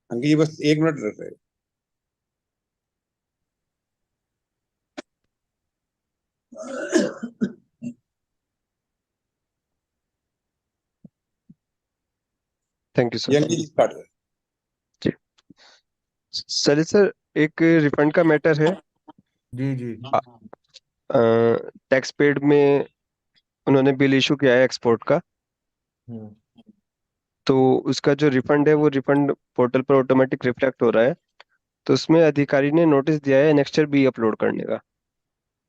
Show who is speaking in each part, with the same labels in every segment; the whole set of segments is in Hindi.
Speaker 1: अंकित जी बस 1 मिनट रह रहे।
Speaker 2: थैंक यू
Speaker 1: ये
Speaker 2: सर।
Speaker 1: अंकित जी स्टार्ट करें।
Speaker 2: जी सर, सर एक रिफंड का मैटर है।
Speaker 3: जी जी।
Speaker 2: टैक्स पेड में उन्होंने बिल इशू किया है एक्सपोर्ट का।
Speaker 3: हम्म।
Speaker 2: तो उसका जो रिफंड है वो रिफंड पोर्टल पर ऑटोमेटिक रिफ्लेक्ट हो रहा है। तो उसमें अधिकारी ने नोटिस दिया है एनेक्स्चर बी अपलोड करने का।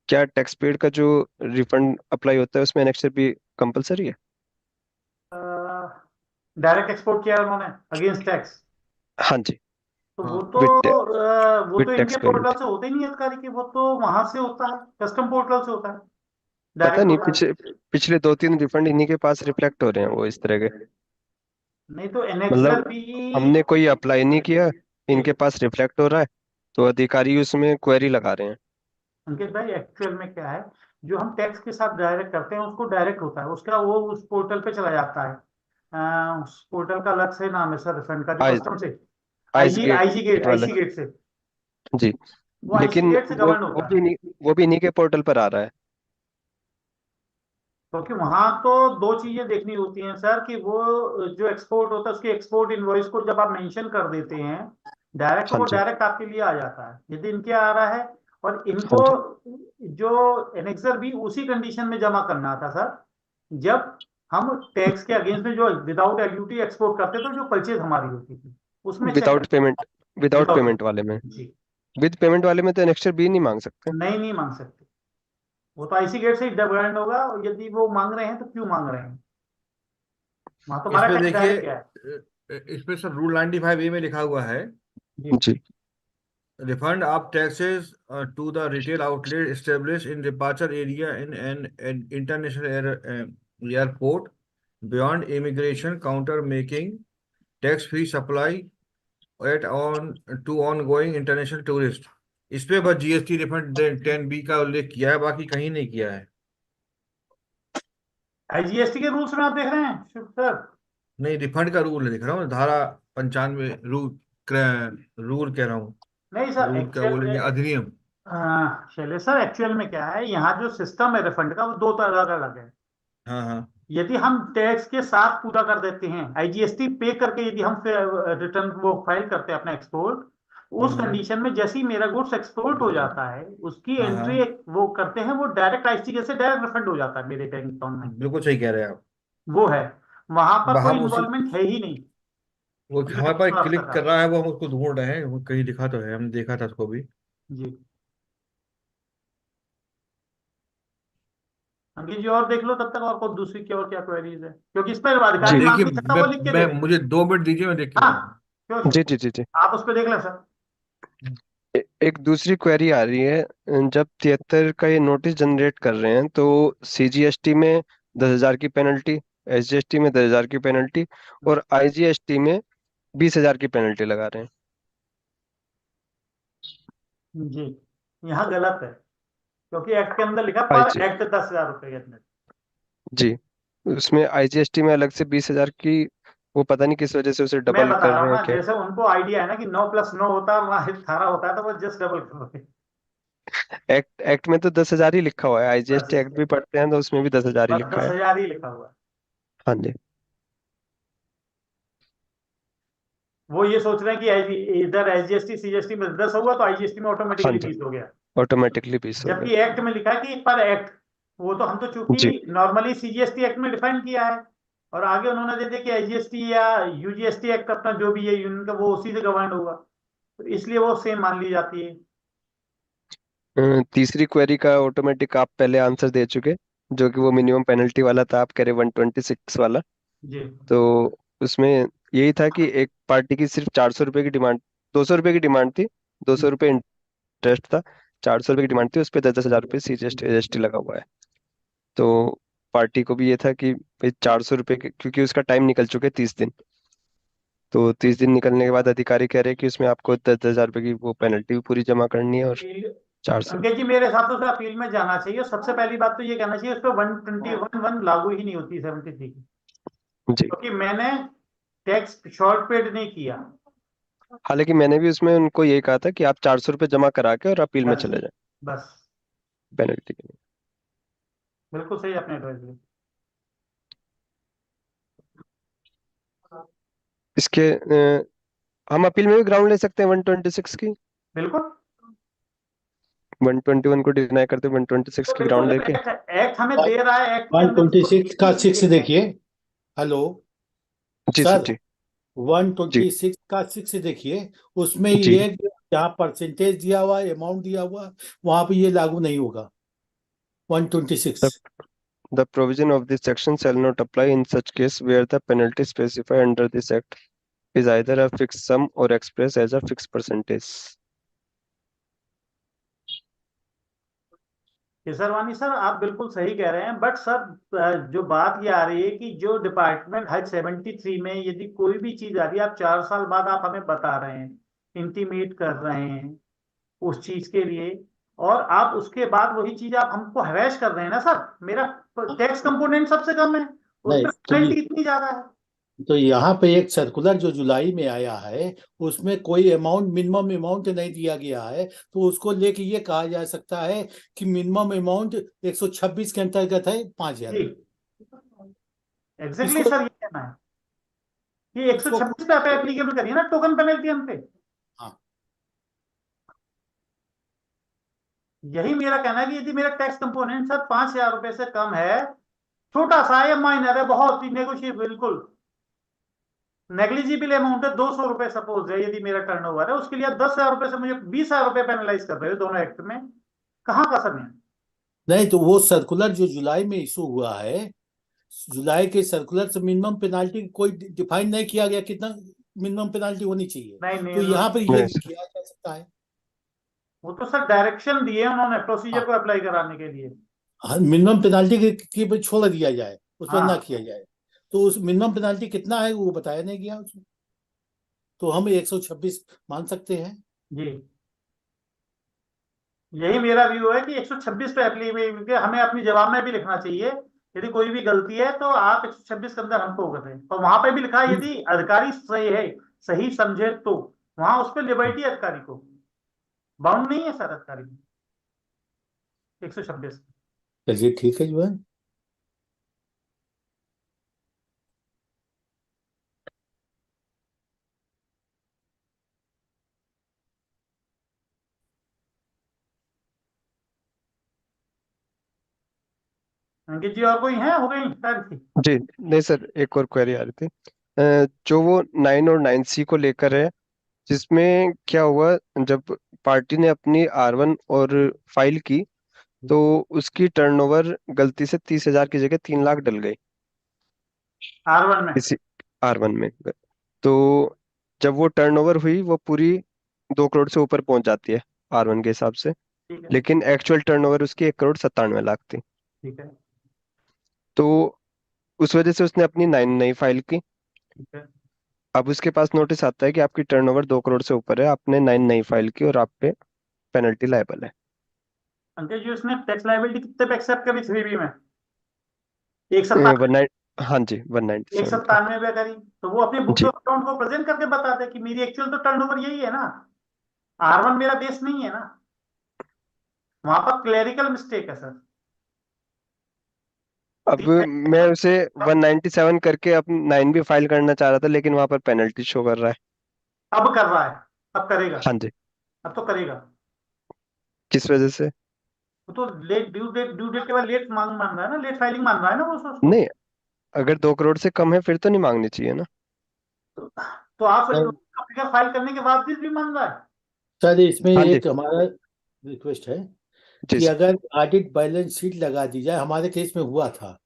Speaker 2: क्या टैक्स पेड का जो रिफंड अप्लाई होता है उसमें एनेक्स्चर बी कंपलसरी है?
Speaker 4: डायरेक्ट एक्सपोर्ट किया है उन्होंने अगेंस्ट टैक्स।
Speaker 2: हाँ जी।
Speaker 4: तो
Speaker 3: हाँ।
Speaker 4: वो तो
Speaker 2: विद
Speaker 4: वो
Speaker 2: विद
Speaker 4: तो
Speaker 2: टैक्स
Speaker 4: इनके
Speaker 2: पेमेंट।
Speaker 4: पोर्टल से होते ही नहीं है अधिकारी की, वो तो वहां से होता है, कस्टम पोर्टल से होता है,
Speaker 2: पता
Speaker 4: डायरेक्ट
Speaker 2: नहीं,
Speaker 4: होता
Speaker 2: पिछले
Speaker 4: है।
Speaker 2: पिछले 2-3 रिफंड इन्हीं के पास रिफ्लेक्ट हो रहे हैं वो इस तरह के।
Speaker 4: नहीं तो एनेक्सर
Speaker 2: मतलब
Speaker 4: भी।
Speaker 2: हमने कोई अप्लाई नहीं किया, इनके पास रिफ्लेक्ट हो रहा है, तो अधिकारी उसमें क्वेरी लगा रहे हैं।
Speaker 4: अंकित भाई एक्चुअल में क्या है, जो हम टैक्स के साथ डायरेक्ट करते हैं उसको डायरेक्ट होता है, उसका वो उस पोर्टल पे चला जाता है। उस पोर्टल का अलग से नाम है सर, रिफंड का, जो
Speaker 2: आई
Speaker 4: कस्टम से
Speaker 2: आइस
Speaker 4: आईजी गेट,
Speaker 2: गेट वाला।
Speaker 4: आईसी गेट से,
Speaker 2: जी।
Speaker 4: वो आईसी
Speaker 2: लेकिन
Speaker 4: गेट से
Speaker 2: वो
Speaker 4: गवर्न
Speaker 2: वो
Speaker 4: होता
Speaker 2: भी
Speaker 4: है।
Speaker 2: नहीं, वो भी इन्हीं के पोर्टल पर आ रहा है।
Speaker 4: क्योंकि वहां तो दो चीजें देखनी होती हैं सर, कि वो जो एक्सपोर्ट होता है उसकी एक्सपोर्ट इनवॉइस को जब आप मेंशन कर देते हैं डायरेक्ट, तो
Speaker 2: हाँ
Speaker 4: वो
Speaker 2: जी।
Speaker 4: डायरेक्ट आपके लिए आ जाता है, यदि इनके आ रहा है। और
Speaker 2: हाँ
Speaker 4: इनको
Speaker 2: जी।
Speaker 4: जो एनेक्सर भी उसी कंडीशन में जमा करना था सर, जब हम टैक्स के अगेंस्ट में जो विदाउट एलयूटी एक्सपोर्ट करते थे, जो परचेज हमारी होती थी उसमें cheque
Speaker 2: without payment, without
Speaker 4: without.
Speaker 2: Payment वाले में।
Speaker 4: जी।
Speaker 2: विद पेमेंट वाले में तो एनेक्स्चर बी नहीं मांग सकते।
Speaker 4: नहीं, नहीं मांग सकते। वो तो आईसी गेट से ही डिपेंड होगा, और यदि वो मांग रहे हैं तो क्यों मांग रहे हैं, वहां तो हमारा
Speaker 3: इसमें
Speaker 4: टैक्स
Speaker 3: देखिए,
Speaker 4: डायरेक्ट क्या है।
Speaker 3: इसमें सर रूल 95A में लिखा हुआ है,
Speaker 4: जी।
Speaker 2: जी।
Speaker 3: Refund of taxes to the retail outlet establish in departure area in an international airport beyond immigration counter making tax free supply at on to on going international tourist. इस पे बस जीएसटी रिफंड 10B का उल्लेख किया है, बाकी कहीं नहीं किया है।
Speaker 4: आईजीएसटी के रूल्स में आप देख रहे हैं सर?
Speaker 3: नहीं, रिफंड का रूल लिख रहा हूँ, धारा 95 रूल कह रहा हूँ।
Speaker 4: नहीं सर,
Speaker 3: रूल क्या
Speaker 4: एक्चुअल
Speaker 3: बोलेंगे, अधिनियम।
Speaker 4: शैलेश सर, एक्चुअल में क्या है, यहाँ जो सिस्टम है रिफंड का वो दो तरह अलग है।
Speaker 3: हाँ हाँ।
Speaker 4: यदि हम टैक्स के साथ पूरा कर देते हैं, आईजीएसटी पे करके यदि हम रिटर्न वो फाइल करते हैं अपना एक्सपोर्ट, उस कंडीशन में जैसे ही मेरा गुड्स एक्सपोर्ट हो जाता है, उसकी
Speaker 3: हाँ
Speaker 4: एंट्री
Speaker 3: हाँ।
Speaker 4: वो करते हैं, वो डायरेक्ट आईसी से डायरेक्ट रिफंड हो जाता है मेरे बैंक अकाउंट में।
Speaker 3: बिल्कुल सही कह रहे हैं आप।
Speaker 4: वो है, वहां पर कोई
Speaker 3: हम उस
Speaker 4: इन्वॉल्वमेंट है ही नहीं
Speaker 3: वो
Speaker 4: जो
Speaker 3: हमारे
Speaker 4: टैक्स
Speaker 3: पास
Speaker 4: अफसर
Speaker 3: क्लिक
Speaker 4: का।
Speaker 3: कर रहा है, वो हम उसको ढूंढ रहे हैं, वो कहीं लिखा तो है, हमने देखा था उसको भी।
Speaker 4: जी। अंकित जी और देख लो तब तक, और कोई दूसरी क्या और क्या क्वेरीज है, क्योंकि इस पर
Speaker 3: आप
Speaker 4: अधिकारी
Speaker 2: जी
Speaker 4: मांग
Speaker 3: देखिए,
Speaker 4: नहीं सकता,
Speaker 3: मैं
Speaker 4: वो लिख के
Speaker 3: मैं
Speaker 4: दे दें।
Speaker 3: मुझे 2 मिनट दीजिए, मैं देख के
Speaker 4: हाँ,
Speaker 3: बताता
Speaker 4: श्योर
Speaker 2: जी
Speaker 4: श्योर,
Speaker 2: जी जी जी।
Speaker 4: आप उस पर देख लें सर।
Speaker 2: एक दूसरी क्वेरी आ रही है। जब 73 का ये नोटिस जनरेट कर रहे हैं तो सीजीएसटी में 10,000 की पेनल्टी, एसजीएसटी में 10,000 की पेनल्टी, और आईजीएसटी में 20,000 की पेनल्टी लगा रहे हैं।
Speaker 4: जी, यहाँ गलत है, क्योंकि एक्ट के अंदर लिखा पर
Speaker 2: आईजी
Speaker 4: एक्ट 10,000 रुपए के अंदर।
Speaker 2: जी। उसमें आईजीएसटी में अलग से 20,000 की, वो पता नहीं किस वजह से उसे
Speaker 4: मैं
Speaker 2: डबल
Speaker 4: बता
Speaker 2: कर
Speaker 4: रहा हूँ
Speaker 2: रहे हैं
Speaker 4: ना,
Speaker 2: क्या।
Speaker 4: जैसे उनको आइडिया है ना कि 9+9 होता है, वहाँ 18 होता है, तो वो जस्ट डबल करोगे।
Speaker 2: एक्ट एक्ट में तो 10,000 ही लिखा हुआ है,
Speaker 4: बस
Speaker 2: आईजीएसटी एक्ट भी पढ़ते हैं तो उसमें भी 10,000 ही
Speaker 4: बस
Speaker 2: लिखा
Speaker 4: दस
Speaker 2: है।
Speaker 4: हजार ही लिखा हुआ है।
Speaker 2: हाँ जी।
Speaker 4: वो ये सोच रहे हैं कि इधर एसजीएसटी सीजीएसटी में 10 होगा तो आईजीएसटी में
Speaker 2: हाँ
Speaker 4: ऑटोमेटिकली
Speaker 2: जी।
Speaker 4: 20 हो गया,
Speaker 2: ऑटोमेटिकली 20 हो गया।
Speaker 4: जबकि एक्ट में लिखा है कि पर एक्ट। वो तो हम तो
Speaker 2: जी।
Speaker 4: चूंकि नॉर्मली सीजीएसटी एक्ट में डिफाइन किया है, और आगे उन्होंने दे दिया कि आईजीएसटी या यूजीएसटी एक्ट अपना जो भी है यूनियन का, वो उसी से गवर्न होगा, तो इसलिए वो सेम मान ली जाती है।
Speaker 2: तीसरी क्वेरी का ऑटोमेटिक आप पहले आंसर दे चुके, जो कि वो मिनिमम पेनल्टी वाला था, आप कह रहे 126 वाला।
Speaker 4: जी।
Speaker 2: तो उसमें यही था कि एक पार्टी की सिर्फ 400 रुपये की डिमांड, 200 रुपये की डिमांड थी, 200 रुपये इंटरेस्ट था, 400 रुपये की डिमांड थी, उस पर 10,000 रुपये सीजीएसटी एसजीएसटी लगा हुआ है। तो पार्टी को भी ये था कि भाई 400 रुपये क्योंकि उसका टाइम निकल चुके 30 दिन, तो 30 दिन निकलने के बाद अधिकारी कह रहे हैं कि उसमें आपको 10,000 रुपये की वो पेनल्टी भी पूरी जमा करनी है, और
Speaker 4: अपील,
Speaker 2: 400।
Speaker 4: अंकित जी मेरे हिसाब से उसे अपील में जाना चाहिए, सबसे पहली बात तो ये कहना चाहिए उस पर 121(1) लागू ही नहीं होती 73 की,
Speaker 2: जी।
Speaker 4: क्योंकि मैंने टैक्स शॉर्ट पेड नहीं किया,
Speaker 2: हालांकि मैंने भी उसमें उनको यही कहा था कि आप 400 रुपये जमा करा के और अपील में
Speaker 4: बस
Speaker 2: चले जाएं
Speaker 4: बस
Speaker 2: पेनल्टी के लिए।
Speaker 4: बिल्कुल सही आपने एडवाइस दी।
Speaker 2: इसके हम अपील में भी ग्राउंड ले सकते हैं 126 की।
Speaker 4: बिल्कुल
Speaker 2: 121 को डिनाई करते 126
Speaker 4: तो
Speaker 2: की
Speaker 4: बिल्कुल
Speaker 2: ग्राउंड
Speaker 4: जब
Speaker 2: लेके।
Speaker 4: एक्ट हमें दे रहा है, एक्ट के
Speaker 1: वन
Speaker 4: अंदर
Speaker 1: ट्वेंटी
Speaker 4: उसको
Speaker 1: सिक्स का सिक्स देखिए। हेलो
Speaker 2: जी सर
Speaker 1: सर,
Speaker 2: जी।
Speaker 1: वन
Speaker 2: जी
Speaker 1: ट्वेंटी सिक्स का सिक्स देखिए। उसमें
Speaker 2: जी।
Speaker 1: ये जहाँ परसेंटेज दिया हुआ है, अमाउंट दिया हुआ है, वहां पे ये लागू नहीं होगा। 126।
Speaker 2: The, the provision of this section shall not apply in such case where the penalty specified under this act is either a fixed sum or expressed as a fixed percentage.
Speaker 4: Kesarwani sir आप बिल्कुल सही कह रहे हैं, बट सर जो बात ये आ रही है कि जो डिपार्टमेंट हज 73 में यदि कोई भी चीज आ रही है, आप 4 साल बाद आप हमें बता रहे हैं, इंटीमेट कर रहे हैं उस चीज के लिए, और आप उसके बाद वही चीज आप हमको हरेश कर रहे हैं ना सर। मेरा टैक्स कंपोनेंट सबसे कम है, उस
Speaker 1: नहीं
Speaker 4: पर
Speaker 1: तो
Speaker 4: पेनल्टी इतनी ज्यादा है।
Speaker 1: यहाँ पे एक सर्कुलर जो जुलाई में आया है, उसमें कोई अमाउंट, मिनिमम अमाउंट नहीं दिया गया है। तो उसको लेके ये कहा जा सकता है कि मिनिमम अमाउंट 126 के अंतर्गत है 5,000।
Speaker 4: जी एग्जैक्टली
Speaker 1: इसको
Speaker 4: सर, ये कहना है कि
Speaker 1: इसको
Speaker 4: 126 पे आप एप्लीकेबल करिए ना टोकन पेनल्टी हम पे।
Speaker 1: हाँ,
Speaker 4: यही मेरा कहना है कि यदि मेरा टैक्स कंपोनेंट सर 5,000 रुपए से कम है, छोटा सा है या माइनर है, बहुत ही नेगोशिएबल, बिल्कुल नेग्लिजिबल अमाउंट है, 200 रुपए सपोज है, यदि मेरा टर्नओवर है, उसके लिए आप 10,000 रुपए से मुझे 20,000 रुपए पेनलाइज कर रहे हो दोनों एक्ट में। कहाँ का सर है?
Speaker 1: नहीं तो वो सर्कुलर जो जुलाई में इशू हुआ है, जुलाई के सर्कुलर से मिनिमम पेनाल्टी कोई डिफाइन नहीं किया गया कितना मिनिमम पेनाल्टी होनी चाहिए।
Speaker 4: नहीं नहीं
Speaker 1: तो यहाँ पर ये
Speaker 2: नहीं सर।
Speaker 1: किया जा सकता है।
Speaker 4: वो तो सर डायरेक्शन दिए उन्होंने प्रोसीजर को अप्लाई कराने के लिए।
Speaker 1: हाँ, मिनिमम पेनाल्टी की पे छोड़ दिया जाए, उस पर ना
Speaker 4: हाँ
Speaker 1: किया जाए। तो उस मिनिमम पेनाल्टी कितना है वो बताया नहीं गया उसमें। तो हम 126 मान सकते हैं।
Speaker 4: जी यही मेरा व्यू है कि 126 पे एप्लीकेबल हमें अपनी जवाब में भी लिखना चाहिए, यदि कोई भी गलती है तो आप 126 के अंदर हमको कर दें, और वहां पे भी लिखा है यदि अधिकारी सही है, सही समझे तो वहां उस पर लिबर्टी अधिकारी को, बाउंड नहीं है सर अधिकारी 126।
Speaker 1: चलिए ठीक है जो है।
Speaker 4: अंकित जी और कोई है, हो गई सारी थी?
Speaker 2: जी नहीं सर, एक और क्वेरी आ रही थी। जो वो 9 और 9C को लेकर है, जिसमें क्या हुआ, जब पार्टी ने अपनी R1 और फाइल की तो उसकी टर्नओवर गलती से 30,000 की जगह 3 लाख डल गई
Speaker 4: R1 में?
Speaker 2: इसी R1 में। तो जब वो टर्नओवर हुई वो पूरी 2 करोड़ से ऊपर पहुंच जाती है R1 के हिसाब से,
Speaker 4: ठीक है।
Speaker 2: लेकिन एक्चुअल टर्नओवर उसकी 1 करोड़ 97 लाख थी।
Speaker 4: ठीक है।
Speaker 2: तो उस वजह से उसने अपनी 9 नई फाइल की।
Speaker 4: ठीक है।
Speaker 2: अब उसके पास नोटिस आता है कि आपकी टर्नओवर 2 करोड़ से ऊपर है, आपने 9 नई फाइल की और आप पे पेनल्टी लायबल है।
Speaker 4: अंकित जी उसने टैक्स लाइबिलिटी कितने पे एक्सेप्ट करी 3B में? एक
Speaker 2: वन
Speaker 4: सत्तानवे
Speaker 2: नाइन हाँ जी,
Speaker 4: एक
Speaker 2: 197 की।
Speaker 4: सत्तानवे पे करी, तो वो अपने बुक्स
Speaker 2: जी
Speaker 4: ऑफ अकाउंट को प्रेजेंट करके बता दे कि मेरी एक्चुअल तो टर्नओवर यही है ना, R1 मेरा बेस नहीं है ना। वहां पर क्लेरिकल मिस्टेक है सर।
Speaker 2: अब मैं उसे 197 करके अब 9 भी फाइल करना चाह रहा था, लेकिन वहां पर पेनल्टी शो कर रहा है।
Speaker 4: अब कर रहा है, अब करेगा,
Speaker 2: हाँ जी।
Speaker 4: अब तो करेगा।
Speaker 2: किस वजह से?
Speaker 4: वो तो लेट ड्यू डेट के बाद लेट मांग मान रहा है ना, लेट फाइलिंग मान रहा है ना वो उसको।
Speaker 2: नहीं, अगर 2 करोड़ से कम है फिर तो नहीं मांगनी चाहिए ना।
Speaker 4: तो आप फिगर फाइल करने के बाद भी मान रहा है।
Speaker 1: सर इसमें
Speaker 2: हाँ जी।
Speaker 1: एक हमारा रिक्वेस्ट है
Speaker 2: जी
Speaker 1: कि
Speaker 2: सर।
Speaker 1: अगर ऑडिट बैलेंस शीट लगा दी जाए, हमारे केस में हुआ था।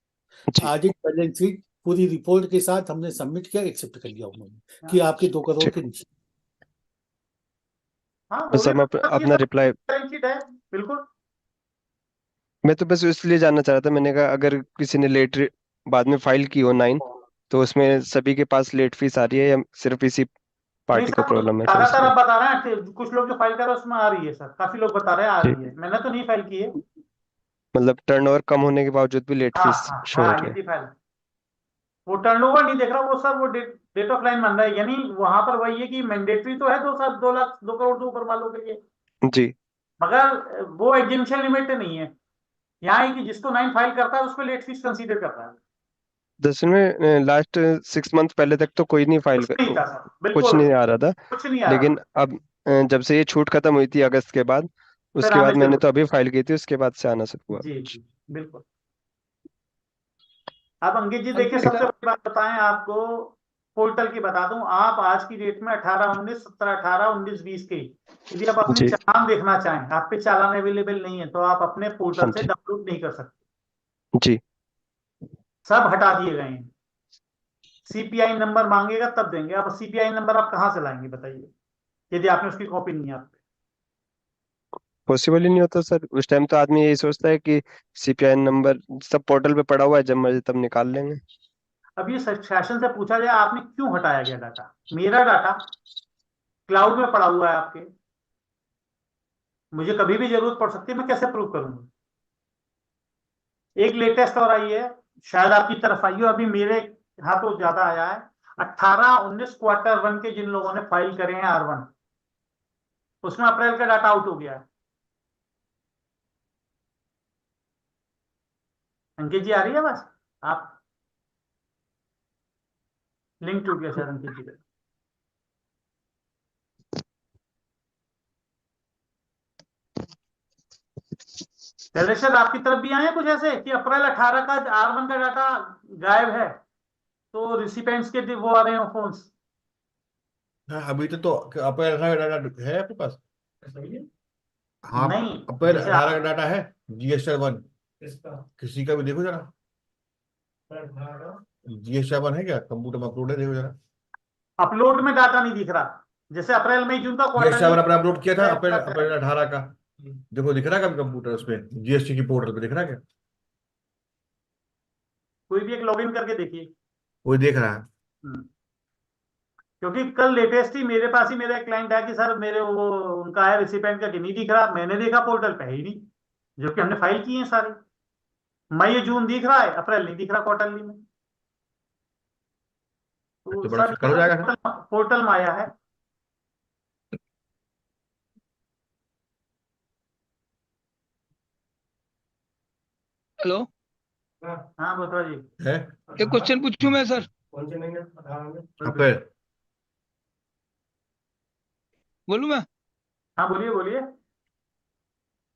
Speaker 2: जी
Speaker 1: ऑडिट बैलेंस शीट पूरी रिपोर्ट के साथ हमने सबमिट किया, एक्सेप्ट कर लिया उन्होंने कि आपके 2 करोड़
Speaker 2: ठीक।
Speaker 1: के नीचे।
Speaker 4: हाँ वो
Speaker 2: बस
Speaker 4: भी
Speaker 2: हम
Speaker 4: चाहिए
Speaker 2: अपना
Speaker 4: सर,
Speaker 2: रिप्लाई।
Speaker 4: बैलेंस शीट है बिल्कुल।
Speaker 2: मैं तो बस इसलिए जानना चाह रहा था, मैंने कहा अगर किसी ने लेट बाद में फाइल की हो 9, तो उसमें सभी के पास लेट फीस आ रही है या सिर्फ इसी
Speaker 4: नहीं
Speaker 2: पार्टी को
Speaker 4: सर वो तो
Speaker 2: प्रॉब्लम है, तो
Speaker 4: ज्यादातर
Speaker 2: इसलिए।
Speaker 4: आप बता रहे हैं कि कुछ लोग जो फाइल कर रहे हैं उसमें आ रही है सर, काफी लोग बता रहे हैं आ
Speaker 2: जी,
Speaker 4: रही है, मैंने तो नहीं फाइल की है।
Speaker 2: मतलब टर्नओवर कम होने के बावजूद भी लेट
Speaker 4: हाँ
Speaker 2: फीस
Speaker 4: हाँ
Speaker 2: शो हो
Speaker 4: हाँ
Speaker 2: रही
Speaker 4: ये
Speaker 2: है।
Speaker 4: भी फाइल। वो टर्नओवर नहीं देख रहा वो सर, वो डेट ऑफ लाइन बन रहा है, यानी वहां पर वही है कि मैंडेटरी तो है 2 लाख 2 करोड़ से ऊपर वालों के लिए,
Speaker 2: जी
Speaker 4: मगर वो एग्जेम्पशन लिमिट नहीं है। यहाँ है कि जिसको 9 फाइल करता है उस पर लेट फीस कंसीडर करता है।
Speaker 2: दरअसल में लास्ट 6 मंथ पहले तक तो कोई नहीं फाइल
Speaker 4: कुछ नहीं था सर,
Speaker 2: कुछ
Speaker 4: बिल्कुल
Speaker 2: नहीं आ रहा था।
Speaker 4: कुछ नहीं आ रहा।
Speaker 2: लेकिन अब जब से ये छूट खत्म हुई थी अगस्त के बाद,
Speaker 4: फिर
Speaker 2: उसके
Speaker 4: आने
Speaker 2: बाद
Speaker 4: से
Speaker 2: मैंने तो अभी फाइल की थी, उसके बाद से आना शुरू हुआ।
Speaker 4: जी जी बिल्कुल। अब अंकित जी देखिए, सबसे बड़ी बात बताएं आपको, पोर्टल की बता दूं, आप आज की डेट में 18 19 17 18 19 20 के यदि आप अपने
Speaker 2: जी
Speaker 4: चालान देखना चाहें, आप पे चालान अवेलेबल नहीं है तो आप अपने पोर्टल
Speaker 2: हाँ
Speaker 4: से
Speaker 2: जी
Speaker 4: डाउनलोड नहीं कर सकते,
Speaker 2: जी
Speaker 4: सब हटा दिए गए हैं। सीपीआई नंबर मांगेगा तब देंगे, आप सीपीआई नंबर आप कहाँ से लाएंगे बताइए, यदि आपने उसकी कॉपी नहीं है आप पे।
Speaker 2: पॉसिबल ही नहीं होता सर। उस टाइम तो आदमी यही सोचता है कि सीपीआई नंबर सब पोर्टल पे पड़ा हुआ है, जब मर्जी तब निकाल लेंगे।
Speaker 4: अब ये शासन से पूछा जाए आपने क्यों हटाया गया डाटा, मेरा डाटा क्लाउड में पड़ा हुआ है आपके, मुझे कभी भी जरूरत पड़ सकती है, मैं कैसे प्रूव करूंगा। एक लेटेस्ट और आई है, शायद आपकी तरफ आई हो, अभी मेरे हाथों ज्यादा आया है। 18 19 क्वार्टर 1 के जिन लोगों ने फाइल करे हैं R1, उसमें अप्रैल का डाटा आउट हो गया है। अंकित जी आ रही है बस, आप लिंक टूट गया शायद अंकित जी का। चलिए सर, आपकी तरफ भी आए हैं कुछ ऐसे कि अप्रैल 18 का R1 का डाटा गायब है, तो रिसिपेंट्स के वो आ रहे हो फोन्स।
Speaker 3: हाँ, अभी तो अप्रैल 18 का डाटा है आपके पास? हाँ,
Speaker 4: नहीं,
Speaker 3: अप्रैल
Speaker 4: जैसे
Speaker 3: 18 का डाटा है, GS1 किसी का भी देखो जरा। GS1 है क्या कंप्यूटर में अपलोड है, देखो जरा।
Speaker 4: अपलोड में डाटा नहीं दिख रहा, जैसे अप्रैल मई जून का क्वार्टरली
Speaker 3: GS7 अपने अपलोड किया था अप्रैल अप्रैल 18 का। देखो दिख रहा है कभी कंप्यूटर उसमें, GST की पोर्टल पे दिख रहा है क्या?
Speaker 4: कोई भी एक लॉगिन करके देखिए।
Speaker 3: वही देख रहा है।
Speaker 4: हम्म। क्योंकि कल लेटेस्ट ही मेरे पास ही मेरा एक क्लाइंट है कि सर मेरे वो उनका है रिसिपेंट का कि नहीं दिख रहा, मैंने देखा पोर्टल पे है ही नहीं, जो कि हमने फाइल की है सारे। मई जून दिख रहा है, अप्रैल नहीं दिख रहा क्वार्टरली में। तो
Speaker 3: तो बड़ा
Speaker 4: सर
Speaker 3: चक्कर हो जाएगा ना।
Speaker 4: पोर्टल में आया है।
Speaker 5: हेलो,
Speaker 4: हाँ बोथरा जी।
Speaker 3: है
Speaker 5: एक क्वेश्चन पूछूं मैं सर?
Speaker 3: अप्रैल।
Speaker 5: बोलूं मैं?
Speaker 4: हाँ बोलिए बोलिए।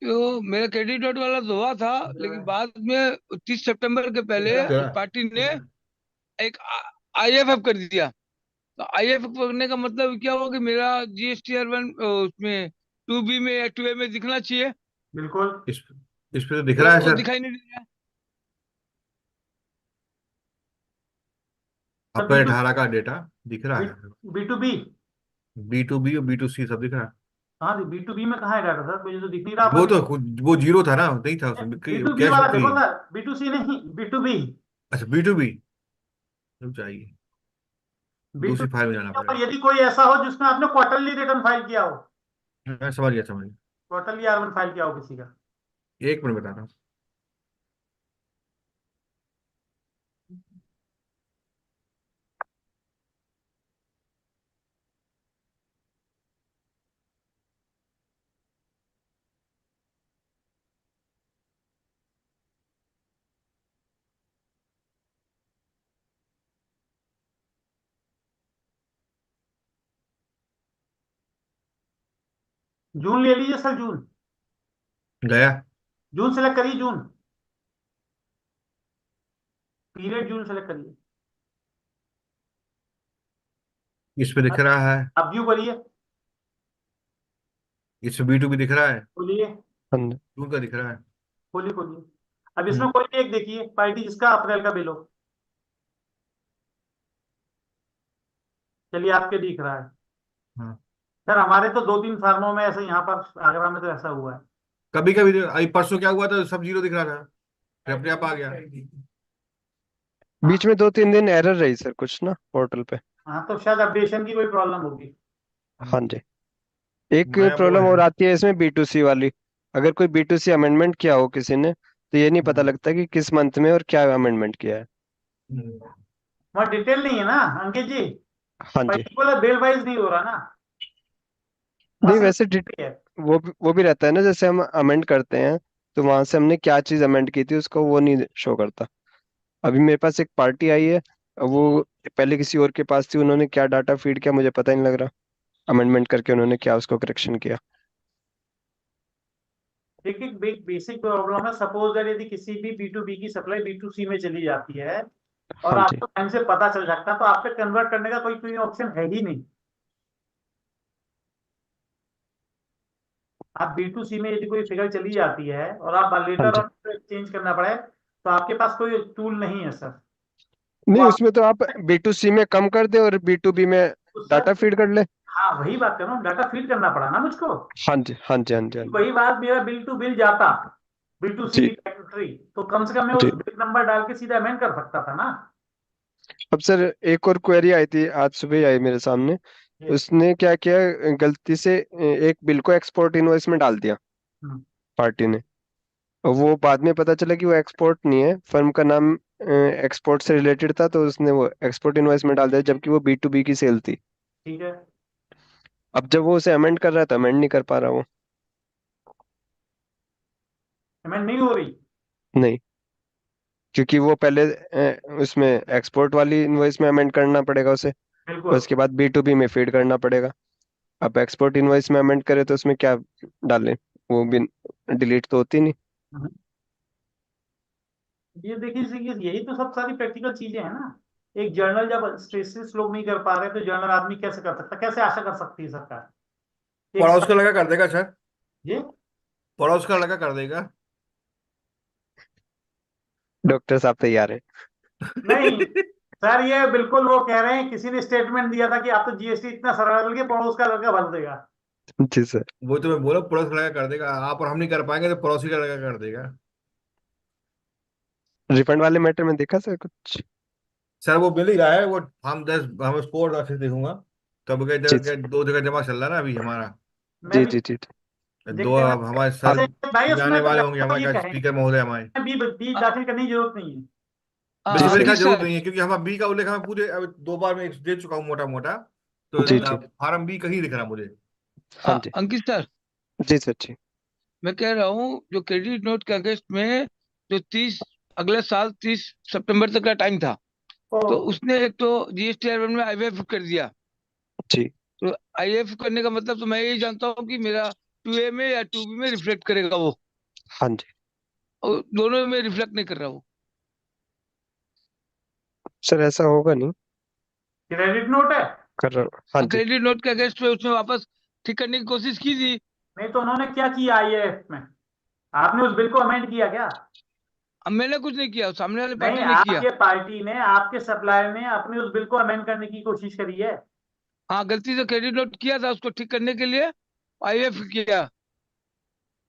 Speaker 5: तो मेरा क्रेडिट नोट वाला तो हुआ था, लेकिन बाद में 30 सितंबर के पहले
Speaker 3: क्या?
Speaker 5: उस पार्टी ने एक IFF कर दिया। तो IFF करने का मतलब क्या हुआ कि मेरा GSTR1 उसमें 2B में या 2A में दिखना चाहिए,
Speaker 4: बिल्कुल।
Speaker 3: इस पे तो दिख रहा है
Speaker 5: वो
Speaker 3: सर,
Speaker 5: दिखाई नहीं दे रहा है।
Speaker 4: सर बी
Speaker 3: अप्रैल
Speaker 4: टू
Speaker 3: 18 का डेटा दिख रहा
Speaker 4: बी
Speaker 3: है।
Speaker 4: बी टू बी
Speaker 3: B2B और B2C सब दिख रहा है।
Speaker 4: हाँ B2B में कहाँ है डाटा सर, मुझे तो दिख नहीं रहा
Speaker 3: वो
Speaker 4: पर।
Speaker 3: तो वो जीरो था ना, नहीं था उसमें
Speaker 4: B2B
Speaker 3: कैश
Speaker 4: वाला
Speaker 3: बिक्री।
Speaker 4: देखो सर, B2C नहीं, B2B।
Speaker 3: अच्छा, B2B रुक जाइए, दूसरी फाइल में जाना
Speaker 4: B2B पर
Speaker 3: पड़ेगा।
Speaker 4: यदि कोई ऐसा हो जिसमें आपने क्वार्टरली रिटर्न फाइल किया हो,
Speaker 3: मैं समझ गया समझ गया।
Speaker 4: क्वार्टरली R1 फाइल किया हो किसी का।
Speaker 3: एक मिनट बता रहा हूँ।
Speaker 4: जून ले लीजिए सर, जून,
Speaker 3: गया।
Speaker 4: जून सेलेक्ट करिए, जून पीरियड जून सेलेक्ट करिए।
Speaker 3: इस पे दिख रहा है,
Speaker 4: अब व्यू करिए,
Speaker 3: इस पे B2B दिख रहा है,
Speaker 4: खोलिए,
Speaker 2: हाँ जी।
Speaker 3: जून का दिख रहा है।
Speaker 4: खोलिए खोलिए। अब
Speaker 3: हम्म,
Speaker 4: इसमें कोई भी एक देखिए पार्टी जिसका अप्रैल का बिल हो। चलिए आपके दिख रहा है।
Speaker 3: हाँ।
Speaker 4: सर हमारे तो 2 3 फार्मों में ऐसे, यहाँ पर आगरा में तो ऐसा हुआ है।
Speaker 3: कभी कभी अभी परसों क्या हुआ था, सब जीरो दिख रहा था, फिर अपने आप आ गया।
Speaker 2: बीच में 2-3 दिन एरर रही सर कुछ ना पोर्टल पे।
Speaker 4: हाँ तो शायद अपडेशन की कोई प्रॉब्लम होगी।
Speaker 2: हाँ जी। एक
Speaker 3: नया वो
Speaker 2: प्रॉब्लम
Speaker 3: है।
Speaker 2: और आती है इसमें B2C वाली। अगर कोई B2C अमेंडमेंट किया हो किसी ने, तो ये नहीं पता लगता कि किस मंथ में और क्या अमेंडमेंट किया है।
Speaker 3: हम्म।
Speaker 4: वहाँ डिटेल नहीं है ना अंकित जी,
Speaker 2: हाँ जी।
Speaker 4: पर्टिकुलर बिल वाइज नहीं हो रहा ना,
Speaker 2: नहीं
Speaker 4: बस
Speaker 2: वैसे
Speaker 4: ये है।
Speaker 2: वो भी रहता है ना, जैसे हम अमेंड करते हैं तो वहां से हमने क्या चीज अमेंड की थी उसको वो नहीं शो करता। अभी मेरे पास एक पार्टी आई है, वो पहले किसी और के पास थी, उन्होंने क्या डाटा फीड किया मुझे पता ही नहीं लग रहा, अमेंडमेंट करके उन्होंने क्या उसको करेक्शन किया।
Speaker 4: एक एक बेसिक प्रॉब्लम है। सपोज दैट यदि किसी भी B2B की सप्लाई B2C में चली जाती है और
Speaker 2: हाँ जी।
Speaker 4: आपको टाइम से पता चल सकता है, तो आप पे कन्वर्ट करने का कोई कोई ऑप्शन है ही नहीं। आप B2C में यदि कोई फिगर चली जाती है और आप
Speaker 2: हाँ
Speaker 4: लेटर
Speaker 2: जी।
Speaker 4: ऑन चेंज करना पड़े, तो आपके पास कोई टूल नहीं है सर। वो
Speaker 2: नहीं
Speaker 4: आप
Speaker 2: उसमें तो आप B2C में कम कर दे और B2B में
Speaker 4: सर,
Speaker 2: डाटा फीड कर ले।
Speaker 4: हाँ वही बात कर रहा हूँ, डाटा फीड करना पड़ा ना मुझको।
Speaker 2: हाँ जी हाँ जी हाँ जी हाँ जी।
Speaker 4: वही बात, मेरा बिल टू बिल जाता B2C
Speaker 2: जी
Speaker 4: की फैक्ट्री, तो कम से कम मैं
Speaker 2: जी।
Speaker 4: उस बिल नंबर डाल के सीधा अमेंड कर सकता था ना।
Speaker 2: अब सर एक और क्वेरी आई थी, आज सुबह ही आई मेरे सामने।
Speaker 4: ये,
Speaker 2: उसने क्या किया, गलती से एक बिल को एक्सपोर्ट इनवॉइस में डाल दिया
Speaker 4: हम्म,
Speaker 2: पार्टी ने। और वो बाद में पता चला कि वो एक्सपोर्ट नहीं है, फर्म का नाम एक्सपोर्ट से रिलेटेड था, तो उसने वो एक्सपोर्ट इनवॉइस में डाल दिया जबकि वो B2B की सेल थी।
Speaker 4: ठीक है।
Speaker 2: अब जब वो उसे अमेंड कर रहा है तो अमेंड नहीं कर पा रहा वो।
Speaker 4: पेमेंट नहीं हो रही।
Speaker 2: नहीं, क्योंकि वो पहले उसमें एक्सपोर्ट वाली इनवॉइस में अमेंड करना पड़ेगा उसे, और
Speaker 4: बिल्कुल।
Speaker 2: उसके बाद B2B में फीड करना पड़ेगा। अब एक्सपोर्ट इनवॉइस में अमेंड करे तो उसमें क्या डालें, वो भी डिलीट तो होती नहीं।
Speaker 4: हम्म। ये देखिए यही तो सब सारी प्रैक्टिकल चीजें हैं ना। एक जर्नल जब स्पेशलिस्ट लोग नहीं कर पा रहे, तो जर्नल आदमी कैसे कर सकता, कैसे आशा कर सकती है सरकार। एक
Speaker 3: पड़ोस का लड़का कर देगा सर,
Speaker 4: ये
Speaker 3: पड़ोस का लड़का कर देगा।
Speaker 2: डॉक्टर साहब तैयार है।
Speaker 4: नहीं सर, ये बिल्कुल वो कह रहे हैं, किसी ने स्टेटमेंट दिया था कि आप तो जीएसटी इतना सरल के पड़ोस का लड़का भर देगा।
Speaker 2: जी सर।
Speaker 3: वो तो मैं बोला पड़ोस का लड़का कर देगा, आप और हम नहीं कर पाएंगे तो पड़ोसी का लड़का कर देगा।
Speaker 2: रिफंड वाले मैटर में देखा सर कुछ?
Speaker 3: सर वो मिल ही रहा है, वो हम स्पोर्ट ऑफिस देखूंगा। कब कई
Speaker 2: जी
Speaker 3: जगह 2 जगह जमा चल रहा है ना अभी हमारा।
Speaker 4: मैं
Speaker 2: जी
Speaker 4: भी
Speaker 2: जी जी।
Speaker 3: दो
Speaker 4: देखते हैं
Speaker 3: अब हमारे
Speaker 2: आप
Speaker 3: सर
Speaker 4: भाई,
Speaker 3: भी आने
Speaker 4: उसमें तो
Speaker 3: वाले होंगे,
Speaker 4: तो
Speaker 3: हमारे
Speaker 4: ये
Speaker 3: क्या
Speaker 4: कहें
Speaker 3: स्पीकर महोदय हमारे।
Speaker 4: बी बी
Speaker 5: अ-
Speaker 4: दाखिल करने की जरूरत नहीं है।
Speaker 2: जी
Speaker 3: बी
Speaker 2: सर।
Speaker 3: लिखा
Speaker 5: अंकित
Speaker 3: जरूरत
Speaker 5: सर,
Speaker 3: नहीं है, क्योंकि हम बी का उल्लेख हमें पूरे अब 2 बार में दे चुका हूँ मोटा मोटा। तो
Speaker 2: जी
Speaker 4: नहीं,
Speaker 2: जी।
Speaker 3: फार्म बी का ही दिख रहा मुझे।
Speaker 2: हाँ जी।
Speaker 5: अंकित सर,
Speaker 2: जी सर जी।
Speaker 5: मैं कह रहा हूँ जो क्रेडिट नोट के अगेंस्ट में जो 30 अगले साल 30 सितंबर तक का टाइम था,
Speaker 4: ओ,
Speaker 5: तो उसने एक तो GST R1 में IVF कर दिया।
Speaker 2: जी।
Speaker 5: तो IVF करने का मतलब तो मैं यही जानता हूँ कि मेरा 2A में या 2B में रिफ्लेक्ट करेगा वो,
Speaker 2: हाँ जी।
Speaker 5: और दोनों में रिफ्लेक्ट नहीं कर रहा वो।
Speaker 2: सर ऐसा होगा नहीं।
Speaker 4: क्रेडिट नोट है।
Speaker 2: कर रहा हूँ हाँ जी।
Speaker 5: क्रेडिट नोट के अगेंस्ट में उसने वापस ठीक करने की कोशिश की थी।
Speaker 4: नहीं तो उन्होंने क्या किया आईएएफ में, आपने उस बिल को अमेंड किया क्या।
Speaker 5: अब मैंने कुछ नहीं किया, सामने वाली
Speaker 4: नहीं,
Speaker 5: पार्टी ने किया।
Speaker 4: आपके पार्टी ने, आपके सप्लायर ने अपने उस बिल को अमेंड करने की कोशिश करी है।
Speaker 5: हाँ, गलती से क्रेडिट नोट किया था, उसको ठीक करने के लिए IVF किया।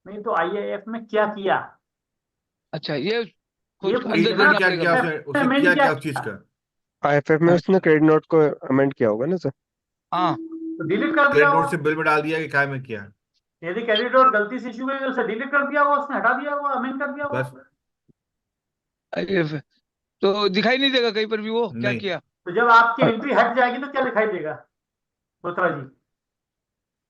Speaker 4: नहीं तो आईएएफ में क्या किया,
Speaker 5: अच्छा, ये
Speaker 4: ये
Speaker 5: कुछ
Speaker 4: पूछ
Speaker 5: अंदर
Speaker 3: ट्रीटमेंट
Speaker 4: रहा
Speaker 5: देखना
Speaker 3: क्या
Speaker 5: पड़ेगा
Speaker 3: किया
Speaker 5: मुझे।
Speaker 3: उसने, उसने
Speaker 4: अमेंड
Speaker 3: किया
Speaker 4: क्या
Speaker 3: क्या उस चीज
Speaker 4: किया।
Speaker 3: का।
Speaker 2: IFF में उसने क्रेडिट नोट को अमेंड किया होगा ना सर?
Speaker 5: हाँ,
Speaker 4: तो डिलीट कर दिया
Speaker 3: क्रेडिट नोट
Speaker 4: होगा।
Speaker 3: से बिल में डाल दिया कि क्या में किया।
Speaker 4: यदि क्रेडिट नोट गलती से इशू हुई तो उसे डिलीट कर दिया होगा, उसने हटा दिया होगा, अमेंड कर दिया
Speaker 3: बस।
Speaker 4: होगा।
Speaker 5: IVF तो दिखाई नहीं देगा कहीं पर भी वो क्या
Speaker 3: नहीं।
Speaker 5: किया।
Speaker 4: तो जब आपकी
Speaker 2: अ-
Speaker 4: एंट्री हट जाएगी तो क्या दिखाई देगा बोथरा जी।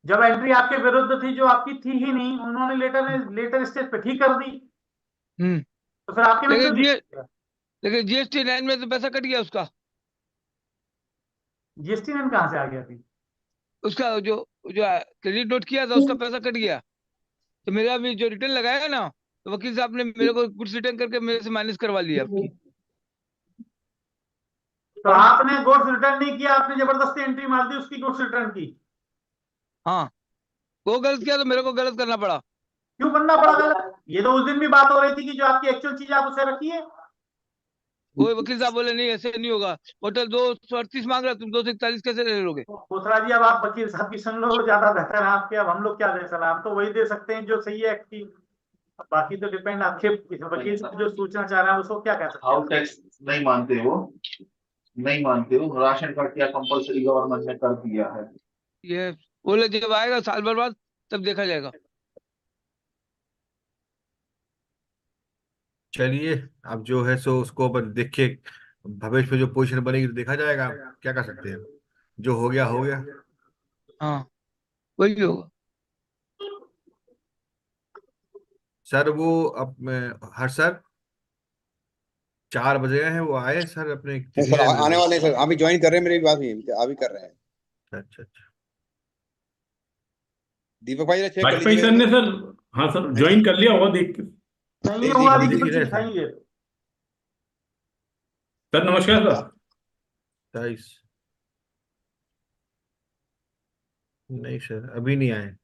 Speaker 4: जब एंट्री आपके विरुद्ध थी, जो आपकी थी ही नहीं, उन्होंने लेटर स्टेज पे ठीक कर दी,
Speaker 5: हम्म।
Speaker 4: तो फिर आपके में क्यों
Speaker 5: लेकिन जी
Speaker 4: दिखेगा।
Speaker 5: लेकिन GST 9 में तो पैसा कट गया उसका।
Speaker 4: जीएसटी में कहाँ से आ गया थी।
Speaker 5: उसका जो जो क्रेडिट नोट किया था उसका पैसा कट गया। तो मेरा अभी जो रिटर्न लगाया ना, तो वकील साहब ने मेरे को कुछ रिटर्न करके मेरे से माइनस करवा लिया आपकी।
Speaker 4: तो आपने गुड्स रिटर्न नहीं किया, आपने जबरदस्ती एंट्री मार दी उसकी गुड्स रिटर्न की।
Speaker 5: हाँ, वो गलत किया तो मेरे को गलत करना पड़ा।
Speaker 4: क्यों करना पड़ा गलत, ये तो उस दिन भी बात हो रही थी कि जो आपकी एक्चुअल चीज आप उसे रखिए।
Speaker 5: वो वकील साहब बोले नहीं, ऐसे नहीं होगा, होटल 238 मांग रहा, तुम 241 कैसे ले लोगे।
Speaker 4: कोथरा जी, अब आप वकील साहब की सुन लो, ज्यादा बेहतर है आपके। अब हम लोग क्या दे सलाह, हम तो वही दे सकते हैं जो सही है की। बाकी तो डिपेंड आपके वकील साहब जो सूचना चाह रहे हैं उसको क्या कह सकते हैं।
Speaker 6: हाउस टैक्स नहीं मानते वो, नहीं मानते हो। राशन कार्ड क्या कंपलसरी गवर्नमेंट ने कर दिया है।
Speaker 5: ये बोले जब आएगा साल भर बाद तब देखा जाएगा।
Speaker 3: चलिए, अब जो है सो उसको अपन देख के भविष्य में जो पोजीशन बनेगी तो देखा जाएगा, क्या कर सकते हैं, जो हो गया हो गया।
Speaker 5: हाँ वही होगा।
Speaker 3: सर वो हर सर 4 बजे हैं, वो आए सर अपने
Speaker 7: नहीं सर,
Speaker 3: तिथि है मेरे
Speaker 7: आने
Speaker 3: को।
Speaker 7: वाले हैं सर, अभी ज्वाइन कर रहे हैं, मेरी बात हुई है, अभी कर रहे हैं।
Speaker 3: अच्छा अच्छा।
Speaker 7: दीपक भाई जरा चेक कर
Speaker 8: वाजपेयी
Speaker 7: लीजिएगा
Speaker 8: सर ने
Speaker 7: सर।
Speaker 8: सर, हाँ सर ज्वाइन कर लिया होगा, देख के।
Speaker 4: नहीं
Speaker 7: देख
Speaker 4: हुआ
Speaker 7: देख
Speaker 4: अभी
Speaker 3: दिख
Speaker 7: लीजिए।
Speaker 3: ही
Speaker 4: तक,
Speaker 3: रहा है सर।
Speaker 4: दिखाइए।
Speaker 8: सर नमस्कार सर।
Speaker 3: 23। नहीं सर अभी नहीं आए।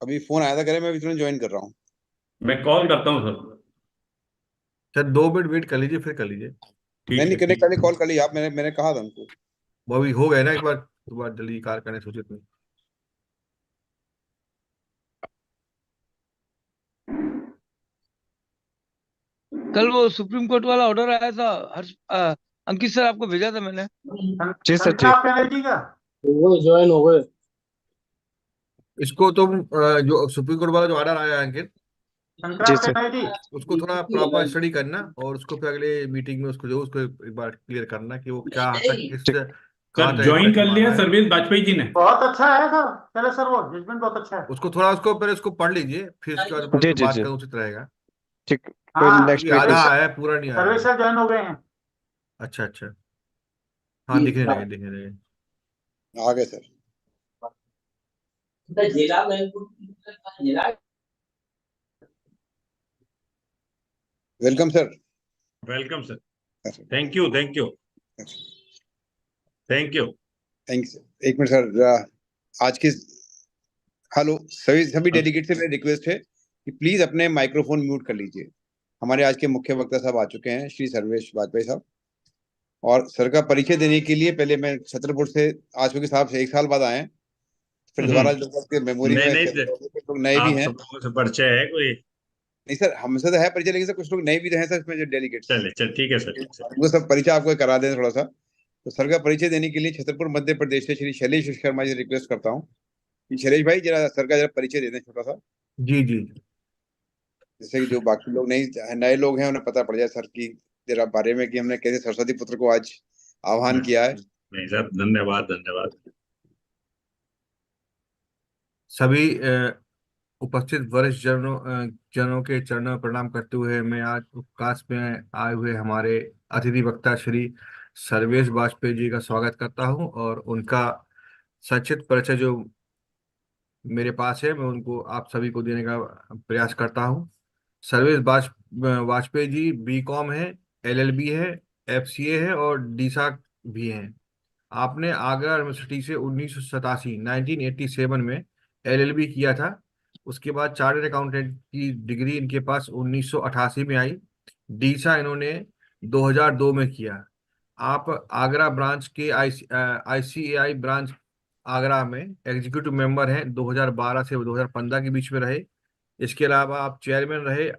Speaker 7: अभी फोन आया था, कह रहे मैं अभी तुरंत ज्वाइन कर रहा हूँ।
Speaker 8: मैं कॉल करता हूँ सर।
Speaker 3: सर 2 मिनट वेट कर लीजिए, फिर कर लीजिए।
Speaker 7: नहीं
Speaker 8: ठीक
Speaker 7: नहीं,
Speaker 8: है
Speaker 7: करने
Speaker 8: ठीक
Speaker 7: करने कॉल कर ली आप, मैंने कहा था उनको।
Speaker 3: वो अभी हो गए ना, एक बार दोबारा जल्दी कार करने सोचे थे।
Speaker 5: कल वो सुप्रीम कोर्ट वाला ऑर्डर आया था, अंकित सर आपको भेजा था मैंने।
Speaker 2: जी सर,
Speaker 4: संकरा पेनल्टी का।
Speaker 1: ज्वाइन हो गए।
Speaker 3: इसको तुम जो सुप्रीम कोर्ट वाला जो ऑर्डर आया है अंकित,
Speaker 4: संकरा
Speaker 2: जी सर।
Speaker 4: पेनल्टी।
Speaker 3: उसको थोड़ा प्रॉपर स्टडी करना, और उसको फिर अगले मीटिंग में उसको जो उसको एक बार क्लियर करना कि वो क्या तक किस
Speaker 2: ठीक।
Speaker 3: कहाँ
Speaker 8: सर,
Speaker 3: तक
Speaker 8: ज्वाइन
Speaker 3: इम्पैक्ट
Speaker 8: कर लिया
Speaker 3: मारना है।
Speaker 8: सर्विस वाजपेयी जी ने।
Speaker 4: बहुत अच्छा है सर, चले सर, वो जजमेंट बहुत अच्छा है।
Speaker 3: उसको थोड़ा उसको पहले उसको पढ़ लीजिए, फिर उसके बाद अपन उस
Speaker 2: जी
Speaker 3: पर
Speaker 2: जी
Speaker 3: बात
Speaker 2: जी,
Speaker 3: करना उचित रहेगा।
Speaker 2: ठीक। कोई
Speaker 4: हाँ
Speaker 2: नेक्स्ट
Speaker 3: क्योंकि
Speaker 2: वीक में।
Speaker 3: आधा आया है, पूरा नहीं आया
Speaker 4: सर्वे
Speaker 3: है।
Speaker 4: सर ज्वाइन हो गए हैं।
Speaker 3: अच्छा अच्छा। हाँ दिखने लगे दिखने लगे।
Speaker 7: आ गए sir. Welcome sir.
Speaker 8: Welcome sir. Thank you thank you thank you.
Speaker 7: Thank you. एक मिनट सर, आज की हेलो सभी सभी डेलीगेट से मेरी रिक्वेस्ट है कि प्लीज अपने माइक्रोफोन म्यूट कर लीजिए। हमारे आज के मुख्य वक्ता साहब आ चुके हैं, श्री सर्वेश वाजपेयी साहब। और सर का परिचय देने के लिए पहले मैं छतरपुर से आशु के साहब से 1 साल बाद आए हैं, फिर दोबारा लोगों के मेमोरी
Speaker 8: नहीं
Speaker 7: में
Speaker 8: नहीं,
Speaker 7: कुछ लोग नए भी
Speaker 8: आप
Speaker 7: हैं।
Speaker 8: सब लोगों से परिचय है कोई?
Speaker 7: नहीं सर, हमसे तो है परिचय, लेकिन सर कुछ लोग नए भी तो हैं सर इसमें जो डेलीगेट्स।
Speaker 8: चले चल, ठीक है सर, ठीक है।
Speaker 7: उनको सब परिचय आपको करा दें थोड़ा सा। तो सर का परिचय देने के लिए छतरपुर मध्य प्रदेश से श्री शैलेश शर्मा जी से रिक्वेस्ट करता हूँ कि शैलेश भाई जरा सर का जरा परिचय दे दें छोटा सा,
Speaker 3: जी जी।
Speaker 7: जिससे कि जो बाकी लोग नहीं नए लोग हैं उन्हें पता पड़ जाए सर की जरा बारे में कि हमने कैसे सरस्वती पुत्र को आज आह्वान किया है।
Speaker 8: नहीं सर, धन्यवाद धन्यवाद।
Speaker 3: सभी उपस्थित वरिष्ठ जनों के चरणों में प्रणाम करते हुए मैं आज उपकाश में आए हुए हमारे अतिथि वक्ता श्री सर्वेश वाजपेयी जी का स्वागत करता हूं, और उनका संक्षिप्त परिचय जो मेरे पास है मैं उनको आप सभी को देने का प्रयास करता हूं। सर्वेश वाजपेयी जी बीकॉम है, एलएलबी है, एफसीए है और डीसा भी हैं। आपने आगरा यूनिवर्सिटी से 1987 में एलएलबी किया था। उसके बाद चार्टर्ड अकाउंटेंट की डिग्री इनके पास 1988 में आई। डीसा इन्होंने 2002 में किया। आप आगरा ब्रांच के आईसीएआई ब्रांच आगरा में एग्जीक्यूटिव मेंबर हैं, 2012 से 2015 के बीच में रहे। इसके अलावा आप चेयरमैन रहे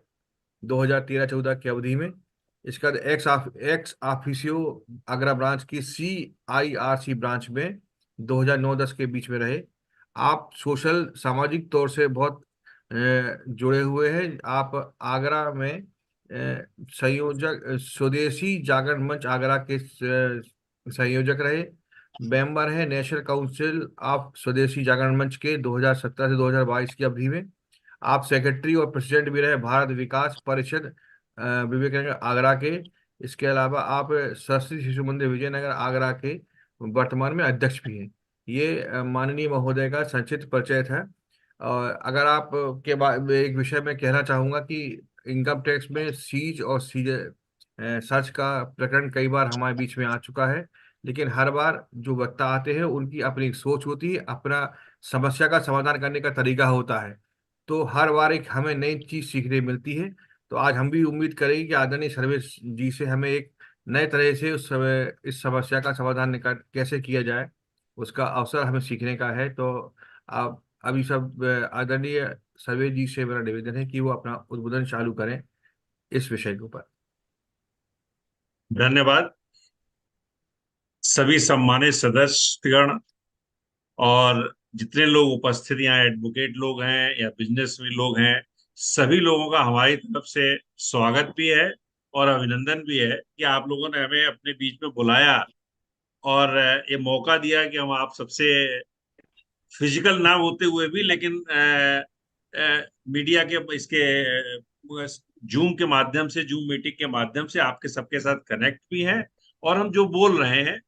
Speaker 3: 2013-14 की अवधि में। इसका एक्स ऑफिसियो आगरा ब्रांच की CIRC ब्रांच में 2009-10 के बीच में रहे। आप सोशल सामाजिक तौर से बहुत जुड़े हुए हैं। आप आगरा में संयोजक स्वदेशी जागरण मंच आगरा के संयोजक रहे। मेंबर है नेशनल काउंसिल ऑफ स्वदेशी जागरण मंच के 2017 से 2022 की अवधि में। आप सेक्रेटरी और प्रेसिडेंट भी रहे भारत विकास परिषद विवेकनगर आगरा के। इसके अलावा आप सरस्वती शिशु मंदिर विजयनगर आगरा के वर्तमान में अध्यक्ष भी हैं। ये माननीय महोदय का संक्षिप्त परिचय था। और अगर आप के बाद एक विषय में कहना चाहूँगा कि इनकम टैक्स में सीज और सीज सर्च का प्रकरण कई बार हमारे बीच में आ चुका है, लेकिन हर बार जो वक्ता आते हैं उनकी अपनी एक सोच होती है, अपना समस्या का समाधान करने का तरीका होता है। तो हर बार एक हमें नई चीज सीखने मिलती है। तो आज हम भी उम्मीद करेंगे कि आदरणीय सर्वेश जी से हमें एक नए तरह से उस समय इस समस्या का समाधान निकाल कैसे किया जाए उसका अवसर हमें सीखने का है। तो आप अभी सब आदरणीय सर्वेश जी से मेरा निवेदन है कि वो अपना उद्बोधन चालू करें इस विषय के ऊपर।
Speaker 8: धन्यवाद सभी सम्मानित सदस्यगण और जितने लोग उपस्थित यहाँ एडवोकेट लोग हैं या बिजनेस में लोग हैं, सभी लोगों का हमारी तरफ से स्वागत भी है और अभिनंदन भी है कि आप लोगों ने हमें अपने बीच में बुलाया और ये मौका दिया कि हम आप सबसे फिजिकल ना होते हुए भी, लेकिन मीडिया के इसके जूम के माध्यम से, जूम मीटिंग के माध्यम से आपके सबके साथ कनेक्ट भी हैं। और हम जो बोल रहे हैं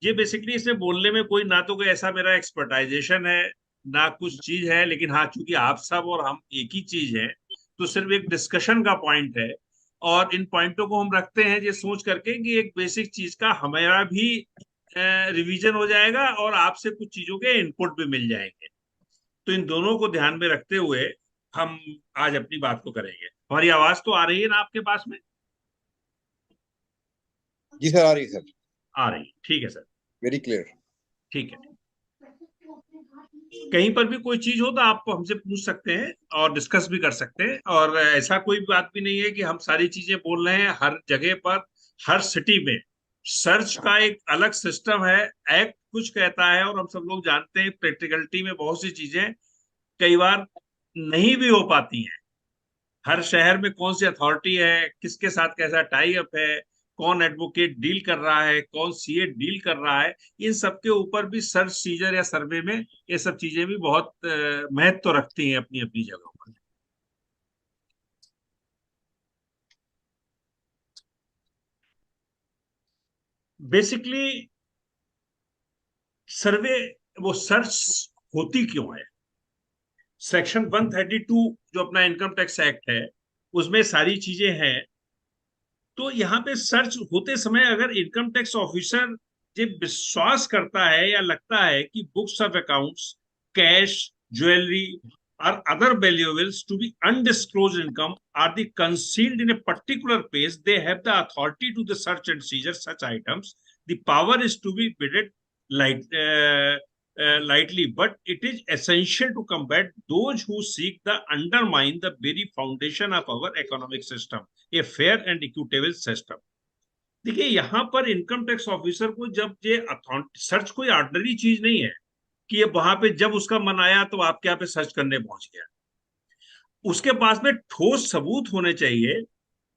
Speaker 8: ये बेसिकली इसमें बोलने में कोई ना तो कोई ऐसा मेरा एक्सपर्टाइजेशन है ना कुछ चीज है, लेकिन हाँ चूंकि आप सब और हम एक ही चीज है तो सिर्फ एक डिस्कशन का पॉइंट है। और इन पॉइंटों को हम रखते हैं ये सोच करके कि एक बेसिक चीज का हमारा भी रिवीजन हो जाएगा और आपसे कुछ चीजों के इनपुट भी मिल जाएंगे। तो इन दोनों को ध्यान में रखते हुए हम आज अपनी बात को करेंगे। हमारी आवाज तो आ रही है ना आपके पास में?
Speaker 7: जी सर, आ रही है सर,
Speaker 8: आ रही है, ठीक है सर,
Speaker 7: वेरी क्लियर।
Speaker 8: ठीक है। कहीं पर भी कोई चीज हो तो आप हमसे पूछ सकते हैं और डिस्कस भी कर सकते हैं। और ऐसा कोई बात भी नहीं है कि हम सारी चीजें बोल रहे हैं। हर जगह पर, हर सिटी में सर्च का एक अलग सिस्टम है, एक्ट कुछ कहता है और हम सब लोग जानते हैं प्रैक्टिकलिटी में बहुत सी चीजें कई बार नहीं भी हो पाती हैं। हर शहर में कौन सी अथॉरिटी है, किसके साथ कैसा टाई अप है, कौन एडवोकेट डील कर रहा है, कौन सीए डील कर रहा है, इन सब के ऊपर भी सर्च सीजर या सर्वे में ये सब चीजें भी बहुत महत्व रखती हैं अपनी अपनी जगह पर। बेसिकली सर्वे, वो सर्च होती क्यों है? सेक्शन 132 जो अपना इनकम टैक्स एक्ट है उसमें सारी चीजें हैं। तो यहाँ पे सर्च होते समय अगर इनकम टैक्स ऑफिसर ये विश्वास करता है या लगता है कि books of accounts, cash, jewellery और other valuables to be undisclosed income are the concealed in a particular place, they have the authority to the search and seizure such items. The power is to be bidded lightly, but it is essential to combat those who seek to undermine the very foundation of our economic system, a fair and equitable system. देखिए यहाँ पर इनकम टैक्स ऑफिसर को जब ये सर्च कोई ऑर्डिनरी चीज नहीं है कि ये वहां पे जब उसका मन आया तो आपके यहाँ पे सर्च करने पहुंच गया। उसके पास में ठोस सबूत होने चाहिए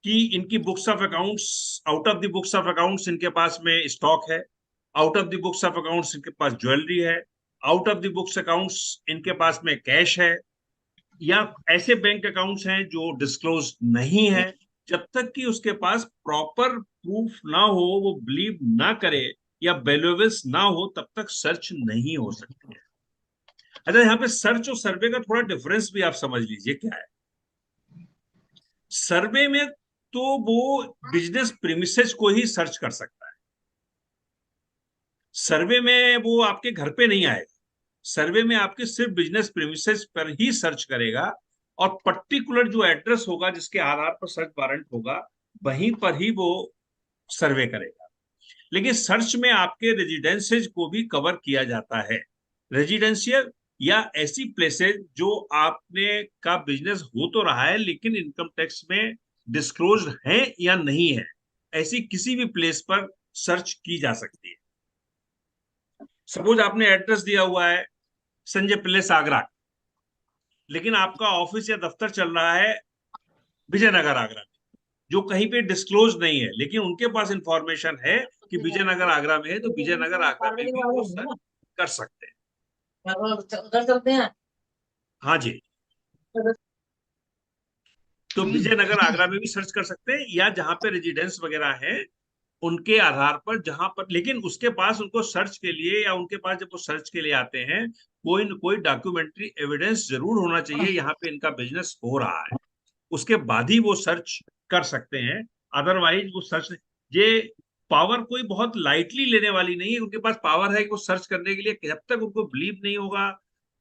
Speaker 8: कि इनकी books of accounts, out of the books of accounts इनके पास में स्टॉक है, out of the books of accounts इनके पास ज्वेलरी है, out of the books accounts इनके पास में कैश है, या ऐसे बैंक अकाउंट्स हैं जो डिस्क्लोज नहीं है। जब तक कि उसके पास प्रॉपर प्रूफ ना हो, वो बिलीव ना करे या वैल्यूएबल्स ना हो, तब तक सर्च नहीं हो सकती है। अच्छा, यहाँ पे सर्च और सर्वे का थोड़ा डिफरेंस भी आप समझ लीजिए क्या है। सर्वे में तो वो बिजनेस प्रीमिसेस को ही सर्च कर सकता है। सर्वे में वो आपके घर पे नहीं आएगा, सर्वे में आपके सिर्फ बिजनेस प्रीमिसेस पर ही सर्च करेगा और पर्टिकुलर जो एड्रेस होगा जिसके आधार पर सर्च वारंट होगा वहीं पर ही वो सर्वे करेगा। लेकिन सर्च में आपके रेजिडेंसेज को भी कवर किया जाता है। रेजिडेंशियल या ऐसी प्लेसेस जो आपने का बिजनेस हो तो रहा है लेकिन इनकम टैक्स में डिस्क्लोज है या नहीं है, ऐसी किसी भी प्लेस पर सर्च की जा सकती है। सपोज आपने एड्रेस दिया हुआ है संजय पैलेस आगरा, लेकिन आपका ऑफिस या दफ्तर चल रहा है विजयनगर आगरा में, जो कहीं पे डिस्क्लोज नहीं है, लेकिन उनके पास इंफॉर्मेशन है कि विजयनगर आगरा में है, तो विजयनगर आगरा में भी वो सर्च कर सकते हैं।
Speaker 9: उधर चलते हैं।
Speaker 8: हाँ जी, तो विजयनगर आगरा में भी सर्च कर सकते हैं, या जहां पे रेजिडेंस वगैरह है उनके आधार पर, जहां पर, लेकिन उसके पास उनको सर्च के लिए या उनके पास जब वो सर्च के लिए आते हैं कोई न कोई डॉक्यूमेंट्री एविडेंस जरूर होना चाहिए यहाँ पे इनका बिजनेस हो रहा है, उसके बाद ही वो सर्च कर सकते हैं। अदरवाइज वो सर्च, ये पावर कोई बहुत लाइटली लेने वाली नहीं है। उनके पास पावर है कि वो सर्च करने के लिए, जब तक उनको बिलीव नहीं होगा,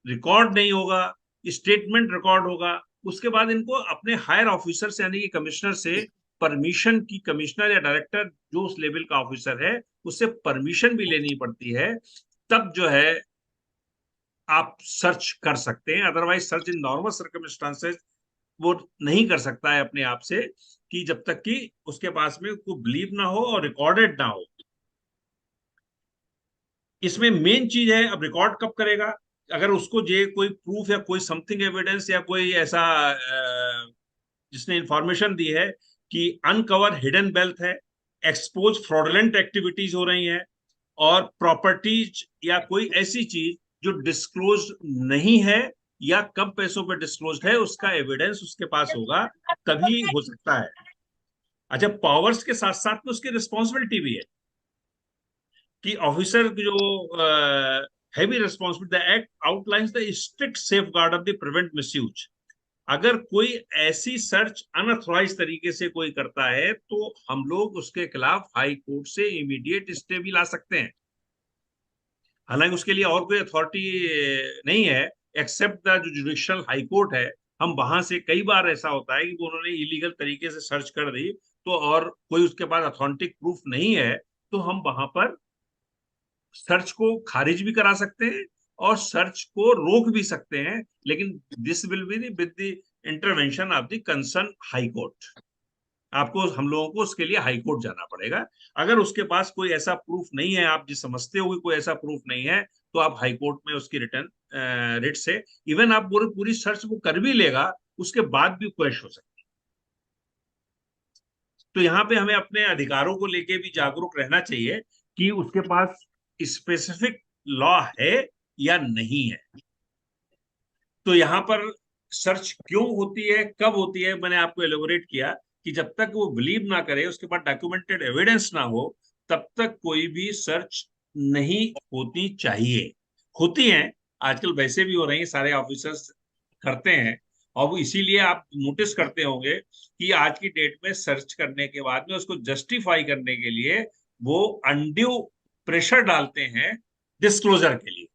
Speaker 8: रिकॉर्ड नहीं होगा, स्टेटमेंट रिकॉर्ड होगा, उसके बाद इनको अपने हायर ऑफिसर से यानी कि कमिश्नर से परमिशन की, कमिश्नर या डायरेक्टर जो उस लेवल का ऑफिसर है उससे परमिशन भी लेनी पड़ती है, तब जो है आप सर्च कर सकते हैं। Otherwise search in normal circumstances वो नहीं कर सकता है अपने आप से, कि जब तक कि उसके पास में कोई बिलीव ना हो और रिकॉर्डेड ना हो। इसमें मेन चीज है, अब रिकॉर्ड कब करेगा? अगर उसको ये कोई प्रूफ या कोई समथिंग एविडेंस या कोई ऐसा जिसने इंफॉर्मेशन दी है कि अनकवर हिडन वेल्थ है, एक्सपोज फ्रॉडलेंट एक्टिविटीज हो रही हैं, और प्रॉपर्टीज या कोई ऐसी चीज जो डिस्क्लोज नहीं है या कम पैसों पे डिस्क्लोज है, उसका एविडेंस उसके पास होगा, तभी हो सकता है। अच्छा, पावर्स के साथ साथ में उसकी रिस्पॉन्सिबिलिटी भी है कि ऑफिसर जो heavy responsibility, the act outlines the strict safeguard of the prevent misuse. अगर कोई ऐसी सर्च अनऑथराइज तरीके से कोई करता है तो हम लोग उसके खिलाफ हाई कोर्ट से इमीडिएट स्टे भी ला सकते हैं। हालांकि उसके लिए और कोई अथॉरिटी नहीं है एक्सेप्ट द जो जुडिशियल हाई कोर्ट है। हम वहां से, कई बार ऐसा होता है कि उन्होंने इलीगल तरीके से सर्च कर दी तो, और कोई उसके पास ऑथेंटिक प्रूफ नहीं है, तो हम वहां पर सर्च को खारिज भी करा सकते हैं और सर्च को रोक भी सकते हैं, लेकिन this will be with the intervention of the concern high court. आपको, हम लोगों को उसके लिए हाई कोर्ट जाना पड़ेगा। अगर उसके पास कोई ऐसा प्रूफ नहीं है, आप जिस समझते हो कोई ऐसा प्रूफ नहीं है, तो आप हाई कोर्ट में उसकी रिटर्न रिट से, इवन आप पूरी सर्च वो कर भी लेगा, उसके बाद भी क्वेश्चन हो सकती है। तो यहाँ पे हमें अपने अधिकारों को लेके भी जागरूक रहना चाहिए कि उसके पास स्पेसिफिक लॉ है या नहीं है। तो यहाँ पर सर्च क्यों होती है, कब होती है, मैंने आपको एलोबोरेट किया कि जब तक वो बिलीव ना करे, उसके बाद डॉक्यूमेंटेड एविडेंस ना हो, तब तक कोई भी सर्च नहीं होती चाहिए। होती हैं आजकल, वैसे भी हो रही है, सारे ऑफिसर्स करते हैं। और वो इसीलिए आप नोटिस करते होंगे कि आज की डेट में सर्च करने के बाद में उसको जस्टिफाई करने के लिए वो अनड्यू प्रेशर डालते हैं डिस्क्लोजर के लिए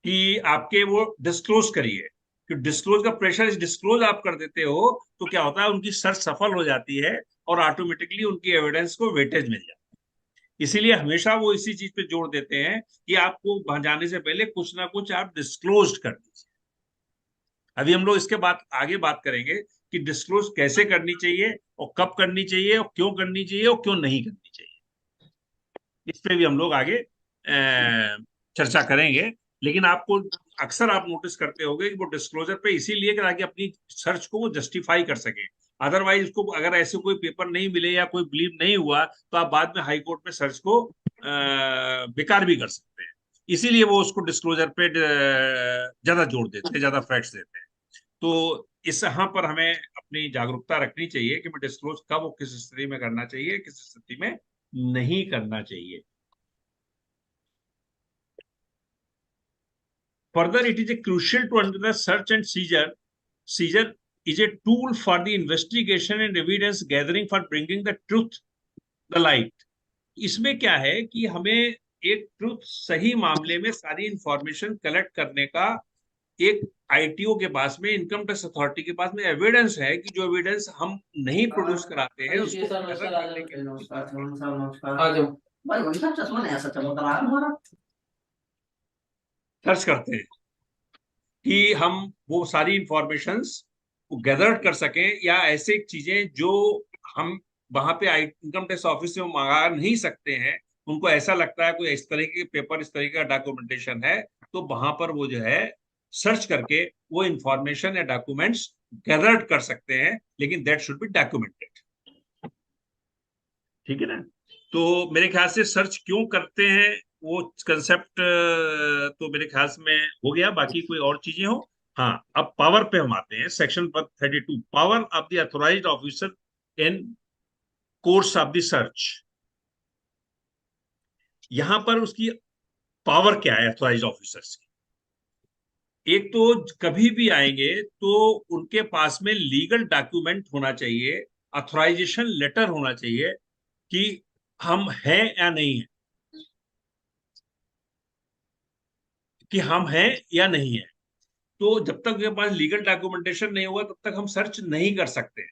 Speaker 8: कि आपके वो डिस्क्लोज करिए। कि डिस्क्लोज का प्रेशर, डिस्क्लोज आप कर देते हो तो क्या होता है, उनकी सर्च सफल हो जाती है और ऑटोमेटिकली उनकी एविडेंस को वेटेज मिल जाता है। इसीलिए हमेशा वो इसी चीज पे जोर देते हैं कि आपको वहां जाने से पहले कुछ ना कुछ आप डिस्क्लोज कर दीजिए। अभी हम लोग इसके बाद आगे बात करेंगे कि डिस्क्लोज कैसे करनी चाहिए और कब करनी चाहिए और क्यों करनी चाहिए और क्यों नहीं करनी चाहिए। इस पे भी हम लोग आगे चर्चा करेंगे। लेकिन आपको अक्सर आप नोटिस करते होंगे कि वो डिस्क्लोजर पे इसीलिए ताकि अपनी सर्च को वो जस्टिफाई कर सके। अदरवाइज उसको अगर ऐसे कोई पेपर नहीं मिले या कोई बिलीव नहीं हुआ तो आप बाद में हाई कोर्ट में सर्च को बेकार भी कर सकते हैं। इसीलिए वो उसको डिस्क्लोजर पे ज्यादा जोर देते हैं, ज्यादा फैक्ट्स देते हैं। तो इस यहाँ पर हमें अपनी जागरूकता रखनी चाहिए कि मैं डिस्क्लोज कब और किस स्थिति में करना चाहिए, किस स्थिति में नहीं करना चाहिए। Further, it is crucial to understand that search and seizure is a tool for the investigation and evidence gathering for bringing the truth the light. इसमें क्या है कि हमें एक ट्रुथ, सही मामले में सारी इंफॉर्मेशन कलेक्ट करने का एक आईटीओ के पास में, इनकम टैक्स अथॉरिटी के पास में एविडेंस है कि जो एविडेंस हम नहीं प्रोड्यूस कराते हैं उसको सर्च करते हैं कि हम वो सारी इंफॉर्मेशंस को गैदर कर सकें, या ऐसे चीजें जो हम वहां पे इनकम टैक्स ऑफिस से मंगा नहीं सकते हैं, उनको ऐसा लगता है कोई इस तरह के पेपर, इस तरह का डॉक्यूमेंटेशन है, तो वहां पर वो जो है सर्च करके वो इंफॉर्मेशन या डॉक्यूमेंट्स गैदर्ड कर सकते हैं, लेकिन दैट शुड बी डॉक्यूमेंटेड। ठीक है ना। तो मेरे ख्याल से सर्च क्यों करते हैं वो कंसेप्ट तो मेरे ख्याल से में हो गया। बाकी कोई और चीजें हो? हाँ, अब पावर पे हम आते हैं। Section 32, power of the authorised officer in course of the search. यहां पर उसकी पावर क्या है ऑथोराइज्ड ऑफिसर्स की? एक तो कभी भी आएंगे तो उनके पास में लीगल डॉक्यूमेंट होना चाहिए, ऑथराइजेशन लेटर होना चाहिए कि हम हैं या नहीं है, कि हम हैं या नहीं है। तो जब तक उनके पास लीगल डॉक्यूमेंटेशन नहीं होगा तब तक हम सर्च नहीं कर सकते।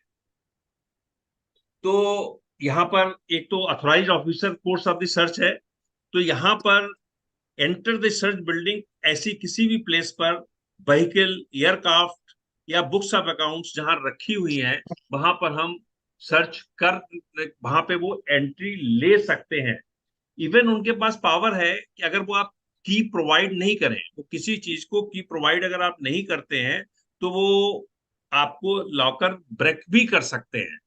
Speaker 8: तो यहाँ पर एक तो authorised officer course of the search है, तो यहाँ पर एंटर द सर्च बिल्डिंग, ऐसी किसी भी प्लेस पर व्हीकल, एयरक्राफ्ट या बुक्स ऑफ अकाउंट्स जहां रखी हुई हैं, वहां पर हम सर्च कर, वहां पे वो एंट्री ले सकते हैं। इवन उनके पास पावर है कि अगर वो आप की प्रोवाइड नहीं करें, वो किसी चीज को की प्रोवाइड अगर आप नहीं करते हैं, तो वो आपको लॉकर ब्रेक भी कर सकते हैं।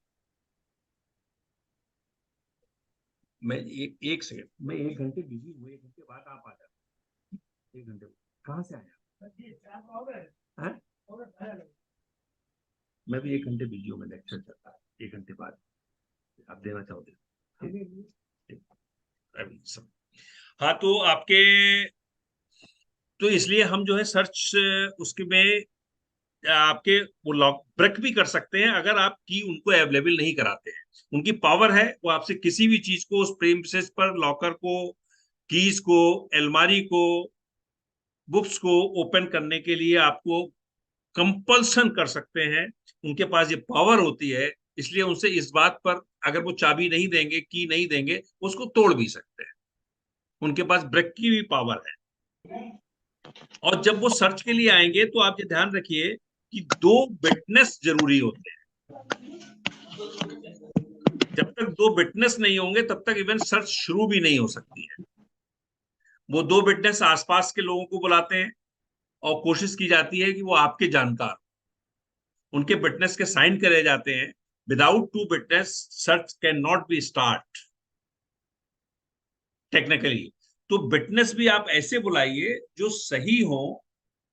Speaker 8: मैं एक सेकंड, मैं 1 घंटे बिजी हूँ, 1 घंटे बाद आप आ जाओ। 1 घंटे कहाँ से आया? हैं? मैं भी 1 घंटे बिजी हूँ, मैं लेक्चर चलता है 1 घंटे बाद आप देना चाहोगे? अभी सब हाँ, तो आपके तो इसलिए हम जो है सर्च उसके में आपके वो लॉक ब्रेक भी कर सकते हैं अगर आप की उनको अवेलेबल नहीं कराते हैं। उनकी पावर है, वो आपसे किसी भी चीज को उस प्रेमिसेस पर, लॉकर को, कीज को, अलमारी को, बुक्स को ओपन करने के लिए आपको कंपल्सन कर सकते हैं। उनके पास ये पावर होती है, इसलिए उनसे इस बात पर अगर वो चाबी नहीं देंगे, की नहीं देंगे, उसको तोड़ भी सकते हैं। उनके पास ब्रेक की भी पावर है। और जब वो सर्च के लिए आएंगे तो आप ये ध्यान रखिए कि 2 विटनेस जरूरी होते हैं। जब तक 2 विटनेस नहीं होंगे तब तक इवन सर्च शुरू भी नहीं हो सकती है। वो 2 विटनेस आसपास के लोगों को बुलाते हैं और कोशिश की जाती है कि वो आपके जानकार, उनके विटनेस के साइन करे जाते हैं। Without 2 witness search can not B start technically. तो विटनेस भी आप ऐसे बुलाइए जो सही हो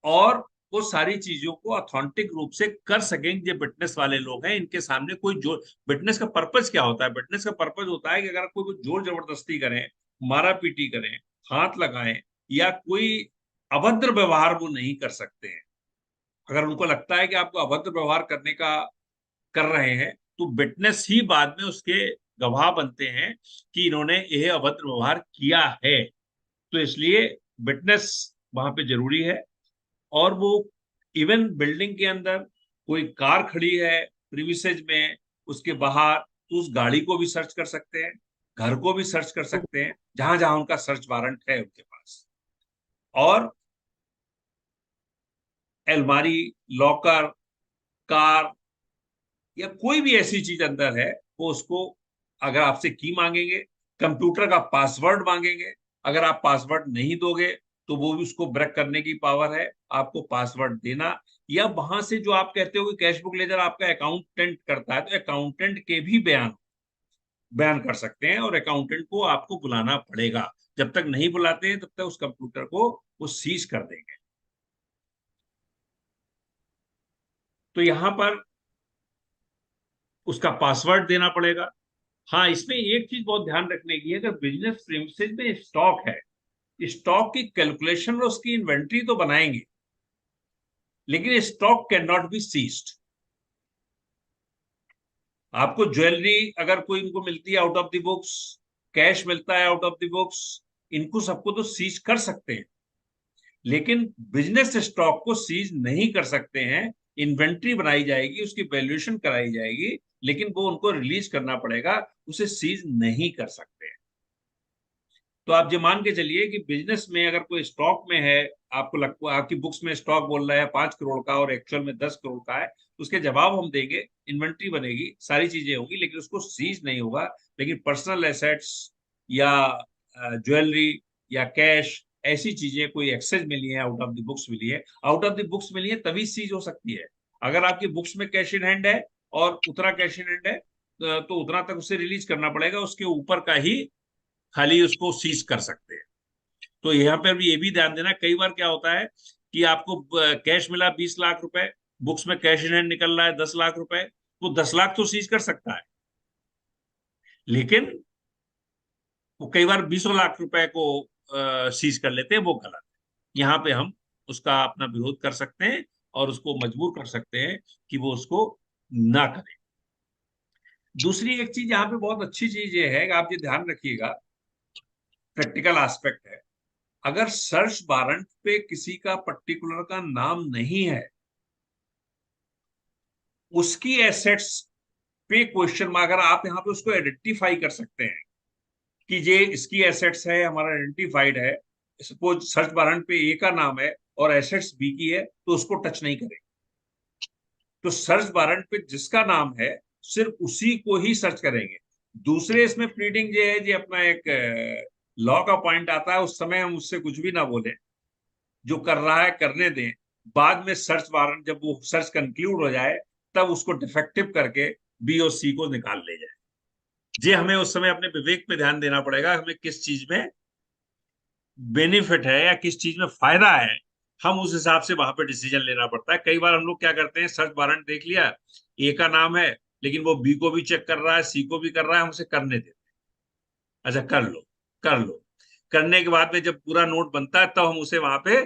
Speaker 8: और वो सारी चीजों को ऑथेंटिक रूप से कर सकें। ये विटनेस वाले लोग हैं, इनके सामने कोई जोर, विटनेस का पर्पज क्या होता है? विटनेस का पर्पज होता है कि अगर कोई जोर जबरदस्ती करें, मारा पीटी करें, हाथ लगाएं या कोई अभद्र व्यवहार वो नहीं कर सकते हैं। अगर उनको लगता है कि आपको अभद्र व्यवहार करने का कर रहे हैं तो विटनेस ही बाद में उसके गवाह बनते हैं कि इन्होंने यह अभद्र व्यवहार किया है। तो इसलिए विटनेस वहां पे जरूरी है। और वो इवन बिल्डिंग के अंदर कोई कार खड़ी है प्रीमिसेस में, उसके बाहर, तो उस गाड़ी को भी सर्च कर सकते हैं, घर को भी सर्च कर सकते हैं, जहां जहां उनका सर्च वारंट है उनके पास। और अलमारी, लॉकर, कार या कोई भी ऐसी चीज अंदर है, वो उसको अगर आपसे की मांगेंगे, कंप्यूटर का पासवर्ड मांगेंगे, अगर आप पासवर्ड नहीं दोगे तो वो भी उसको ब्रेक करने की पावर है। आपको पासवर्ड देना, या वहां से जो आप कहते हो कि कैश बुक लेजर आपका अकाउंटेंट करता है, तो अकाउंटेंट के भी बयान कर सकते हैं और अकाउंटेंट को आपको बुलाना पड़ेगा। जब तक नहीं बुलाते हैं तब तक उस कंप्यूटर को वो सीज कर देंगे। तो यहां पर उसका पासवर्ड देना पड़ेगा। हाँ, इसमें एक चीज बहुत ध्यान रखने की है, अगर बिजनेस प्रीमिसेस में स्टॉक है, स्टॉक की कैलकुलेशन और उसकी इन्वेंट्री तो बनाएंगे, लेकिन stock can not be seized. आपको ज्वेलरी अगर कोई इनको मिलती है out of the books, cash मिलता है आउट ऑफ द बुक्स, इनको सबको तो सीज कर सकते हैं, लेकिन बिजनेस स्टॉक को सीज नहीं कर सकते हैं। इन्वेंट्री बनाई जाएगी, उसकी वैल्यूएशन कराई जाएगी, लेकिन वो उनको रिलीज करना पड़ेगा, उसे सीज नहीं कर सकते हैं। तो आप ये मान के चलिए कि बिजनेस में अगर कोई स्टॉक में है, आपको आपकी बुक्स में स्टॉक बोल रहा है 5 करोड़ का और एक्चुअल में 10 करोड़ का है, तो उसके जवाब हम देंगे, इन्वेंट्री बनेगी, सारी चीजें होंगी, लेकिन उसको सीज नहीं होगा। लेकिन पर्सनल एसेट्स या ज्वेलरी या कैश, ऐसी चीजें कोई एक्सेस मिली है, आउट ऑफ द बुक्स मिली है, आउट ऑफ द बुक्स मिली है तभी सीज हो सकती है। अगर आपकी बुक्स में कैश इन हैंड है और उतना कैश इन हैंड है तो उतना तक उसे रिलीज करना पड़ेगा, उसके ऊपर का ही खाली उसको सीज कर सकते हैं। तो यहाँ पर भी ये भी ध्यान देना, कई बार क्या होता है कि आपको कैश मिला 20 लाख रुपए, बुक्स में कैश इन हैंड निकल रहा है 10 लाख रुपए, तो 10 लाख तो सीज कर सकता है, लेकिन वो कई बार 20 लाख रुपए को सीज कर लेते हैं, वो गलत है। यहाँ पे हम उसका अपना विरोध कर सकते हैं और उसको मजबूर कर सकते हैं कि वो उसको ना करे। दूसरी एक चीज यहाँ पे बहुत अच्छी चीज ये है कि आप ये ध्यान रखिएगा, प्रैक्टिकल एस्पेक्ट है, अगर सर्च वारंट पे किसी का पर्टिकुलर का नाम नहीं है, उसकी एसेट्स पे क्वेश्चन मार्क, अगर आप यहाँ पे उसको आइडेंटिफाई कर सकते हैं कि ये इसकी एसेट्स है, हमारा आइडेंटिफाइड है, सपोज सर्च वारंट पे ए का नाम है और एसेट्स बी की है, तो उसको टच नहीं करेंगे। तो सर्च वारंट पे जिसका नाम है सिर्फ उसी को ही सर्च करेंगे। दूसरे इसमें प्लीडिंग ये है, ये अपना एक लॉ का पॉइंट आता है, उस समय हम उससे कुछ भी ना बोले, जो कर रहा है करने दें। बाद में सर्च वारंट, जब वो सर्च कंक्लूड हो जाए, तब उसको डिफेक्टिव करके बी और सी को निकाल ले जाए। ये हमें उस समय अपने विवेक पे ध्यान देना पड़ेगा, हमें किस चीज में बेनिफिट है या किस चीज में फायदा है, हम उस हिसाब से वहां पे डिसीजन लेना पड़ता है। कई बार हम लोग क्या करते हैं, सर्च वारंट देख लिया, ए का नाम है, लेकिन वो बी को भी चेक कर रहा है, सी को भी कर रहा है, हम उसे करने देते हैं। अच्छा कर लो, कर लो, करने के बाद में जब पूरा नोट बनता है, तब हम उसे वहां पे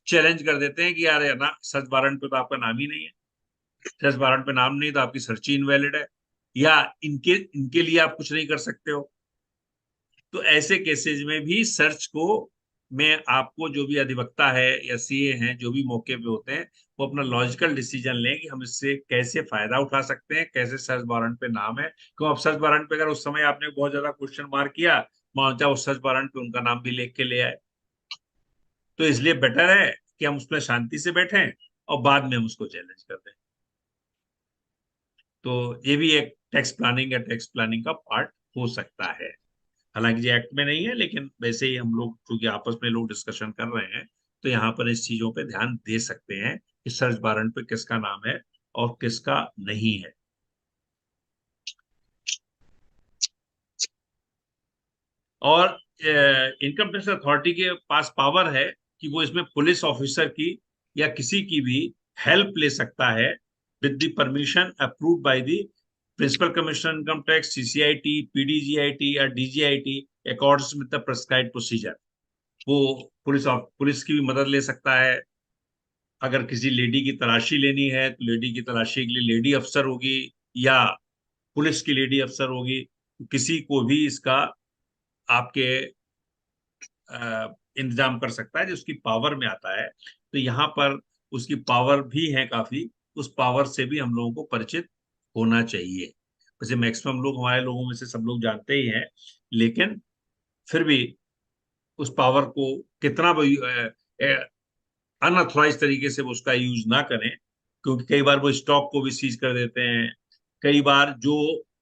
Speaker 8: चैलेंज कर देते हैं कि यार ना, सर्च वारंट पे तो आपका नाम ही नहीं है, सर्च वारंट पे नाम नहीं तो आपकी सर्च ही इनवैलिड है, या इनके इनके लिए आप कुछ नहीं कर सकते हो। तो ऐसे केसेस में भी सर्च को में आपको जो भी अधिवक्ता है या सीए हैं, जो भी मौके पे होते हैं, वो अपना लॉजिकल डिसीजन लें कि हम इससे कैसे फायदा उठा सकते हैं, कैसे सर्च वारंट पे नाम है। क्यों, अब सर्च वारंट पे अगर उस समय आपने बहुत ज्यादा क्वेश्चन मार्क किया, मान चाहे उस सर्च वारंट पे उनका नाम भी लिख के ले आए, तो इसलिए बेटर है कि हम उसमें शांति से बैठें और बाद में हम उसको चैलेंज कर दें। तो ये भी एक टैक्स प्लानिंग या टैक्स प्लानिंग का पार्ट हो सकता है। हालांकि ये एक्ट में नहीं है, लेकिन वैसे ही हम लोग क्योंकि आपस में लोग डिस्कशन कर रहे हैं, तो यहाँ पर इस चीजों पे ध्यान दे सकते हैं कि सर्च वारंट पे किसका नाम है और किसका नहीं है। और इनकम टैक्स अथॉरिटी के पास पावर है कि वो इसमें पुलिस ऑफिसर की या किसी की भी हेल्प ले सकता है with the permission approved by the principal commissioner income tax, CCIT, PDGIT या DGIT according with the prescribed procedure. वो पुलिस की भी मदद ले सकता है। अगर किसी लेडी की तलाशी लेनी है तो लेडी की तलाशी के लिए लेडी अफसर होगी या पुलिस की लेडी अफसर होगी, तो किसी को भी इसका आपके इंतजाम कर सकता है जो उसकी पावर में आता है। तो यहाँ पर उसकी पावर भी है काफी, उस पावर से भी हम लोगों को परिचित होना चाहिए। वैसे मैक्सिमम लोग, हमारे लोगों में से सब लोग जानते ही हैं, लेकिन फिर भी उस पावर को कितना अनऑथराइज तरीके से वो उसका यूज ना करें, क्योंकि कई बार वो स्टॉक को भी सीज कर देते हैं, कई बार जो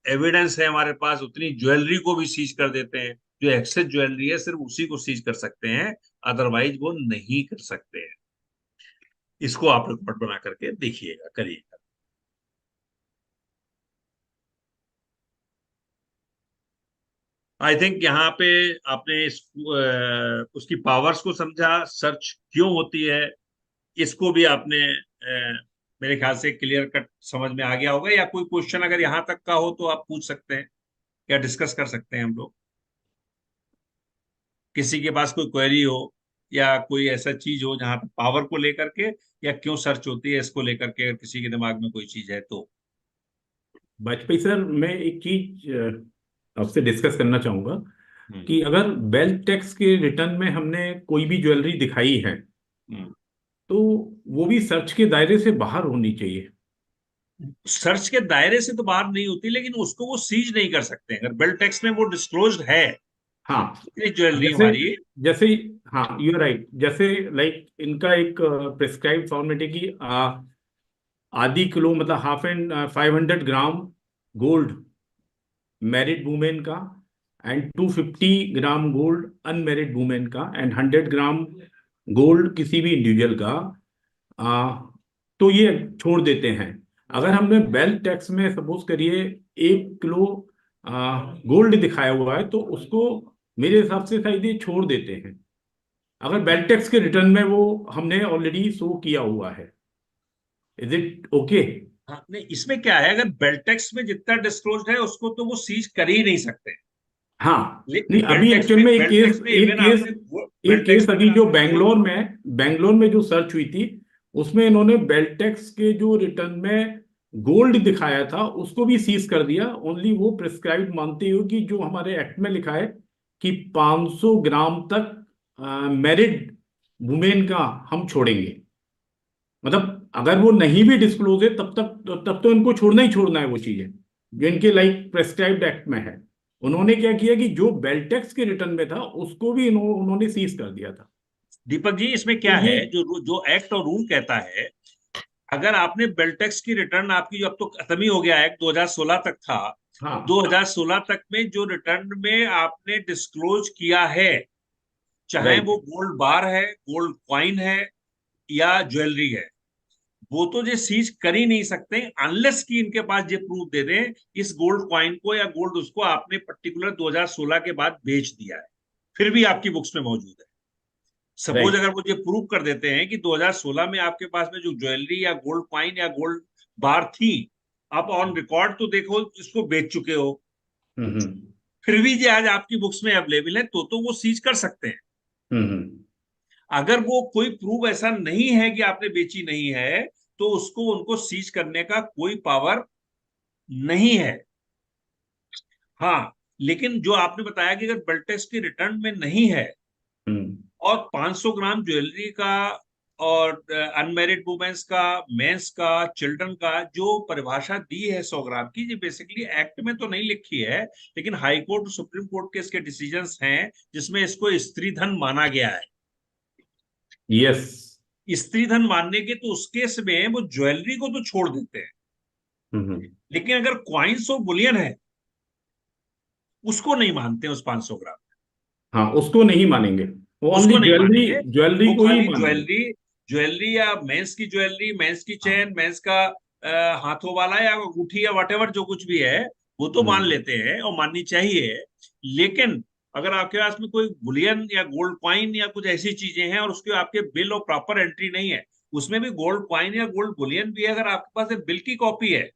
Speaker 8: एविडेंस है हमारे पास उतनी ज्वेलरी को भी सीज कर देते हैं। जो एक्सेस ज्वेलरी है सिर्फ उसी को सीज कर सकते हैं, अदरवाइज वो नहीं कर सकते हैं। इसको आप रिकॉर्ड बना करके देखिएगा, करिएगा। आई थिंक यहाँ पे आपने उसकी पावर्स को समझा, सर्च क्यों होती है इसको भी आपने मेरे ख्याल से क्लियर कट समझ में आ गया होगा। या कोई क्वेश्चन अगर यहाँ तक का हो तो आप पूछ सकते हैं या डिस्कस कर सकते हैं हम लोग। किसी के पास कोई क्वेरी हो या कोई ऐसा चीज हो जहाँ पे पावर को लेकर के या क्यों सर्च होती है इसको लेकर के, अगर किसी के दिमाग में कोई चीज है तो।
Speaker 10: वाजपेयी सर, मैं एक चीज आपसे डिस्कस करना चाहूंगा कि अगर वेल्थ टैक्स के रिटर्न में हमने कोई भी ज्वेलरी दिखाई है तो वो भी सर्च के दायरे से बाहर होनी चाहिए।
Speaker 8: सर्च के दायरे से तो बाहर नहीं होती, लेकिन उसको वो सीज नहीं कर सकते अगर वेल्थ टैक्स में वो डिस्क्लोज्ड है।
Speaker 10: हाँ,
Speaker 8: ज्वेलरी हमारी
Speaker 10: जैसे हाँ, यू आर राइट। जैसे लाइक इनका एक प्रिस्क्राइब फॉर्मेट है कि आधी किलो मतलब 500 ग्राम गोल्ड मैरिड वुमेन का and 250 gram gold unmarried women का एंड 100 ग्राम गोल्ड किसी भी इंडिविजुअल का, तो ये छोड़ देते हैं। अगर हमने वेल्थ टैक्स में सपोज करिए 1 किलो गोल्ड दिखाया हुआ है तो उसको मेरे हिसाब से शायद ये छोड़ देते हैं, अगर वेल्थ टैक्स के रिटर्न में वो हमने ऑलरेडी शो किया हुआ है। Is it okay?
Speaker 8: हाँ, नहीं, इसमें क्या है, अगर वेल्थ टैक्स में जितना डिस्क्लोज्ड है उसको तो वो सीज कर ही नहीं सकते।
Speaker 10: हाँ, नहीं, अभी एक्चुअल में एक केस अभी जो बेंगलोर में जो सर्च हुई थी उसमें इन्होंने वेल्थ टैक्स के जो रिटर्न में गोल्ड दिखाया था उसको भी सीज कर दिया। ओनली वो प्रिस्क्राइब मानते हो कि जो हमारे एक्ट में लिखा है कि 500 ग्राम तक मैरिड वुमेन का हम छोड़ेंगे। मतलब अगर वो नहीं भी डिस्क्लोज है तब तो इनको छोड़ना ही छोड़ना है वो चीजें जो इनके लाइक प्रेस्क्राइब्ड एक्ट में है। उन्होंने क्या किया कि जो वेल्थ टैक्स के रिटर्न में था उसको भी उन्होंने सीज कर दिया था।
Speaker 8: दीपक जी, इसमें क्या है, जो एक्ट और रूल कहता है, अगर आपने वेल्थ टैक्स की रिटर्न आपकी, जो अब तो खत्म ही हो गया है, 2016 तक था।
Speaker 10: हाँ,
Speaker 8: 2016 तक में जो रिटर्न में आपने डिस्क्लोज किया है, चाहे वो गोल्ड बार है, गोल्ड कॉइन है, या ज्वेलरी है, वो तो ये सीज कर ही नहीं सकते अनलेस कि इनके पास ये प्रूफ दे दें इस गोल्ड कॉइन को या गोल्ड उसको आपने पर्टिकुलर 2016 के बाद बेच दिया है, फिर भी आपकी बुक्स में मौजूद है। सपोज अगर वो ये प्रूव कर देते हैं कि 2016 में आपके पास में जो ज्वेलरी या गोल्ड कॉइन या गोल्ड बार थी, आप ऑन रिकॉर्ड तो देखो इसको बेच चुके हो, फिर भी ये आज आपकी बुक्स में अवेलेबल है, तो वो सीज कर सकते हैं। अगर वो कोई प्रूफ ऐसा नहीं है कि आपने बेची नहीं है, तो उसको उनको सीज करने का कोई पावर नहीं है। हाँ, लेकिन जो आपने बताया कि अगर वेल्थ टैक्स की रिटर्न में नहीं है और 500 ग्राम ज्वेलरी का और अनमैरिड वुमेन्स का, मेंस का, चिल्ड्रन का जो परिभाषा दी है 100 ग्राम की, ये बेसिकली एक्ट में तो नहीं लिखी है, लेकिन हाई कोर्ट और सुप्रीम कोर्ट के इसके डिसीजंस हैं जिसमें इसको स्त्री धन माना गया है।
Speaker 10: यस,
Speaker 8: स्त्री धन मानने के तो उस केस में वो ज्वेलरी को तो छोड़ देते हैं, लेकिन अगर कॉइन्स और बुलियन है उसको नहीं मानते उस 500 ग्राम।
Speaker 10: हाँ, उसको नहीं मांगेंगे, वो
Speaker 8: उसको
Speaker 10: ओनली
Speaker 8: नहीं
Speaker 10: ज्वेलरी,
Speaker 8: मानेंगे,
Speaker 10: ज्वेलरी
Speaker 8: वो
Speaker 10: को ही
Speaker 8: खाली
Speaker 10: मानेंगे।
Speaker 8: ज्वेलरी या मेंस की ज्वेलरी, मेंस की चेन, मेंस का हाथों वाला या अंगूठी या व्हाटएवर जो कुछ भी है वो तो मान लेते हैं और माननी चाहिए। लेकिन अगर आपके पास में कोई बुलियन या गोल्ड कॉइन या कुछ ऐसी चीजें हैं और उसके आपके बिल और प्रॉपर एंट्री नहीं है, उसमें भी गोल्ड कॉइन या गोल्ड बुलियन भी है, अगर आपके पास एक बिल की कॉपी है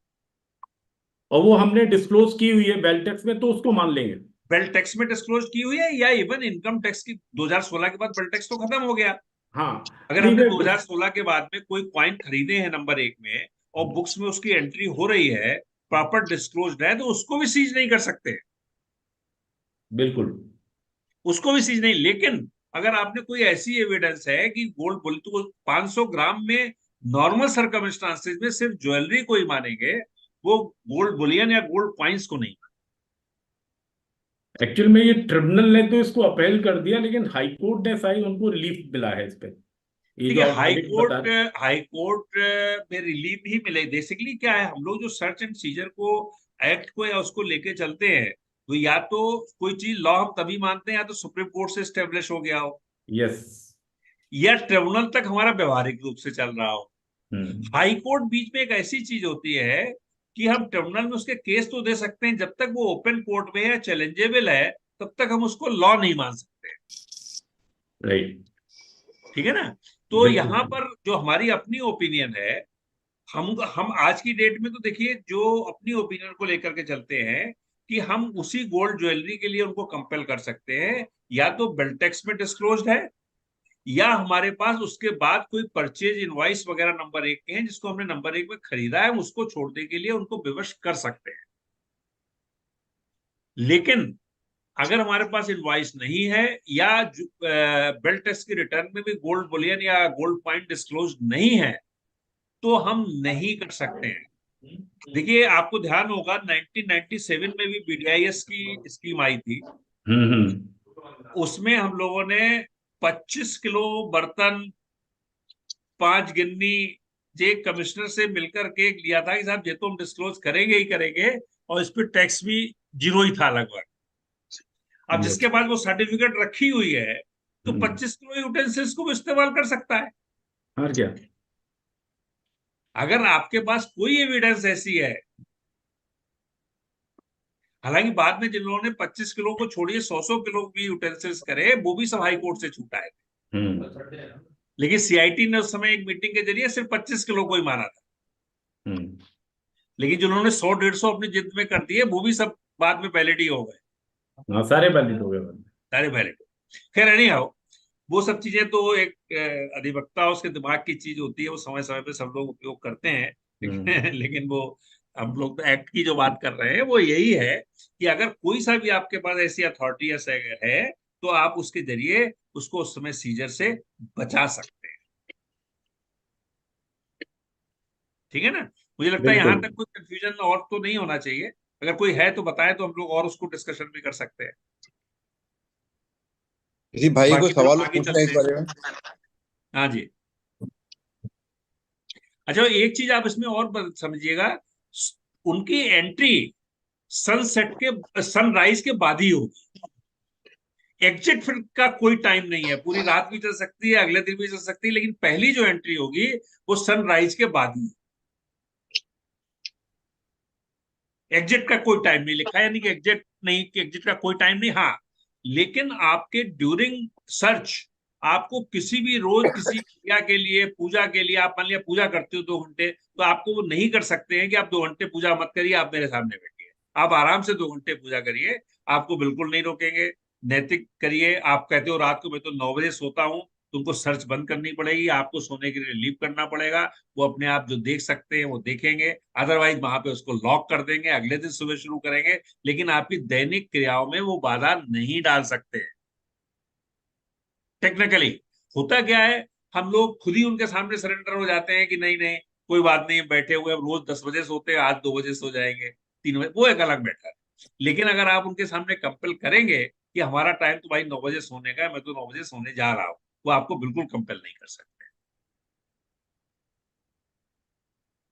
Speaker 10: और वो हमने डिस्क्लोज की हुई है वेल्थ टैक्स में, तो उसको मान लेंगे।
Speaker 8: वेल्थ टैक्स में डिस्क्लोज की हुई है या इवन इनकम टैक्स की 2016 के बाद वेल्थ टैक्स तो खत्म हो गया।
Speaker 10: हाँ,
Speaker 8: अगर हमने 2016 के बाद में कोई कॉइन खरीदे हैं नंबर 1 में और बुक्स में उसकी एंट्री हो रही है, प्रॉपर डिस्क्लोज्ड है, तो उसको भी सीज नहीं कर सकते,
Speaker 10: बिल्कुल
Speaker 8: उसको भी सीज नहीं। लेकिन अगर आपने कोई ऐसी एविडेंस है कि गोल्ड बुल तो 500 ग्राम में नॉर्मल सर्कमस्टांसेस में सिर्फ ज्वेलरी को ही मानेंगे, वो गोल्ड बुलियन या गोल्ड कॉइन्स को नहीं।
Speaker 10: एक्चुअल में ये ट्रिब्यूनल ने तो इसको अपील कर दिया, लेकिन हाई कोर्ट ने शायद उनको रिलीफ मिला है इस पे। ये जो
Speaker 8: देखिए,
Speaker 10: आप
Speaker 8: हाई कोर्ट में रिलीफ ही मिले। बेसिकली क्या है, हम लोग जो सर्च एंड सीजर को, एक्ट को या उसको लेके चलते हैं, तो या तो कोई चीज लॉ हम तभी मानते हैं या तो सुप्रीम कोर्ट से स्टेब्लिश हो गया हो,
Speaker 10: यस,
Speaker 8: या ट्रिब्यूनल तक हमारा व्यवहारिक रूप से चल रहा हो। हाई कोर्ट बीच में एक ऐसी चीज होती है कि हम ट्रिब्यूनल में उसके केस तो दे सकते हैं, जब तक वो ओपन कोर्ट में है, चैलेंजेबल है, तब तक हम उसको लॉ नहीं मान सकते।
Speaker 10: राइट,
Speaker 8: ठीक है ना। तो यहाँ पर जो हमारी अपनी ओपिनियन है, हम आज की डेट में तो देखिए जो अपनी ओपिनियन को लेकर के चलते हैं कि हम उसी गोल्ड ज्वेलरी के लिए उनको कंपेल कर सकते हैं, या तो वेल्थ टैक्स में डिस्क्लोज्ड है, या हमारे पास उसके बाद कोई परचेज इनवॉइस वगैरह नंबर 1 के हैं जिसको हमने नंबर 1 में खरीदा है, उसको छोड़ने के लिए उनको विवश कर सकते हैं। लेकिन अगर हमारे पास इनवॉइस नहीं है या वेल्थ टैक्स की रिटर्न में भी गोल्ड बुलियन या गोल्ड कॉइन डिस्क्लोज नहीं है, तो हम नहीं कर सकते हैं। देखिए, आपको ध्यान होगा 1997 में भी BDIS की स्कीम आई थी, उसमें हम लोगों ने 25 किलो बर्तन, 5 गिन्नी जे कमिश्नर से मिलकर के लिया था कि साहब ये तो हम डिस्क्लोज करेंगे ही करेंगे, और इस पर टैक्स भी 0 ही था लगभग। अब जिसके पास वो सर्टिफिकेट रखी हुई है तो 25 किलो यूटेंसिल्स को भी इस्तेमाल कर सकता है।
Speaker 10: और क्या,
Speaker 8: अगर आपके पास कोई एविडेंस ऐसी है, हालांकि बाद में जिन लोगों ने 25 किलो को छोड़िए 100 किलो भी यूटेंसिल्स करे, वो भी सब हाई कोर्ट से छूटा है, लेकिन CIT ने उस समय एक मीटिंग के जरिए सिर्फ 25 किलो को ही माना था। लेकिन जिन्होंने 100-150 अपनी जिद में कर दिए, वो भी सब बाद में वैलिड ही हो गए।
Speaker 10: हाँ, सारे वैलिड हो गए,
Speaker 8: सारे वैलिड। खैर, एनी हाउ, वो सब चीजें तो एक अधिवक्ता उसके दिमाग की चीज होती है, वो समय समय पे सब लोग उपयोग करते हैं। लेकिन वो हम लोग तो एक्ट की जो बात कर रहे हैं वो यही है कि अगर कोई सा भी आपके पास ऐसी अथॉरिटी है तो आप उसके जरिए उसको उस समय सीजर से बचा सकते हैं। ठीक है ना। मुझे लगता है यहाँ तक कोई कंफ्यूजन और तो नहीं होना चाहिए। अगर कोई है तो बताए, तो हम लोग और उसको डिस्कशन भी कर सकते हैं।
Speaker 7: किसी भाई को सवाल
Speaker 8: आगे
Speaker 7: पूछना है इस बारे में?
Speaker 8: हाँ जी। अच्छा, एक चीज आप इसमें और समझिएगा, उनकी एंट्री सनसेट के, सनराइज के बाद ही होगी। एग्जिट फिर का कोई टाइम नहीं है, पूरी रात भी चल सकती है, अगले दिन भी चल सकती है, लेकिन पहली जो एंट्री होगी वो सनराइज के बाद ही। एग्जिट का कोई टाइम नहीं लिखा है, यानी कि एग्जिट नहीं, कि एग्जिट का कोई टाइम नहीं। हाँ, लेकिन आपके ड्यूरिंग सर्च आपको किसी भी रोज किसी क्रिया के लिए, पूजा के लिए, आप मान लिया पूजा करते हो 2 घंटे, तो आपको वो नहीं कर सकते हैं कि आप 2 घंटे पूजा मत करिए, आप मेरे सामने बैठिए, आप आराम से 2 घंटे पूजा करिए, आपको बिल्कुल नहीं रोकेंगे। नैतिक करिए। आप कहते हो रात को मैं तो 9 बजे सोता हूँ, तुमको सर्च बंद करनी पड़ेगी, आपको सोने के लिए लीव करना पड़ेगा, वो अपने आप जो देख सकते हैं वो देखेंगे, अदरवाइज वहां पे उसको लॉक कर देंगे, अगले दिन सुबह शुरू करेंगे, लेकिन आपकी दैनिक क्रियाओं में वो बाधा नहीं डाल सकते हैं। टेक्निकली होता क्या है, हम लोग खुद ही उनके सामने सरेंडर हो जाते हैं कि नहीं नहीं कोई बात नहीं, बैठे हुए रोज 10 बजे सोते हैं, आज 2 बजे सो जाएंगे, 3 बजे, वो एक अलग मैटर है। लेकिन अगर आप उनके सामने कंपेल करेंगे कि हमारा टाइम तो भाई 9 बजे सोने का है, मैं तो 9 बजे सोने जा रहा हूं, वो आपको बिल्कुल कंपेल नहीं कर सकते।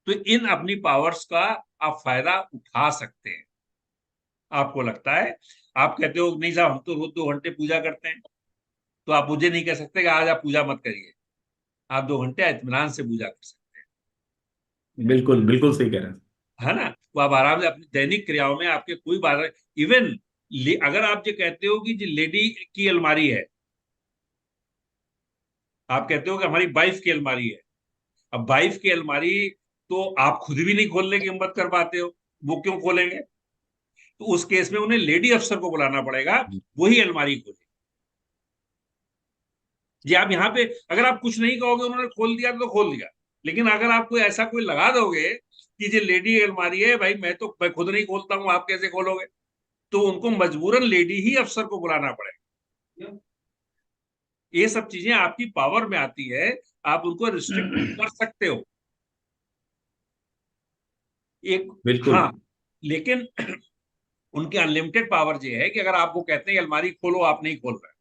Speaker 8: तो इन अपनी पावर्स का आप फायदा उठा सकते हैं। आपको लगता है, आप कहते हो नहीं साहब हम तो रोज 2 घंटे पूजा करते हैं, तो आप मुझे नहीं कह सकते कि आज आप पूजा मत करिए, आप 2 घंटे इत्मीनान से पूजा कर सकते हैं।
Speaker 10: बिल्कुल बिल्कुल सही कह रहे हैं।
Speaker 8: है ना? वो आप आराम से अपनी दैनिक क्रियाओं में आपके कोई बाधा, इवन अगर आप ये कहते हो कि लेडी की अलमारी है, आप कहते हो कि हमारी वाइफ की अलमारी है, अब वाइफ की अलमारी तो आप खुद भी नहीं खोलने की हिम्मत कर पाते हो, वो क्यों खोलेंगे? तो उस केस में उन्हें लेडी अफसर को बुलाना पड़ेगा, वही अलमारी खोले। जी, आप यहाँ पे अगर आप कुछ नहीं कहोगे, उन्होंने खोल दिया तो खोल दिया, लेकिन अगर आप कोई ऐसा कोई लगा दोगे कि ये लेडी अलमारी है भाई, मैं खुद नहीं खोलता हूं, आप कैसे खोलोगे, तो उनको मजबूरन लेडी ही अफसर को बुलाना पड़ेगा। ये सब चीजें आपकी पावर में आती है, आप उनको रिस्ट्रिक्ट कर सकते हो एक।
Speaker 10: बिल्कुल
Speaker 8: हाँ, लेकिन उनके अनलिमिटेड पावर ये है कि अगर आपको कहते हैं अलमारी खोलो, आप नहीं खोल रहे,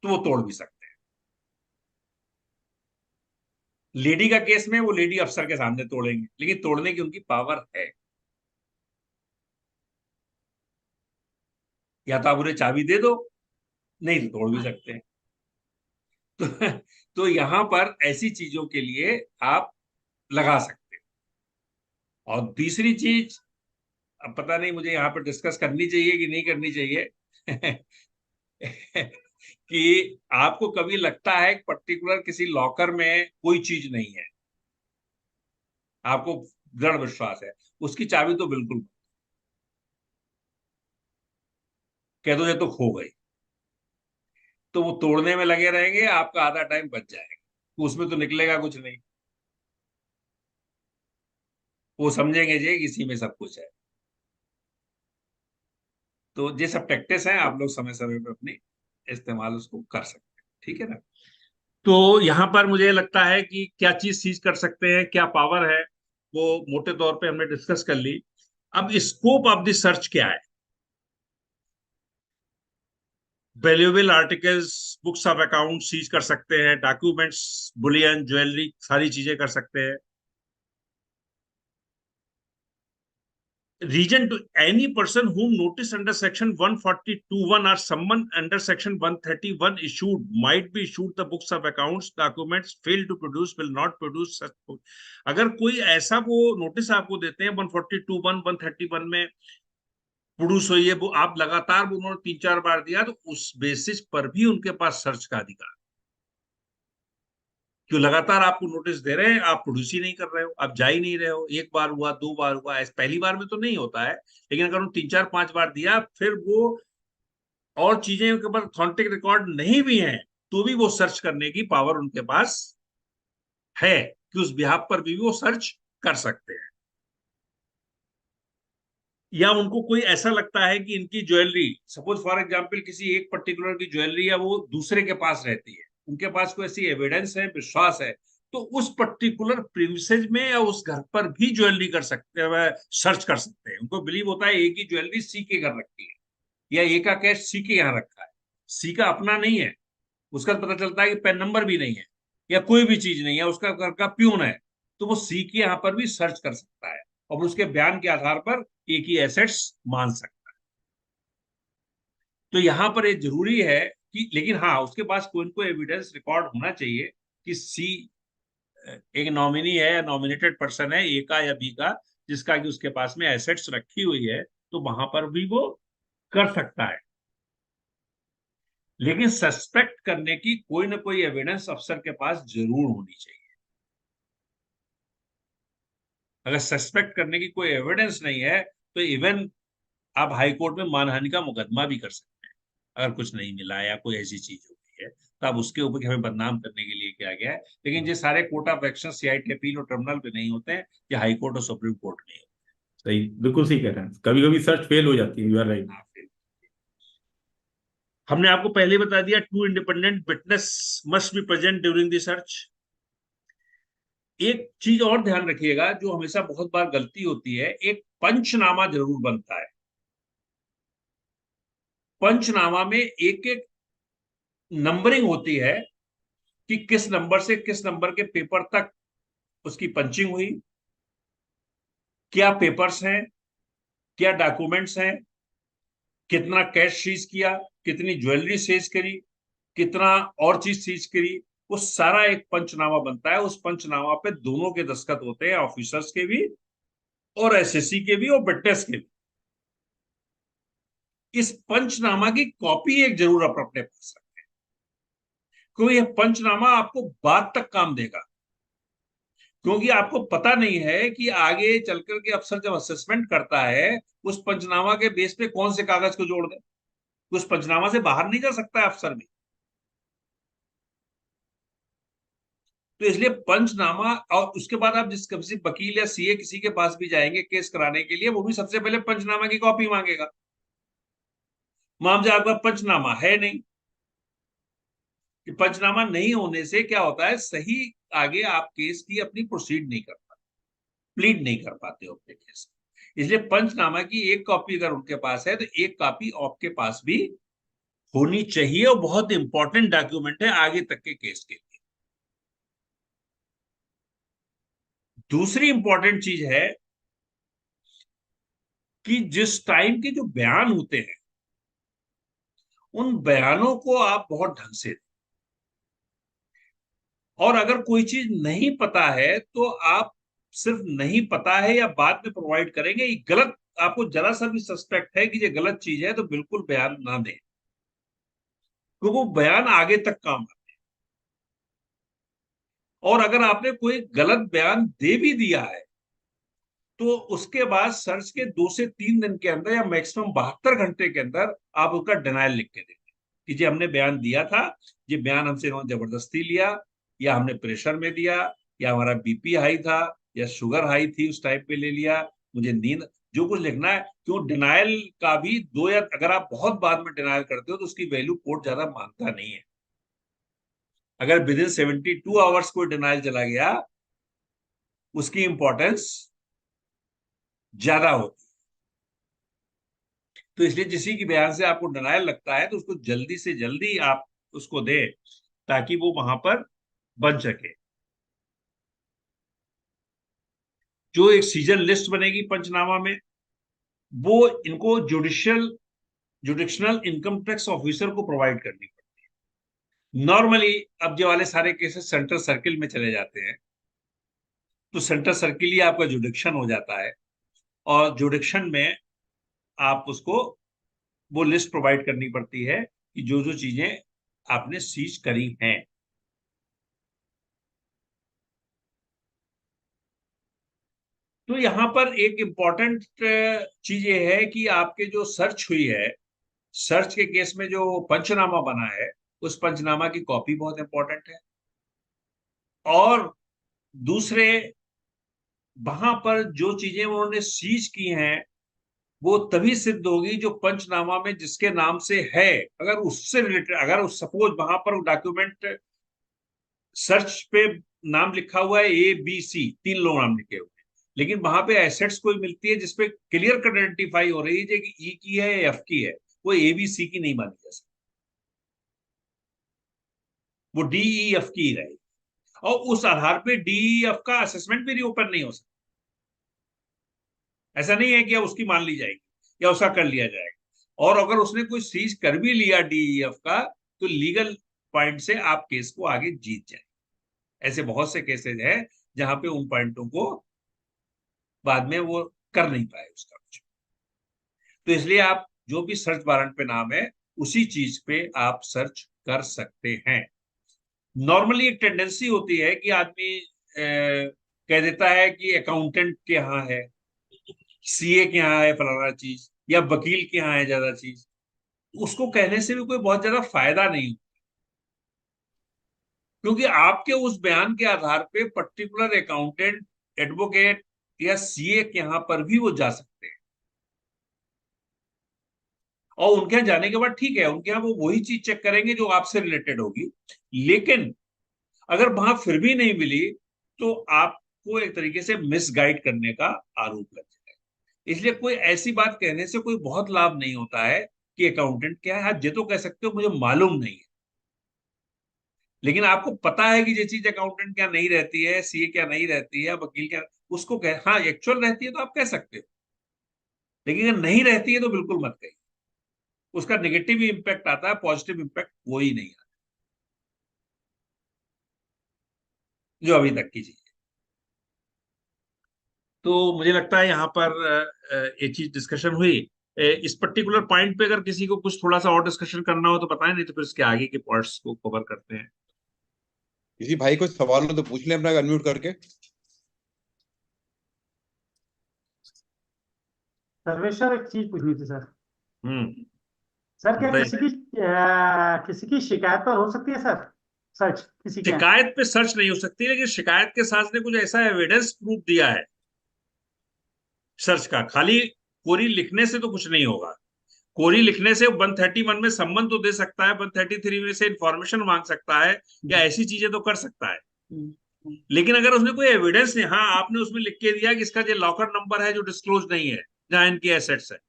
Speaker 8: तो वो तोड़ भी सकते हैं। लेडी का केस में वो लेडी अफसर के सामने तोड़ेंगे, लेकिन तोड़ने की उनकी पावर है। या तो आप उन्हें चाबी दे दो, नहीं तो तोड़ भी सकते हैं। तो, तो यहां पर ऐसी चीजों के लिए आप लगा सकते हो। और तीसरी चीज, अब पता नहीं मुझे यहाँ पर डिस्कस करनी चाहिए कि नहीं करनी चाहिए कि आपको कभी लगता है कि पर्टिकुलर किसी लॉकर में कोई चीज नहीं है, आपको दृढ़ विश्वास है, उसकी चाबी तो बिल्कुल कह दो ये तो खो गई, तो वो तोड़ने में लगे रहेंगे, आपका आधा टाइम बच जाएगा, उसमें तो निकलेगा कुछ नहीं, वो समझेंगे जी इसी में सब कुछ है। तो ये सब प्रैक्टिस है, आप लोग समय समय पर अपनी इस्तेमाल उसको कर सकते हैं, ठीक है ना? तो यहाँ पर मुझे लगता है कि क्या चीज सीज कर सकते हैं, क्या पावर है, वो मोटे तौर पे हमने डिस्कस कर ली। अब स्कोप ऑफ द सर्च क्या है? Valuable articles, books of account seize कर सकते हैं, डॉक्यूमेंट्स, बुलियन, ज्वेलरी, सारी चीजें कर सकते हैं। Region to any person whom notice under section 142(1) or someone under section 131 issued might be issued the books of accounts, documents, fail to produce will not produce such book. अगर कोई ऐसा वो नोटिस आपको देते हैं 142(1), 131 में प्रोड्यूस हुई है, वो आप लगातार उन्होंने 3-4 बार दिया, तो उस बेसिस पर भी उनके पास सर्च का अधिकार, क्यों लगातार आपको नोटिस दे रहे हैं, आप प्रोड्यूस ही नहीं कर रहे हो, आप जा ही नहीं रहे हो, 1 बार हुआ, 2 बार हुआ, ऐसे पहली बार में तो नहीं होता है, लेकिन अगर उन्होंने 3-4-5 बार दिया, फिर वो और चीजें उनके पास ऑथेंटिक रिकॉर्ड नहीं भी हैं, तो भी वो सर्च करने की पावर उनके पास है कि उस बिहाफ पर भी वो सर्च कर सकते हैं। या उनको कोई ऐसा लगता है कि इनकी ज्वेलरी, सपोज फॉर एग्जांपल किसी एक पर्टिकुलर की ज्वेलरी है वो दूसरे के पास रहती है, उनके पास कोई ऐसी एविडेंस है, विश्वास है, तो उस पर्टिकुलर प्रीमिसेस में या उस घर पर भी ज्वेलरी कर सकते हैं, सर्च कर सकते हैं। उनको बिलीव होता है एक ही ज्वेलरी सी के घर रखी है, या एक का कैश सी के यहाँ रखा है, सी का अपना नहीं है, उसका पता चलता है कि पैन नंबर भी नहीं है, या कोई भी चीज नहीं है, उसका घर का प्यून है, तो वो सी के यहाँ पर भी सर्च कर सकता है, और उसके बयान के आधार पर एक ही एसेट्स मान सकता है। तो यहां पर ये जरूरी है कि, लेकिन हाँ उसके पास कोई न कोई एविडेंस रिकॉर्ड होना चाहिए कि सी एक नॉमिनी है या नॉमिनेटेड पर्सन है, ए का या बी का, जिसका कि उसके पास में एसेट्स रखी हुई है, तो वहां पर भी वो कर सकता है। लेकिन सस्पेक्ट करने की कोई ना कोई एविडेंस अफसर के पास जरूर होनी चाहिए। अगर सस्पेक्ट करने की कोई एविडेंस नहीं है तो इवन आप हाई कोर्ट में मानहानि का मुकदमा भी कर सकते हैं। अगर कुछ नहीं मिला या कोई ऐसी चीज हो गई है तो आप उसके ऊपर हमें बदनाम करने के लिए किया गया है। लेकिन ये सारे court of action CIT appeal और ट्रिब्यूनल पे नहीं होते हैं, ये हाई कोर्ट और सुप्रीम कोर्ट में होते
Speaker 10: सही, बिल्कुल सही कह रहे हैं, कभी कभी सर्च फेल हो जाती है, यू आर राइट।
Speaker 8: हैं। हमने आपको पहले बता दिया 2 independent witness must be present during the search. एक चीज और ध्यान रखिएगा जो हमेशा बहुत बार गलती होती है, एक पंचनामा जरूर बनता है। पंचनामा में एक एक नंबरिंग होती है कि किस नंबर से किस नंबर के पेपर तक उसकी पंचिंग हुई, क्या पेपर्स हैं, क्या डॉक्यूमेंट्स हैं, कितना कैश सीज किया, कितनी ज्वेलरी सीज करी, कितना और चीज सीज करी, वो सारा एक पंचनामा बनता है। उस पंचनामा पे दोनों के दस्तखत होते हैं, ऑफिसर्स के भी और एसएससी के भी और विटनेस के भी। इस पंचनामा की कॉपी एक जरूर आप अपने पास रखें, क्योंकि यह पंचनामा आपको बाद तक काम देगा। क्योंकि आपको पता नहीं है कि आगे चलकर के अफसर जब असेसमेंट करता है उस पंचनामा के बेस पे कौन से कागज को जोड़ दे, उस पंचनामा से बाहर नहीं जा सकता है अफसर भी। तो इसलिए पंचनामा, और उसके बाद आप जिस किसी वकील या सीए किसी के पास भी जाएंगे केस कराने के लिए, वो भी सबसे पहले पंचनामा की कॉपी मांगेगा। मामला आपका पंचनामा है नहीं, कि पंचनामा नहीं होने से क्या होता है, सही आगे आप केस की अपनी प्रोसीड नहीं कर पाते, प्लीड नहीं कर पाते हो अपने केस। इसलिए पंचनामा की एक कॉपी अगर उनके पास है तो एक कॉपी आपके पास भी होनी चाहिए, और बहुत इंपॉर्टेंट डॉक्यूमेंट है आगे तक के केस के लिए। दूसरी इंपॉर्टेंट चीज है कि जिस टाइम के जो बयान होते हैं उन बयानों को आप बहुत ढंग से, और अगर कोई चीज नहीं पता है तो आप सिर्फ नहीं पता है या बाद में प्रोवाइड करेंगे, ये गलत, आपको जरा सा भी सस्पेक्ट है कि ये गलत चीज है तो बिल्कुल बयान ना दें, क्योंकि वो बयान आगे तक काम आते हैं। और अगर आपने कोई गलत बयान दे भी दिया है तो उसके बाद सर्च के 2 से 3 दिन के अंदर या मैक्सिमम 72 घंटे के अंदर आप उसका डिनायल लिख के देंगे कि जी हमने बयान दिया था, ये बयान हमसे इन्होंने जबरदस्ती लिया, या हमने प्रेशर में दिया, या हमारा बीपी हाई था, या शुगर हाई थी उस टाइप पे ले लिया, मुझे नींद, जो कुछ लिखना है। क्यों डिनायल का भी 2 या अगर आप बहुत बाद में डिनायल करते हो तो उसकी वैल्यू कोर्ट ज्यादा मानता नहीं है। अगर विद इन 72 आवर्स कोई डिनायल चला गया उसकी इंपॉर्टेंस ज्यादा होती है। तो इसलिए किसी की बयान से आपको डिनायल लगता है तो उसको जल्दी से जल्दी आप उसको दे ताकि वो वहां पर बन सके। जो एक सीजन लिस्ट बनेगी पंचनामा में, वो इनको जुडिशनल इनकम टैक्स ऑफिसर को प्रोवाइड करनी पड़ती है। नॉर्मली अब जो वाले सारे केसेस सेंट्रल सर्किल में चले जाते हैं तो सेंट्रल सर्किल ही आपका जुडिक्शन हो जाता है, और जुडिक्शन में आप उसको वो लिस्ट प्रोवाइड करनी पड़ती है कि जो जो चीजें आपने सीज करी हैं। तो यहां पर एक इंपॉर्टेंट चीज ये है कि आपके जो सर्च हुई है, सर्च के केस में जो पंचनामा बना है उस पंचनामा की कॉपी बहुत इंपॉर्टेंट है। और दूसरे, वहां पर जो चीजें उन्होंने सीज की हैं वो तभी सिद्ध होगी जो पंचनामा में जिसके नाम से है, अगर उससे रिलेटेड, अगर उस सपोज वहां पर डॉक्यूमेंट सर्च पे नाम लिखा हुआ है ABC, 3 लोग नाम लिखे हुए हैं, लेकिन वहां पे एसेट्स कोई मिलती है जिसपे क्लियर कट आइडेंटिफाई हो रही है कि E की है या F की है, वो ABC की नहीं मानी जा सकती, वो DEF की ही रहेगी। और उस आधार पे DEF का असेसमेंट भी रीओपन नहीं हो सकता। ऐसा नहीं है कि उसकी मान ली जाएगी या उसका कर लिया जाएगा। और अगर उसने कोई सीज कर भी लिया DEF का तो लीगल पॉइंट से आप केस को आगे जीत जाए। ऐसे बहुत से केसेस हैं जहां पे उन पॉइंटों को बाद में वो कर नहीं पाए उसका कुछ। तो इसलिए आप जो भी सर्च वारंट पे नाम है उसी चीज पे आप सर्च कर सकते हैं। नॉर्मली एक टेंडेंसी होती है कि आदमी कह देता है कि अकाउंटेंट के यहाँ है, सीए के यहाँ है फलाना चीज, या वकील के यहाँ है ज्यादा चीज। उसको कहने से भी कोई बहुत ज्यादा फायदा नहीं, क्योंकि आपके उस बयान के आधार पे पर्टिकुलर अकाउंटेंट, एडवोकेट या सीए के यहाँ पर भी वो जा सकते हैं। और उनके यहाँ जाने के बाद ठीक है, उनके यहाँ वो वही चीज चेक करेंगे जो आपसे रिलेटेड होगी। लेकिन अगर वहां फिर भी नहीं मिली तो आपको एक तरीके से मिसगाइड करने का आरोप लग जाएगा। इसलिए कोई ऐसी बात कहने से कोई बहुत लाभ नहीं होता है कि अकाउंटेंट क्या है। आप ये तो कह सकते हो मुझे मालूम नहीं है, लेकिन आपको पता है कि ये चीज अकाउंटेंट क्या नहीं रहती है, सीए क्या नहीं रहती है, वकील क्या, उसको कह, हाँ एक्चुअल रहती है तो आप कह सकते हो, लेकिन अगर नहीं रहती है तो बिल्कुल मत कहिए। उसका नेगेटिव इंपैक्ट आता है, पॉजिटिव इंपैक्ट कोई नहीं आता जो अभी तक की चीज है। तो मुझे लगता है यहाँ पर ये चीज डिस्कशन हुई। इस पर्टिकुलर पॉइंट पे अगर किसी को कुछ थोड़ा सा और डिस्कशन करना हो तो बताएं, नहीं तो फिर इसके आगे के पॉइंट्स को कवर करते हैं।
Speaker 7: किसी भाई को सवाल हो तो पूछ ले अपना अनम्यूट करके।
Speaker 4: सर्वेश्वर, एक चीज पूछनी थी सर। सर क्या
Speaker 8: बताइए।
Speaker 4: किसी की शिकायत पर हो सकती है सर सर्च किसी के यहाँ?
Speaker 8: शिकायत पे सर्च नहीं हो सकती, लेकिन शिकायत के साथ ने कुछ ऐसा एविडेंस प्रूफ दिया है सर्च का। खाली कोरी लिखने से तो कुछ नहीं होगा। कोरी लिखने से 131 में सम्मन तो दे सकता है, 133 में से इंफॉर्मेशन मांग सकता है, या ऐसी चीजें तो कर सकता है। लेकिन अगर उसने कोई एविडेंस नहीं, हाँ आपने उसमें लिख के दिया कि इसका जो लॉकर नंबर है जो डिस्क्लोज नहीं है जहां इनकी एसेट्स है,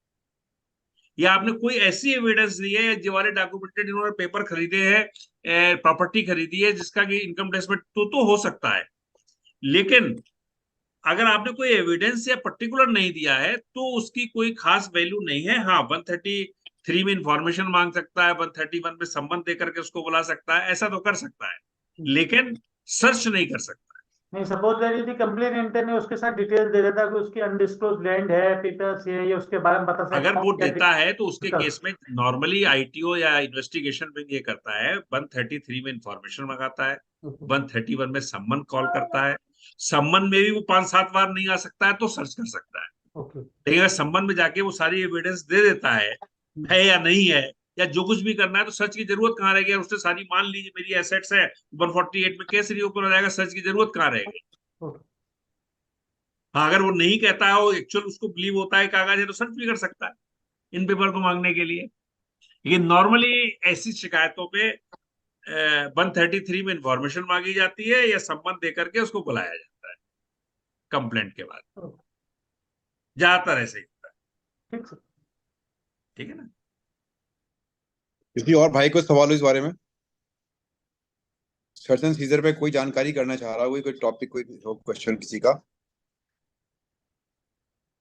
Speaker 8: या आपने कोई ऐसी एविडेंस दी है, जो वाले डॉक्यूमेंटेड इन्होंने पेपर खरीदे हैं, प्रॉपर्टी खरीदी है जिसका कि इनकम टैक्स में, तो हो सकता है। लेकिन अगर आपने कोई एविडेंस या पर्टिकुलर नहीं दिया है तो उसकी कोई खास वैल्यू नहीं है। हाँ 133 में इंफॉर्मेशन मांग सकता है, 131 में सम्मन दे करके उसको बुला सकता है, ऐसा तो कर सकता है, लेकिन सर्च नहीं कर सकता।
Speaker 4: नहीं, सपोज दैट यदि कंप्लेनेंट ने उसके साथ डिटेल दे देता कि उसकी अनडिस्क्लोज लैंड है, पेपर्स है, या उसके बारे में बता सकता
Speaker 8: अगर वो देता है तो उसके
Speaker 4: मतलब-
Speaker 8: केस में नॉर्मली आईटीओ या इन्वेस्टिगेशन विंग ये करता है, 133 में इंफॉर्मेशन मंगाता है, 131 में सम्मन कॉल करता है। सम्मन में भी वो 5-7 बार नहीं आ सकता है तो सर्च कर सकता है। लेकिन अगर सम्मन में जाके वो सारी एविडेंस दे देता है या नहीं है, या जो कुछ भी करना है, तो सर्च की जरूरत कहाँ रहेगी? उसने सारी, मान लीजिए मेरी एसेट्स है, 148 में केस रिओपन हो जाएगा, सर्च की जरूरत कहाँ रहेगी? हाँ अगर वो नहीं कहता है, वो एक्चुअल उसको बिलीव होता है कागज है, तो सर्च भी कर सकता है इन पेपर को मांगने के लिए। लेकिन नॉर्मली ऐसी शिकायतों पे 133 में इंफॉर्मेशन मांगी जाती है या सम्मन दे करके उसको बुलाया जाता है कंप्लेंट के बाद। ज्यादातर ऐसे ही होता है। ठीक है ना?
Speaker 7: किसी और भाई को सवाल हो इस बारे में? सर्च एंड सीजर पे कोई जानकारी करना चाह रहा हो, कोई टॉपिक, कोई क्वेश्चन किसी का?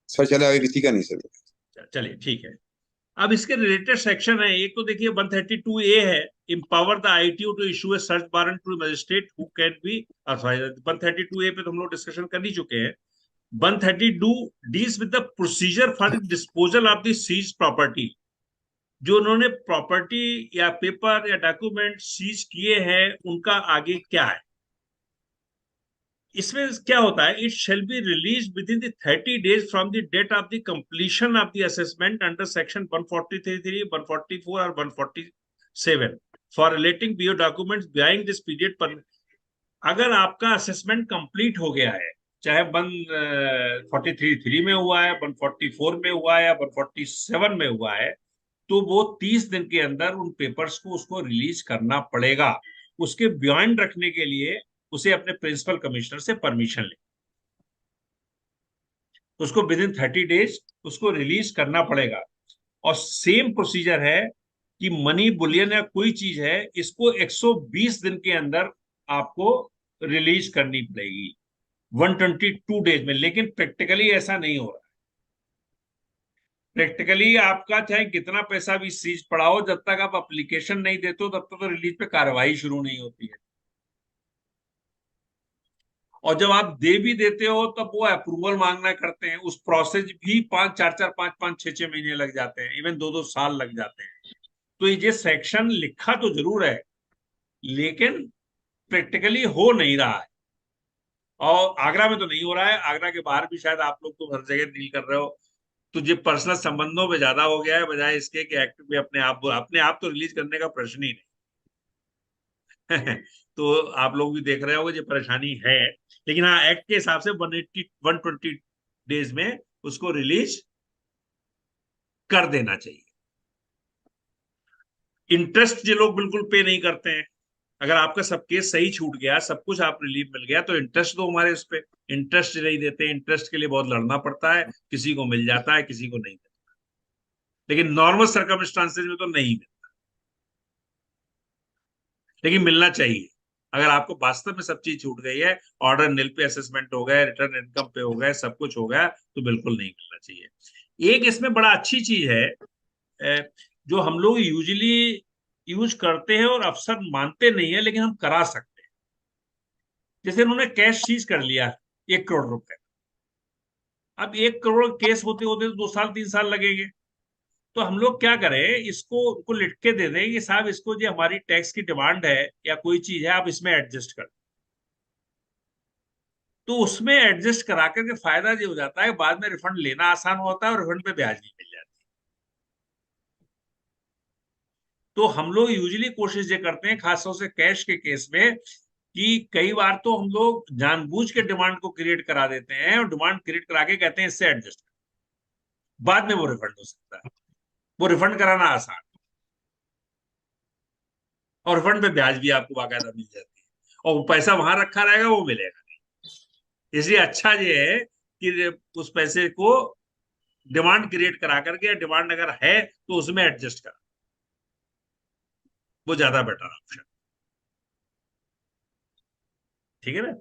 Speaker 7: सर चले आगे, किसी का नहीं सर।
Speaker 8: चलिए ठीक है। अब इसके रिलेटेड सेक्शन है। एक तो देखिए 132A है, empower the ITO to issue a search warrant to magistrate who can be authorized। 132A पे तो हम लोग डिस्कशन कर ही चुके हैं। 132 deals with the procedure for the disposal of the seized property। जो उन्होंने प्रॉपर्टी या पेपर या डॉक्यूमेंट सीज किए हैं उनका आगे क्या है। इसमें क्या होता है, it shall be released within the 30 days from the date of the completion of the assessment under section 143, 144 और 147 फॉर रिलेटिंग बीओ डॉक्यूमेंट्स बिहाइंड दिस पीरियड पर। अगर आपका असेसमेंट कंप्लीट हो गया है, चाहे 143 में हुआ है, 144 में हुआ है या 147 में हुआ है, तो वो 30 दिन के अंदर उन पेपर्स को उसको रिलीज करना पड़ेगा। उसके बियॉन्ड रखने के लिए उसे अपने प्रिंसिपल कमिश्नर से परमिशन ले, उसको विद इन 30 days उसको रिलीज करना पड़ेगा। और सेम प्रोसीजर है कि मनी बुलियन या कोई चीज है, इसको 120 दिन के अंदर आपको रिलीज करनी पड़ेगी, 122 days में। लेकिन प्रैक्टिकली ऐसा नहीं हो रहा है। प्रैक्टिकली आपका चाहे कितना पैसा भी सीज पड़ा हो, जब तक आप एप्लीकेशन नहीं देते हो तब तक तो रिलीज पे कार्रवाई शुरू नहीं होती है। और जब आप दे भी देते हो तब वो अप्रूवल मांगना करते हैं, उस प्रोसेस भी 5-4-5-5-6 महीने लग जाते हैं, इवन 2-2 साल लग जाते हैं। तो ये सेक्शन लिखा तो जरूर है लेकिन प्रैक्टिकली हो नहीं रहा है। और आगरा में तो नहीं हो रहा है, आगरा के बाहर भी शायद आप लोग तो हर जगह डील कर रहे हो। तो ये पर्सनल संबंधों में ज्यादा हो गया है, बजाय इसके कि एक्ट में अपने आप तो रिलीज करने का प्रश्न ही नहीं। तो आप लोग भी देख रहे होगे ये परेशानी है, लेकिन हाँ एक्ट के हिसाब से 120 डेज में उसको रिलीज कर देना चाहिए। इंटरेस्ट ये लोग बिल्कुल पे नहीं करते हैं। अगर आपका सब केस सही छूट गया, सब कुछ आप रिलीफ मिल गया, तो इंटरेस्ट तो हमारे उस पर इंटरेस्ट नहीं देते। इंटरेस्ट के लिए बहुत लड़ना पड़ता है, किसी को मिल जाता है किसी को नहीं मिलता, लेकिन नॉर्मल सर्कमस्टांसेस में तो नहीं मिलता, लेकिन मिलना चाहिए। अगर आपको वास्तव में सब चीज छूट गई है, ऑर्डर निल पे असेसमेंट हो गया, रिटर्न इनकम पे हो गया, सब कुछ हो गया, तो बिल्कुल नहीं मिलना चाहिए। एक इसमें बड़ा अच्छी चीज है जो हम लोग यूजुअली यूज करते हैं और अफसर मानते नहीं है, लेकिन हम करा सकते हैं। जैसे उन्होंने कैश सीज कर लिया 1 करोड़ रुपए, अब 1 करोड़ केस होते होते तो 2 साल 3 साल लगेंगे। तो हम लोग क्या करें, इसको उनको लिख के दे दें कि साहब इसको जो हमारी टैक्स की डिमांड है या कोई चीज है आप इसमें एडजस्ट कर। तो उसमें एडजस्ट करा करके फायदा ये हो जाता है, बाद में रिफंड लेना आसान होता है और रिफंड पे ब्याज भी मिल जाती है। तो हम लोग यूजुअली कोशिश ये करते हैं, खासतौर से कैश के केस में, कि कई बार तो हम लोग जानबूझ के डिमांड को क्रिएट करा देते हैं और डिमांड क्रिएट करा के कहते हैं इससे एडजस्ट कर, बाद में वो रिफंड हो सकता है। वो रिफंड कराना आसान, और रिफंड पे ब्याज भी आपको बाकायदा मिल जाती है, और वो पैसा वहां रखा रहेगा, वो मिलेगा नहीं। इसलिए अच्छा ये है कि उस पैसे को डिमांड क्रिएट करा करके, या डिमांड अगर है तो उसमें एडजस्ट करा, वो ज्यादा बेटर ऑप्शन। ठीक है ना?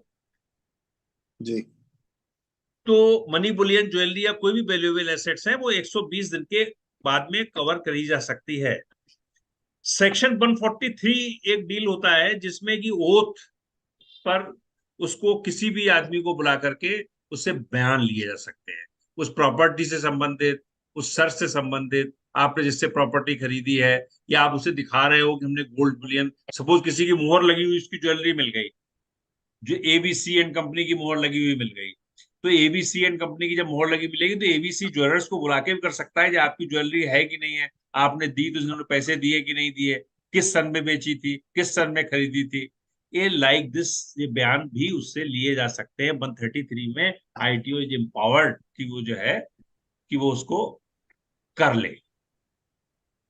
Speaker 7: जी।
Speaker 8: तो मनी बुलियन, ज्वेलरी या कोई भी वैल्यूएबल एसेट्स है, वो 120 दिन के बाद में कवर करी जा सकती है। सेक्शन 143 एक डील होता है जिसमें कि ओथ पर उसको किसी भी आदमी को बुला करके उससे बयान लिए जा सकते हैं, उस प्रॉपर्टी से संबंधित, उस सर्च से संबंधित, आपने जिससे प्रॉपर्टी खरीदी है, या आप उसे दिखा रहे हो कि हमने गोल्ड बुलियन, सपोज किसी की मोहर लगी हुई उसकी ज्वेलरी मिल गई, जो एबीसी एंड कंपनी की मोहर लगी हुई मिल गई, तो एबीसी एंड कंपनी की जब मोहर लगी मिलेगी तो एबीसी ज्वेलर्स को बुला के भी कर सकता है कि आपकी ज्वेलरी है कि नहीं है, आपने दी तो उन्होंने पैसे दिए कि नहीं दिए, किस सन में बेची थी, किस सन में खरीदी थी, ये लाइक दिस, ये बयान भी उससे लिए जा सकते हैं। 133 में आईटीओ इज एम्पावर्ड कि वो जो है कि वो उसको कर ले।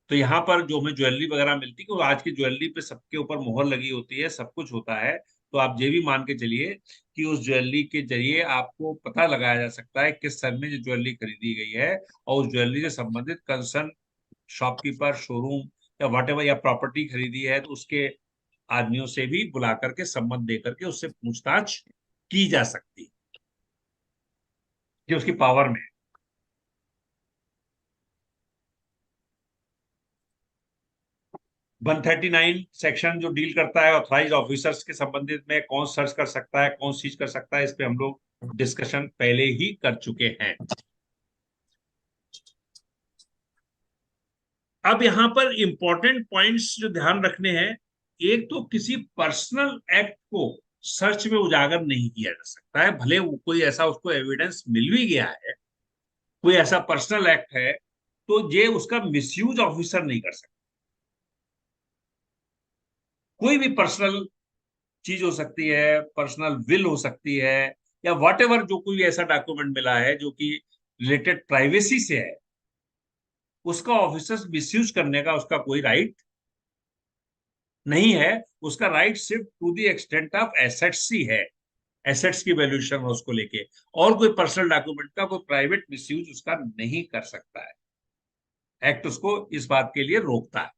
Speaker 8: तो यहाँ पर जो हमें ज्वेलरी वगैरह मिलती है, आज की ज्वेलरी पे सबके ऊपर मोहर लगी होती है, सब कुछ होता है, तो आप ये भी मान के चलिए कि उस ज्वेलरी के जरिए आपको पता लगाया जा सकता है किस सन में जो ज्वेलरी खरीदी गई है, और उस ज्वेलरी से संबंधित कंसर्न शॉपकीपर, शोरूम या व्हाटएवर, या प्रॉपर्टी खरीदी है तो उसके आदमियों से भी बुला करके संबंध दे करके उससे पूछताछ की जा सकती है, जो उसकी पावर में है। वन 139 सेक्शन जो डील करता है ऑथराइज ऑफिसर्स के संबंधित में, कौन सर्च कर सकता है, कौन सीज कर सकता है, इस पे हम लोग डिस्कशन पहले ही कर चुके हैं। अब यहाँ पर इंपॉर्टेंट पॉइंट्स जो ध्यान रखने हैं, एक तो किसी पर्सनल एक्ट को सर्च में उजागर नहीं किया जा सकता है, भले वो कोई ऐसा उसको एविडेंस मिल भी गया है, कोई ऐसा पर्सनल एक्ट है, तो ये उसका मिसयूज ऑफिसर नहीं कर सकता। कोई भी पर्सनल चीज हो सकती है, पर्सनल विल हो सकती है, या व्हाटएवर, जो कोई ऐसा डॉक्यूमेंट मिला है जो कि रिलेटेड प्राइवेसी से है, उसका ऑफिसर्स मिसयूज करने का उसका कोई राइट नहीं है। उसका राइट सिर्फ to the extent of assets ही है, एसेट्स की वैल्यूएशन हो उसको लेके, और कोई पर्सनल डॉक्यूमेंट का कोई प्राइवेट मिसयूज उसका नहीं कर सकता है। एक्ट उसको इस बात के लिए रोकता है।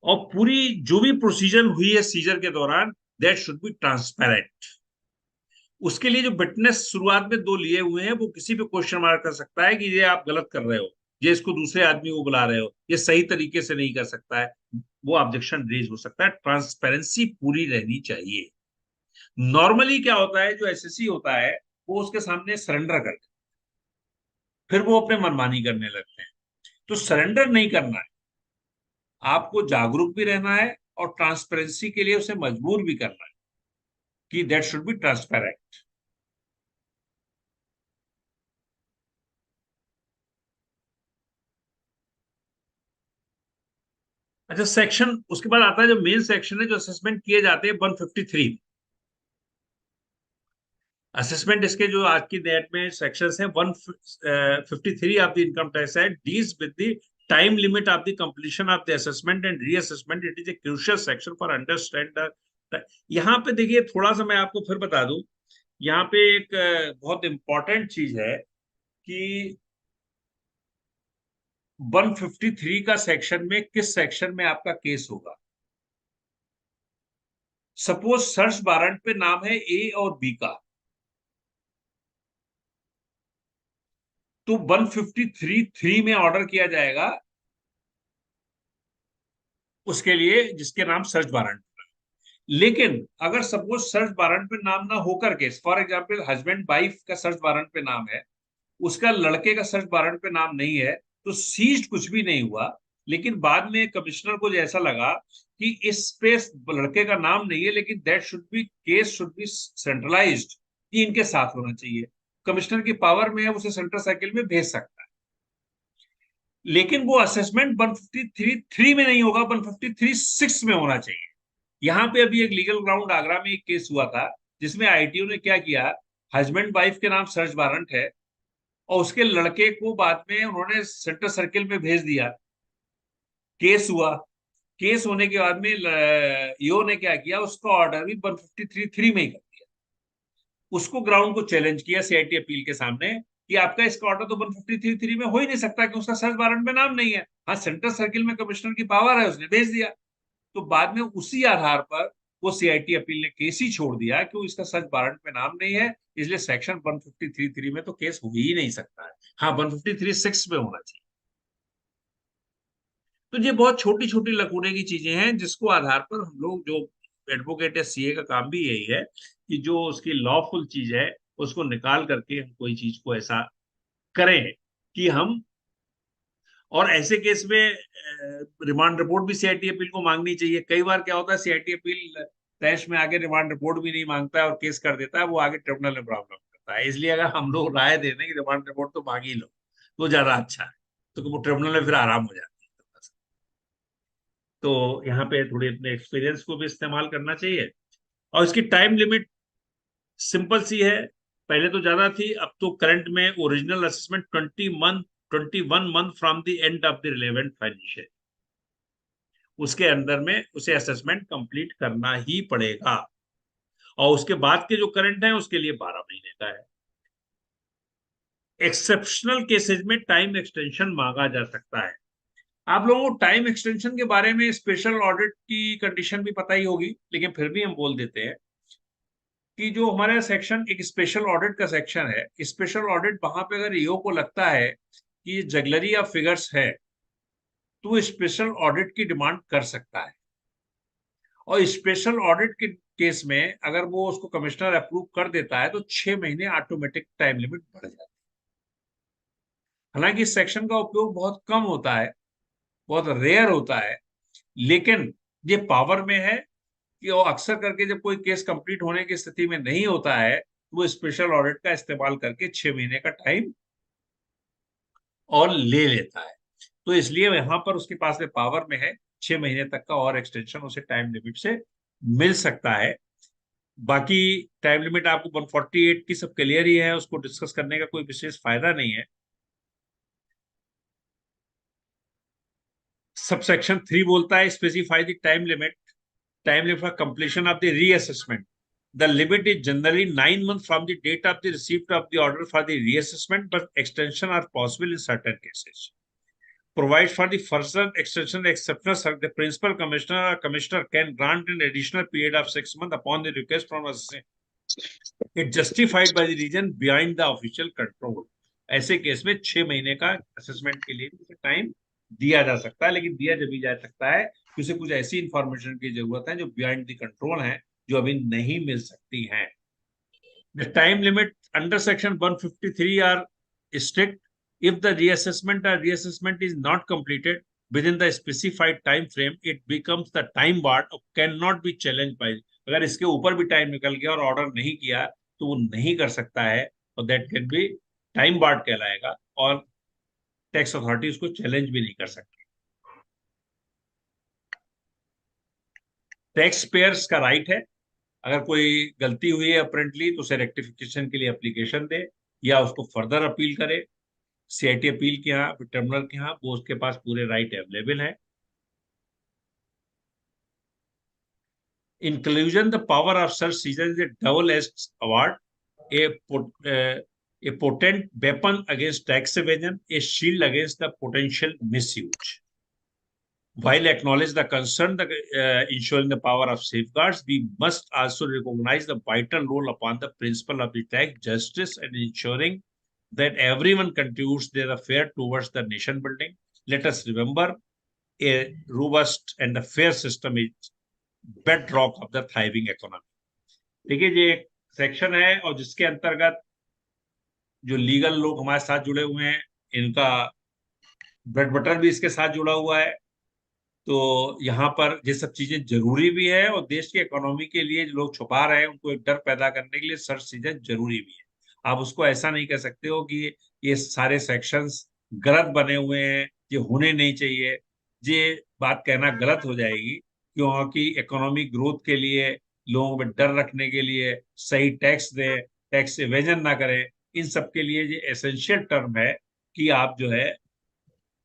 Speaker 8: और पूरी जो भी प्रोसीजर हुई है सीजर के दौरान, दैट शुड बी ट्रांसपेरेंट। उसके लिए जो विटनेस शुरुआत में 2 लिए हुए हैं, वो किसी पे क्वेश्चन मार्क कर सकता है कि ये आप गलत कर रहे हो, ये इसको दूसरे आदमी को बुला रहे हो, ये सही तरीके से नहीं कर सकता है, वो ऑब्जेक्शन रेज हो सकता है। ट्रांसपेरेंसी पूरी रहनी चाहिए। नॉर्मली क्या होता है, जो एसएससी होता है वो उसके सामने सरेंडर करते हैं, फिर वो अपने मनमानी करने लगते हैं। तो सरेंडर नहीं करना है, आपको जागरूक भी रहना है और ट्रांसपेरेंसी के लिए उसे मजबूर भी करना है कि दैट शुड बी ट्रांसपेरेंट। अच्छा, सेक्शन उसके बाद आता है जो मेन सेक्शन है, जो असेसमेंट किए जाते हैं 153 में। असेसमेंट इसके जो आज की डेट में सेक्शंस हैं 153 of the income tax act deals with the time limit of the completion of the assessment and reassessment. It is a crucial section for understand the. यहाँ पे देखिए, थोड़ा सा मैं आपको फिर बता दूं, यहाँ पे एक बहुत इंपॉर्टेंट चीज है कि 153 का सेक्शन में किस सेक्शन में आपका केस होगा। सपोज सर्च वारंट पे नाम है ए और बी का, तो 153(3) में ऑर्डर किया जाएगा उसके लिए जिसके नाम सर्च वारंट। लेकिन अगर सपोज सर्च वारंट पे नाम ना होकर के, फॉर एग्जांपल हस्बैंड वाइफ का सर्च वारंट पे नाम है, उसका लड़के का सर्च वारंट पे नाम नहीं है, तो सीज्ड कुछ भी नहीं हुआ। लेकिन बाद में कमिश्नर को जैसा लगा कि इस पे लड़के का नाम नहीं है, लेकिन that should be case should be centralised, कि इनके साथ होना चाहिए, कमिश्नर की पावर में है, उसे सेंट्रल सर्किल में भेज सकता है। लेकिन वो असेसमेंट 153(3) में नहीं होगा, 153(6) में होना चाहिए। यहाँ पे अभी एक लीगल ग्राउंड आगरा में एक केस हुआ था, जिसमें आईटीओ ने क्या किया, हस्बैंड वाइफ के नाम सर्च वारंट है और उसके लड़के को बाद में उन्होंने सेंट्रल सर्किल में भेज दिया। केस हुआ, केस होने के बाद में ईओ ने क्या किया, उसका ऑर्डर भी 153(3) में ही कर दिया। उसको ग्राउंड को चैलेंज किया सीआईटी अपील के सामने कि आपका इसका ऑर्डर तो 153(3) में हो ही नहीं सकता, कि उसका सर्च वारंट में नाम नहीं है। हाँ, सेंट्रल सर्किल में कमिश्नर की पावर है, उसने भेज दिया। तो बाद में उसी आधार पर वो सीआईटी अपील ने केस ही छोड़ दिया कि वो इसका सर्च वारंट में नाम नहीं है, इसलिए सेक्शन 153(3) में तो केस हो ही नहीं सकता है। हाँ, 153(6) में होना चाहिए। तो ये बहुत छोटी छोटी लकूने की चीजें हैं, जिसको आधार पर हम लोग, जो एडवोकेट या सीए का काम भी यही है कि जो उसकी लॉफुल चीज है उसको निकाल करके हम कोई चीज को ऐसा करें कि हम, और ऐसे केस में रिमांड रिपोर्ट भी सीआईटी अपील को मांगनी चाहिए। कई बार क्या होता है, सीआईटी अपील तहश में आगे रिमांड रिपोर्ट भी नहीं मांगता है और केस कर देता है, वो आगे ट्रिब्यूनल में प्रॉब्लम करता है। इसलिए अगर हम लोग राय दे दें कि रिमांड रिपोर्ट तो मांग ही लो, तो ज्यादा अच्छा है, तो वो ट्रिब्यूनल में फिर आराम हो जाता है। तो यहाँ पे थोड़ी अपने एक्सपीरियंस को भी इस्तेमाल करना चाहिए। और इसकी टाइम लिमिट सिंपल सी है, पहले तो ज्यादा थी, अब तो करंट में original assessment 21 month from the end of the relevant financial, उसके अंदर में उसे असेसमेंट कंप्लीट करना ही पड़ेगा। और उसके बाद के जो करंट है उसके लिए 12 महीने का है। एक्सेप्शनल केसेस में टाइम एक्सटेंशन मांगा जा सकता है। आप लोगों को टाइम एक्सटेंशन के बारे में स्पेशल ऑडिट की कंडीशन भी पता ही होगी, लेकिन फिर भी हम बोल देते हैं कि जो हमारा सेक्शन एक स्पेशल ऑडिट का सेक्शन है, स्पेशल ऑडिट वहां पे अगर ईओ को लगता है कि ये जगलरी ऑफ फिगर्स है, तो स्पेशल ऑडिट की डिमांड कर सकता है। और स्पेशल ऑडिट के केस में अगर वो उसको कमिश्नर अप्रूव कर देता है तो 6 महीने ऑटोमेटिक टाइम लिमिट बढ़ जाती है। हालांकि इस सेक्शन का उपयोग बहुत कम होता है, बहुत रेयर होता है, लेकिन ये पावर में है कि वो अक्सर करके जब कोई केस कंप्लीट होने की स्थिति में नहीं होता है, तो वो स्पेशल ऑडिट का इस्तेमाल करके 6 महीने का टाइम और ले लेता है। तो इसलिए यहां पर उसके पास में पावर में है, 6 महीने तक का और एक्सटेंशन उसे टाइम लिमिट से मिल सकता है। बाकी टाइम लिमिट आपको 148 की सब क्लियर ही है, उसको डिस्कस करने का कोई विशेष फायदा नहीं है। सबसेक्शन 3 बोलता है specify the time limit for completion of the reassessment. The limit is generally 9 months from the date of the receipt of the order for the reassessment, but extension are possible in certain cases. Provides for the further extension exceptional, the principal commissioner or commissioner can grant an additional period of 6 months upon the request from assessing. It justified by the reason behind the official control. ऐसे केस में 6 महीने का असेसमेंट के लिए भी टाइम दिया जा सकता है, लेकिन दिया जब भी जा सकता है कि उसे कुछ ऐसी इंफॉर्मेशन की जरूरत है जो बिहाइंड द कंट्रोल है, जो अभी नहीं मिल सकती है। The time limit under section 153 are strict. If the reassessment or reassessment is not completed within the specified time frame, it becomes the time barred or cannot be challenged by. अगर इसके ऊपर भी टाइम निकल गया और ऑर्डर नहीं किया तो वो नहीं कर सकता है, और that can be time barred कहलाएगा, और टैक्स अथॉरिटी उसको चैलेंज भी नहीं कर सकती। टैक्स पेयर्स का राइट है, अगर कोई गलती हुई है अपरेंटली तो उसे रेक्टिफिकेशन के लिए एप्लीकेशन दे या उसको फर्दर अपील करे सीआईटी अपील के यहाँ, ट्रिब्यूनल के यहाँ, वो उसके पास पूरे राइट अवेलेबल है। Inclusion the power of search seizure is A double edged award, a potent weapon against tax evasion, a shield against the potential misuse. While acknowledge the concern that ensuring the power of safeguards, we must also recognize the vital role upon the principle of the tax justice and ensuring that everyone contributes their fair towards the nation building. Let us remember, a robust and a fair system is bedrock of the thriving economy. देखिए, ये एक सेक्शन है और जिसके अंतर्गत जो लीगल लोग हमारे साथ जुड़े हुए हैं, इनका ब्रेड बटर भी इसके साथ जुड़ा हुआ है। तो यहाँ पर ये सब चीजें जरूरी भी है, और देश की इकोनॉमी के लिए जो लोग छुपा रहे हैं उनको एक डर पैदा करने के लिए सर्च चीजें जरूरी भी है। आप उसको ऐसा नहीं कह सकते हो कि ये सारे सेक्शंस गलत बने हुए हैं, ये होने नहीं चाहिए। ये बात कहना गलत हो जाएगी, क्योंकि इकोनॉमिक ग्रोथ के लिए, लोगों में डर रखने के लिए सही टैक्स दें, टैक्स एवेजन ना करें, इन सब के लिए ये एसेंशियल टर्म है कि आप जो है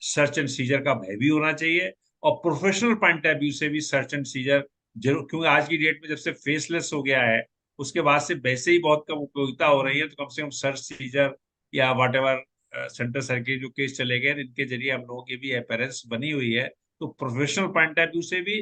Speaker 8: सर्च एंड सीजर का भय भी होना चाहिए, और प्रोफेशनल पॉइंट ऑफ व्यू से भी सर्च एंड सीजर जरूर, क्योंकि आज की डेट में जब से फेसलेस हो गया है उसके बाद से वैसे ही बहुत कम उपयोगिता हो रही है, तो कम से कम सर्च सीजर या वट एवर सेंटर सर्किट जो केस चले गए, इनके जरिए हम लोगों की भी अपीयरेंस बनी हुई है। तो प्रोफेशनल पॉइंट ऑफ व्यू से भी,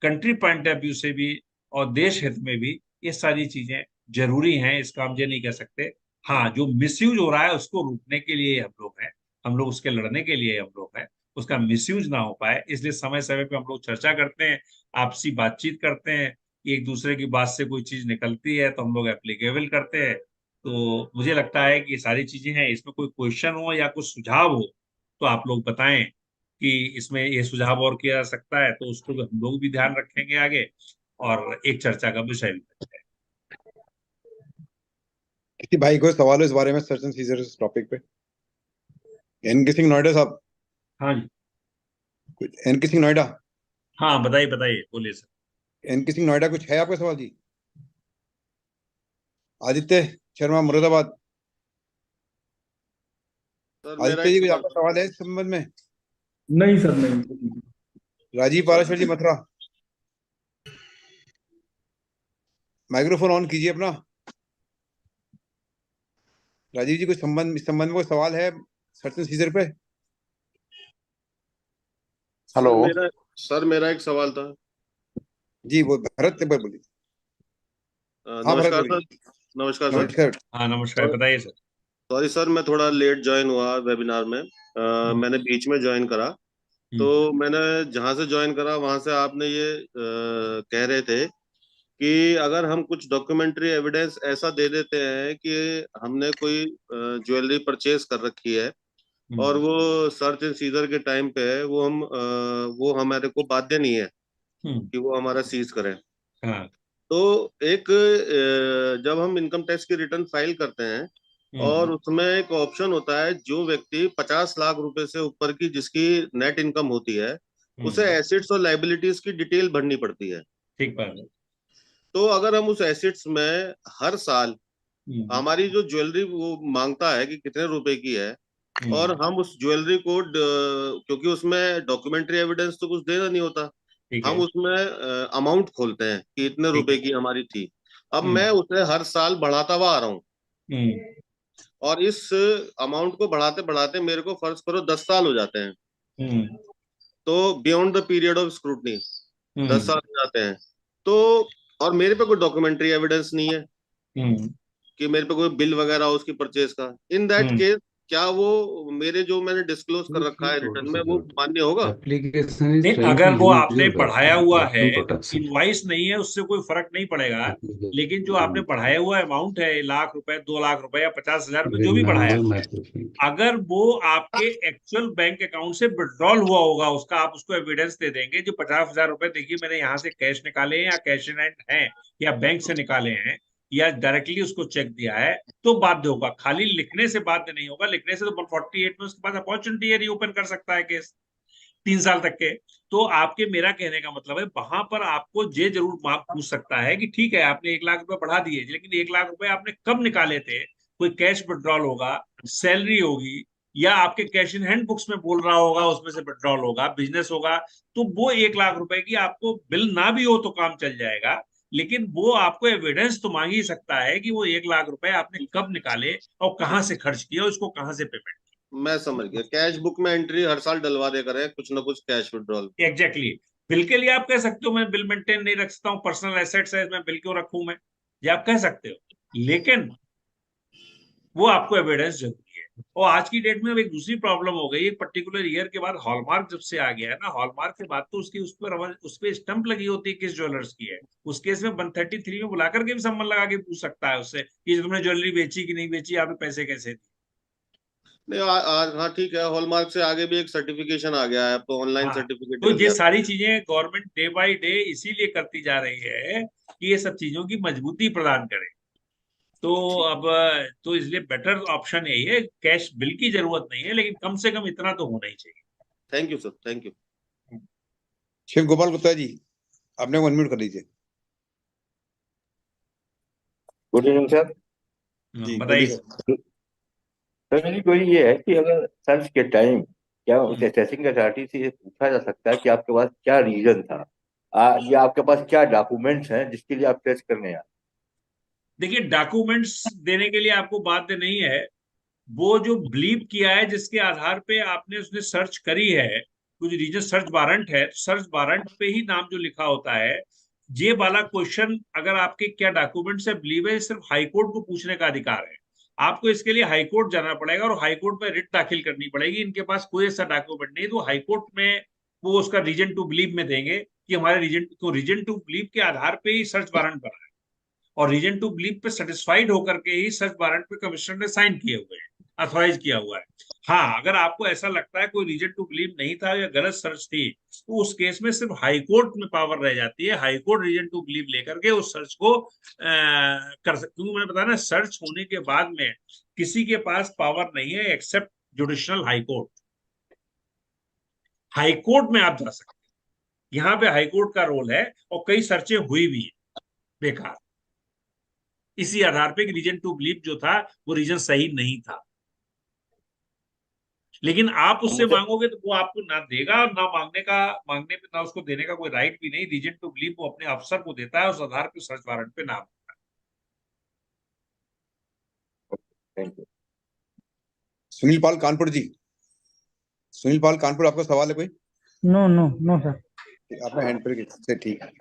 Speaker 8: कंट्री पॉइंट ऑफ व्यू से भी, और देश हित में भी ये सारी चीजें जरूरी हैं, इसका हम ये नहीं कह सकते। हाँ, जो मिसयूज हो रहा है उसको रोकने के लिए हम लोग हैं, हम लोग उसके लड़ने के लिए हम लोग हैं, उसका मिसयूज ना हो पाए, इसलिए समय समय पे हम लोग चर्चा करते हैं, आपसी बातचीत करते हैं, एक दूसरे की बात से कोई चीज निकलती है तो हम लोग एप्लीकेबल करते हैं। तो मुझे लगता है कि ये सारी चीजें हैं, इसमें कोई क्वेश्चन हो या कुछ सुझाव हो तो आप लोग बताएं कि इसमें ये सुझाव और किया जा सकता है, तो उसको हम लोग भी ध्यान रखेंगे आगे, और एक चर्चा का विषय भी बनता है।
Speaker 7: किसी भाई को सवाल हो इस बारे में, सर्च एंड सीजर इस टॉपिक पे? एनके सिंह नोएडा साहब।
Speaker 8: हाँ जी,
Speaker 7: एनके सिंह नोएडा।
Speaker 8: हाँ बताइए बताइए, बोलिए सर।
Speaker 7: एनके सिंह नोएडा, कुछ है आपका सवाल जी? आदित्य शर्मा मुरादाबाद। आदित्य जी, कुछ आपका सवाल है इस संबंध में?
Speaker 10: नहीं सर, नहीं।
Speaker 7: राजीव पाराशर जी मथुरा, माइक्रोफोन ऑन कीजिए अपना। राजीव जी, कुछ इस संबंध में कोई सवाल है सर्च एंड सीजर पे? हेलो
Speaker 11: सर, मेरा एक सवाल था
Speaker 7: जी, वो भरत से बोलिए। हाँ भरत
Speaker 11: नमस्कार
Speaker 7: बोलिए।
Speaker 11: सर। नमस्कार सर।
Speaker 7: नमस्कार।
Speaker 8: हाँ नमस्कार, बताइए सर।
Speaker 11: सॉरी सर, मैं थोड़ा लेट ज्वाइन हुआ वेबिनार में। मैंने बीच में ज्वाइन करा, तो मैंने जहां से ज्वाइन करा वहां से आपने ये कह रहे थे कि अगर हम कुछ डॉक्यूमेंट्री एविडेंस ऐसा दे देते हैं कि हमने कोई ज्वेलरी परचेज कर रखी है और वो सर्च एंड सीजर के टाइम पे है, वो हमारे को बाध्य नहीं है कि वो हमारा सीज करें।
Speaker 8: हाँ।
Speaker 11: तो एक जब हम इनकम टैक्स की रिटर्न फाइल करते हैं और उसमें एक ऑप्शन होता है, जो व्यक्ति 50 लाख रुपए से ऊपर की जिसकी नेट इनकम होती है उसे एसेट्स और लाइबिलिटीज की डिटेल भरनी पड़ती है।
Speaker 8: ठीक बात है।
Speaker 11: तो अगर हम उस एसेट्स में हर साल हमारी जो ज्वेलरी वो मांगता है कि कितने रुपए की है, और हम उस ज्वेलरी को क्योंकि उसमें डॉक्यूमेंट्री एविडेंस तो कुछ देना नहीं होता, हम उसमें अमाउंट खोलते हैं कि इतने रुपए की हमारी थी। अब मैं उसे हर साल बढ़ाता हुआ आ रहा हूँ, और इस अमाउंट को बढ़ाते बढ़ाते मेरे को फर्ज करो 10 साल हो जाते हैं, तो beyond the period of scrutiny 10 साल हो जाते हैं, तो और मेरे पे कोई डॉक्यूमेंट्री एविडेंस नहीं है, कि मेरे पे कोई बिल वगैरह हो उसकी परचेज का, इन दैट केस क्या वो मेरे जो मैंने डिस्क्लोज कर रखा है रिटर्न में वो मान्य होगा?
Speaker 8: नहीं, अगर वो आपने बढ़ाया हुआ है, इनवाइस नहीं है, उससे कोई फर्क नहीं पड़ेगा। लेकिन जो आपने बढ़ाया हुआ अमाउंट है, 1,00,000 रुपए, 2,00,000 रुपए या 50,000 रुपए, जो भी बढ़ाया, अगर वो आपके एक्चुअल बैंक अकाउंट से विड्रॉल हुआ होगा उसका, आप उसको एविडेंस दे देंगे। जो 50,000 रुपए, देखिए मैंने यहाँ से कैश निकाले हैं या कैश इन हैंड है या बैंक से निकाले हैं या डायरेक्टली उसको चेक दिया है, तो बाध्य होगा। खाली लिखने से बाध्य नहीं होगा। लिखने से तो 148 में उसके पास अपॉर्चुनिटी है, रीओपन कर सकता है केस 3 साल तक के। तो आपके, मेरा कहने का मतलब है, वहां पर आपको ये जरूर पूछ सकता है कि ठीक है आपने 1,00,000 रुपए बढ़ा दिए, लेकिन 1,00,000 रुपए आपने कब निकाले थे? कोई कैश विड्रॉल होगा, सैलरी होगी, या आपके कैश इन हैंड बुक्स में बोल रहा होगा, उसमें से विड्रॉल होगा, बिजनेस होगा। तो वो 1,00,000 रुपए की आपको बिल ना भी हो तो काम चल जाएगा। लेकिन वो आपको एविडेंस तो मांग ही सकता है कि वो 1,00,000 रुपए आपने कब निकाले और कहाँ से खर्च किया, उसको कहाँ से पेमेंट।
Speaker 11: मैं समझ गया, कैश बुक में एंट्री हर साल डलवा दे करें कुछ ना कुछ कैश विड्रॉल।
Speaker 8: एग्जैक्टली। बिल के लिए आप कह सकते हो मैं बिल मेंटेन नहीं रख सकता हूँ, पर्सनल एसेट्स है, मैं बिल क्यों रखूं मैं, ये आप कह सकते हो। लेकिन वो आपको एविडेंस जरूरी है। और आज की डेट में अब एक दूसरी प्रॉब्लम हो गई, एक पर्टिकुलर ईयर के बाद हॉलमार्क जब से आ गया है ना, हॉलमार्क के बाद तो उसकी उस पर स्टंप लगी होती है किस ज्वेलर्स की है। उस केस में 133 में बुला करके भी सम्मन लगा के पूछ सकता है उससे कि तुमने ज्वेलरी बेची कि नहीं बेची, आपने पैसे कैसे दिए।
Speaker 11: नहीं, हाँ ठीक है, हॉलमार्क से आगे भी एक सर्टिफिकेशन आ गया है, अब तो ऑनलाइन
Speaker 8: हाँ,
Speaker 11: सर्टिफिकेट
Speaker 8: तो
Speaker 11: मिल
Speaker 8: ये
Speaker 11: जाता
Speaker 8: सारी चीजें गवर्नमेंट डे बाय डे इसीलिए करती जा रही है कि ये सब चीजों की मजबूती प्रदान करे। तो अब, तो इसलिए बेटर ऑप्शन यही है, कैश बिल की जरूरत नहीं है, लेकिन कम से कम इतना तो होना ही चाहिए।
Speaker 11: Thank you sir, thank you.
Speaker 7: Shiv Gopal Gupta ji, आपने को अनम्यूट कर लीजिए।
Speaker 12: Good evening sir.
Speaker 7: जी
Speaker 8: बताइए
Speaker 7: बोलिए
Speaker 8: सर।
Speaker 12: सर मेरी क्वेरी ये है कि अगर सर्च के टाइम क्या उस असेसिंग अथॉरिटी से ये पूछा जा सकता है कि आपके पास क्या रीजन था, या आपके पास क्या डॉक्यूमेंट्स हैं जिसके लिए आप सर्च करने आए?
Speaker 8: देखिए, डॉक्यूमेंट्स देने के लिए आपको बाध्य नहीं है। वो जो बिलीव किया है, जिसके आधार पे आपने उसने सर्च करी है, कुछ रीजन सर्च वारंट है, तो सर्च वारंट पे ही नाम जो लिखा होता है, ये वाला क्वेश्चन अगर आपके क्या डॉक्यूमेंट से बिलीव है, सिर्फ हाईकोर्ट को पूछने का अधिकार है। आपको इसके लिए हाईकोर्ट जाना पड़ेगा और हाईकोर्ट में रिट दाखिल करनी पड़ेगी। इनके पास कोई ऐसा डॉक्यूमेंट नहीं, तो हाईकोर्ट में वो उसका रीजन टू बिलीव में देंगे कि हमारे रीजन टू बिलीव के आधार पे ही सर्च वारंट बना है, और रीजन टू बिलीव पे सेटिस्फाइड होकर के ही सर्च वारंट पे कमिश्नर ने साइन किए हुए हैं, अथॉराइज किया हुआ है। हाँ, अगर आपको ऐसा लगता है कोई रीजन टू बिलीव नहीं था या गलत सर्च थी, तो उस केस में सिर्फ हाईकोर्ट में पावर रह जाती है। हाईकोर्ट रीजन टू बिलीव लेकर के उस सर्च को कर सकती। क्योंकि मैंने बताया ना, सर्च होने के बाद में किसी के पास पावर नहीं है एक्सेप्ट जुडिशनल हाईकोर्ट। हाईकोर्ट में आप जा सकते हैं, यहाँ पे हाईकोर्ट का रोल है, और कई सर्चें हुई भी है बेकार, इसी आधार पे कि रीजन टू बिलीव जो था वो रीजन सही नहीं था। लेकिन आप उससे मांगोगे तो वो आपको ना देगा, और ना मांगने पे ना उसको देने का कोई राइट भी नहीं। रीजन टू बिलीव वो अपने अफसर को देता है, उस आधार पे सर्च वारंट पे नाम देता है।
Speaker 12: Thank you.
Speaker 7: सुनील पाल कानपुर जी, सुनील पाल कानपुर, आपका सवाल है कोई?
Speaker 13: No no no sir.
Speaker 7: आपने हैंड पर से, ठीक है।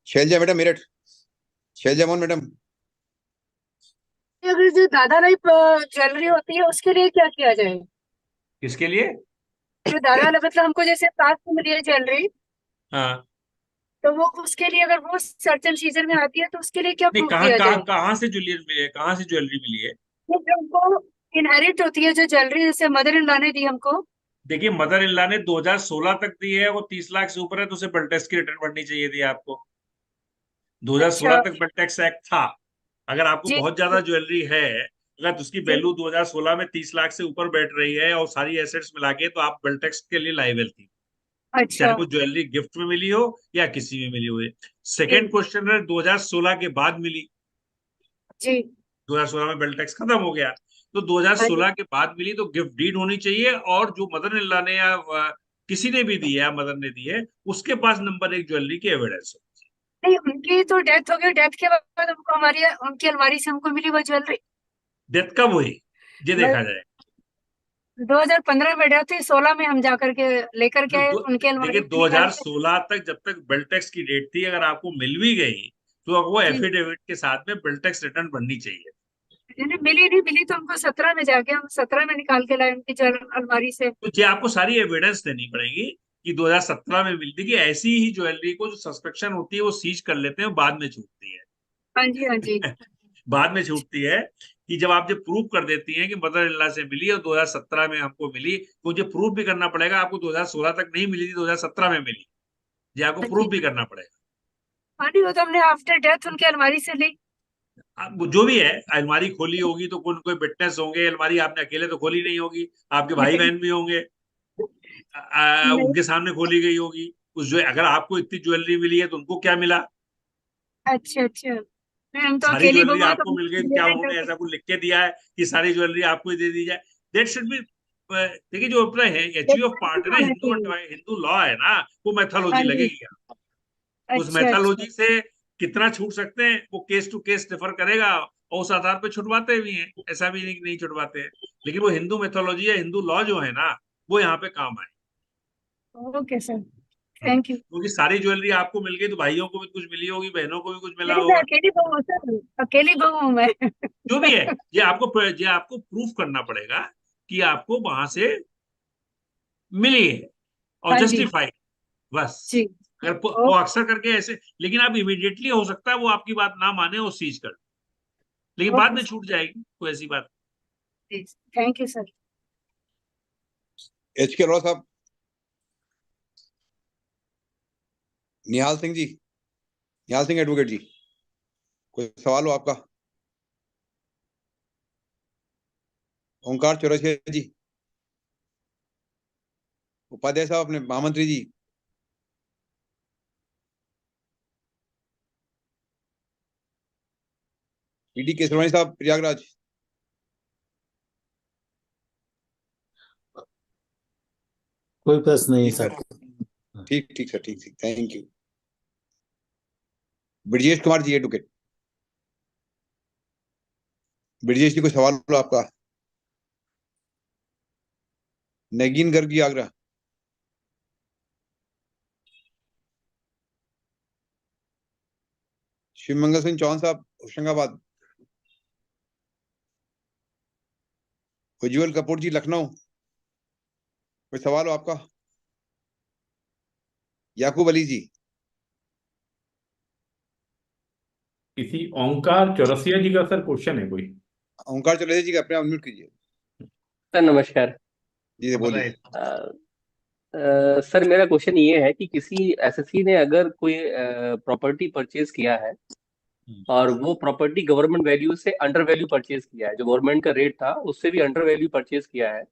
Speaker 7: Shailja madam Meerut, Shailja Mohan madam.
Speaker 14: अगर जो दादा राय ज्वेलरी होती है उसके लिए क्या किया जाए?
Speaker 8: किसके लिए?
Speaker 14: जो दादा राय, मतलब हमको जैसे पास में मिली है ज्वेलरी,
Speaker 8: हाँ,
Speaker 14: तो वो उसके लिए अगर वो सर्चन सीजन में आती है तो उसके लिए क्या
Speaker 8: नहीं,
Speaker 14: प्रूफ किया जाए?
Speaker 8: कहाँ से ज्वेलरी मिली है, कहाँ से ज्वेलरी मिली है?
Speaker 14: वो जो हमको इनहेरिट होती है जो ज्वेलरी, जैसे मदर इन लॉ ने दी हमको।
Speaker 8: देखिए, मदर इन लॉ ने 2016 तक दी है, वो 30 लाख से ऊपर है, तो उसे बिल टैक्स की रिटर्न भरनी चाहिए थी आपको। 2016 तक बिल टैक्स एक्ट था। अगर आपको बहुत ज्यादा ज्वेलरी है, अगर उसकी वैल्यू 2016 में 30 लाख से ऊपर बैठ रही है और सारी एसेट्स मिला के, तो आप बिल टैक्स के लिए लायबल थी, चाहे वो ज्वेलरी गिफ्ट में मिली हो या किसी में मिली हुई। सेकेंड क्वेश्चन है, 2016 के बाद मिली
Speaker 14: जी,
Speaker 8: 2016 में बिल टैक्स खत्म हो गया, तो 2016 के बाद मिली तो गिफ्ट डीड होनी चाहिए, और जो मदर इन लॉ ने या किसी ने भी दी है, मदर ने दी है, उसके पास नंबर 1 ज्वेलरी की एविडेंस हो।
Speaker 14: नहीं, उनकी तो डेथ हो गई, डेथ के बाद हमको हमारी उनकी अलमारी से हमको मिली वो ज्वेलरी।
Speaker 8: डेथ कब हुई ये देखा जाए।
Speaker 14: 2015 में डेथ हुई, 16 में हम जाकर के लेकर के आए उनके अलमारी।
Speaker 8: देखिए, 2016 तक जब तक बिल टैक्स की डेट थी, अगर आपको मिल भी गई तो वो
Speaker 14: जी।
Speaker 8: एफिडेविट के साथ में बिल टैक्स रिटर्न भरनी चाहिए।
Speaker 14: नहीं मिली तो हमको 17 में जाके हम 17 में निकाल के लाए उनकी अलमारी से।
Speaker 8: तो ये आपको सारी एविडेंस देनी पड़ेगी कि 2017 में मिलती, कि ऐसी ही ज्वेलरी को जो सस्पेक्शन होती है वो सीज कर लेते हैं, बाद में छूटती है।
Speaker 14: हाँ जी हाँ जी।
Speaker 8: बाद में छूटती है कि जब आप जब प्रूव कर देती हैं कि मदर इन लॉ से मिली और 2017 में हमको मिली, तो मुझे प्रूव भी करना पड़ेगा आपको 2016 तक नहीं मिली थी, 2017 में मिली, ये आपको
Speaker 14: हाँ
Speaker 8: प्रूव
Speaker 14: जी।
Speaker 8: भी करना पड़ेगा।
Speaker 14: हाँ नहीं, वो तो हमने आफ्टर डेथ उनकी अलमारी से ली।
Speaker 8: अब जो भी है, अलमारी खोली होगी तो कोई विटनेस होंगे, अलमारी आपने अकेले तो खोली नहीं होगी, आपके भाई
Speaker 14: नहीं
Speaker 8: बहन भी होंगे,
Speaker 14: नहीं।
Speaker 8: उनके सामने खोली गई होगी। उस जो अगर आपको इतनी ज्वेलरी मिली है तो उनको क्या मिला?
Speaker 14: अच्छा अच्छा, नहीं हम तो
Speaker 8: सारी
Speaker 14: अकेली
Speaker 8: ज्वेलरी
Speaker 14: बहू हैं
Speaker 8: आपको
Speaker 14: तो
Speaker 8: मिल गई तो क्या उन्होंने ऐसा कुछ लिख के दिया है कि सारी ज्वेलरी आपको ही दे दी जाए? दैट शुड बी, देखिए जो अपना है एचयू ऑफ पार्ट है ना,
Speaker 14: होना चाहिए।
Speaker 8: हिंदू लॉ है ना, वो
Speaker 14: हाँ
Speaker 8: मैथोलॉजी
Speaker 14: जी।
Speaker 8: लगेगी। उस
Speaker 14: अच्छा अच्छा।
Speaker 8: मैथोलॉजी से कितना छूट सकते हैं वो केस टू केस डिफर करेगा, और उस आधार पे छुटवाते भी हैं, ऐसा भी नहीं कि नहीं छुटवाते हैं, लेकिन वो हिंदू मैथोलॉजी या हिंदू लॉ जो है ना, वो यहाँ पे काम आए।
Speaker 14: Okay sir, thank you.
Speaker 8: क्योंकि सारी ज्वेलरी आपको मिल गई तो भाइयों को भी कुछ मिली होगी, बहनों को भी कुछ मिला
Speaker 14: नहीं मैं
Speaker 8: होगा,
Speaker 14: अकेली बहू हूँ सर, अकेली बहू हूँ मैं।
Speaker 8: जो भी है। ये आपको प्रूफ करना पड़ेगा कि आपको वहां से मिली है, और
Speaker 14: हाँ जी
Speaker 8: जस्टिफाई, बस।
Speaker 14: जी।
Speaker 8: अगर वो अक्सर करके ऐसे, लेकिन आप इमीडिएटली हो सकता है वो आपकी बात ना माने और सीज कर, लेकिन बाद
Speaker 14: ओके
Speaker 8: में छूट जाएगी, कोई ऐसी बात।
Speaker 14: Thank you sir.
Speaker 7: HK Arora साहब, निहाल सिंह जी, निहाल सिंह एडवोकेट जी, कोई सवाल हो आपका? ओंकार चौरसिया जी, उपाध्याय साहब, अपने महामंत्री जी, PD केसरवानी साहब, प्रयागराज।
Speaker 1: कोई प्रश्न नहीं सर।
Speaker 7: ठीक ठीक सर, ठीक ठीक, thank you. Brajesh Kumar ji, advocate. Brajesh ji, कोई सवाल हो आपका? नगीन गर्ग जी, आगरा। शिवमंगल सिंह चौहान साहब, होशंगाबाद। उज्जवल कपूर जी, लखनऊ। कोई सवाल हो आपका? याकूब अली जी।
Speaker 10: किसी ओंकार चौरसिया जी का सर क्वेश्चन है कोई?
Speaker 7: ओंकार चौरसिया जी का अपने अनम्यूट कीजिए।
Speaker 15: सर नमस्कार।
Speaker 7: जी बोलिए।
Speaker 15: सर मेरा क्वेश्चन ये है कि किसी एसएससी ने अगर कोई प्रॉपर्टी परचेज किया है और वो प्रॉपर्टी गवर्नमेंट वैल्यू से अंडर वैल्यू परचेज किया है, जो गवर्नमेंट का रेट था उससे भी अंडर वैल्यू परचेज किया है,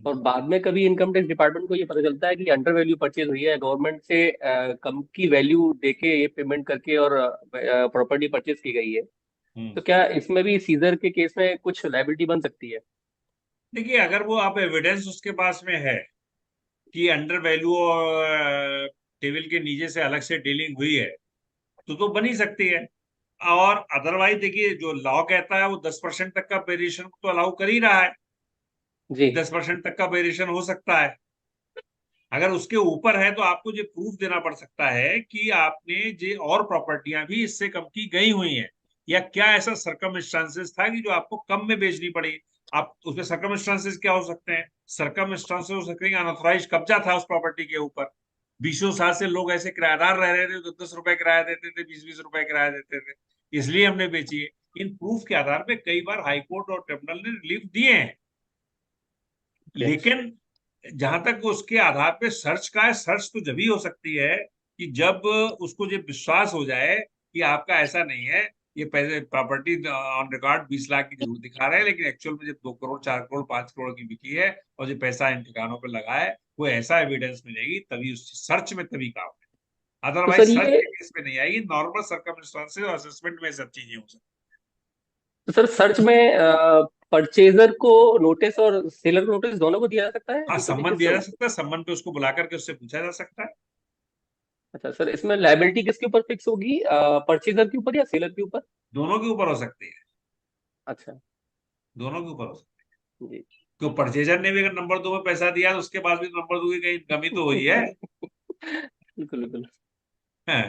Speaker 15: और बाद में कभी इनकम टैक्स डिपार्टमेंट को ये पता चलता है कि अंडर वैल्यू परचेज हुई है, गवर्नमेंट से कम की वैल्यू देके ये पेमेंट करके और प्रॉपर्टी परचेज की गई है, तो क्या इसमें भी सीजर के केस में कुछ लायबिलिटी बन सकती है?
Speaker 8: देखिए, अगर वो आप एविडेंस उसके पास में है कि अंडर वैल्यू और टेबल के नीचे से अलग से डीलिंग हुई है, तो बन ही सकती है। और अदरवाइज देखिए, जो लॉ कहता है वो 10% तक का वेरिएशन तो अलाउ कर ही रहा है,
Speaker 15: जी
Speaker 8: 10% तक का वेरिएशन हो सकता है। अगर उसके ऊपर है तो आपको ये प्रूफ देना पड़ सकता है कि आपने ये और प्रॉपर्टियां भी इससे कम की गई हुई हैं, या क्या ऐसा सर्कमस्टांसेस था कि जो आपको कम में बेचनी पड़ी। आप उसमें सर्कमस्टांसेस क्या हो सकते हैं? सर्कमस्टांसेस हो सकते हैं कि अनऑथराइज कब्जा था उस प्रॉपर्टी के ऊपर, 20 साल से लोग ऐसे किराएदार रह रहे थे, 10-10 रुपए किराया देते थे, 20-20 रुपए किराया देते थे, इसलिए हमने बेची है। इन प्रूफ के आधार पर कई बार हाईकोर्ट और ट्रिब्यूनल ने रिलीफ दिए हैं, लेकिन जहां तक उसके आधार पे सर्च का है, सर्च तो जब ही हो सकती है कि जब उसको ये विश्वास हो जाए कि आपका ऐसा नहीं है, ये पैसे प्रॉपर्टी ऑन रिकॉर्ड 20 लाख की जरूर दिखा रहे हैं, लेकिन एक्चुअल में जब 2 करोड़ 4 करोड़ 5 करोड़ की बिकी है और जो पैसा इन ठिकानों पे लगा है, वो ऐसा एविडेंस मिलेगी तभी उस सर्च में तभी काम है,
Speaker 15: तो
Speaker 8: अदरवाइज
Speaker 15: सर
Speaker 8: सर्च
Speaker 15: ये
Speaker 8: के केस में नहीं आएगी। नॉर्मल सर्कमस्टांसेस और असेसमेंट में सब चीजें हो सकती
Speaker 15: तो सर सर्च में परचेजर को नोटिस और सेलर को नोटिस दोनों को दिया जा सकता है
Speaker 8: हाँ,
Speaker 15: कि किसी
Speaker 8: सम्मन
Speaker 15: किससे
Speaker 8: दिया जा
Speaker 15: होगा?
Speaker 8: सकता है, सम्मन पे उसको बुला करके उससे पूछा जा सकता है।
Speaker 15: अच्छा सर, इसमें लायबिलिटी किसके ऊपर फिक्स होगी, परचेजर के ऊपर या सेलर के ऊपर?
Speaker 8: दोनों के ऊपर हो सकती है,
Speaker 15: अच्छा
Speaker 8: दोनों के ऊपर हो सकती है।
Speaker 15: जी।
Speaker 8: तो परचेजर ने भी अगर नंबर 2 में पैसा दिया तो उसके बाद भी नंबर 2 की कहीं कमी तो हुई है।
Speaker 15: बिल्कुल बिल्कुल।
Speaker 8: हाँ।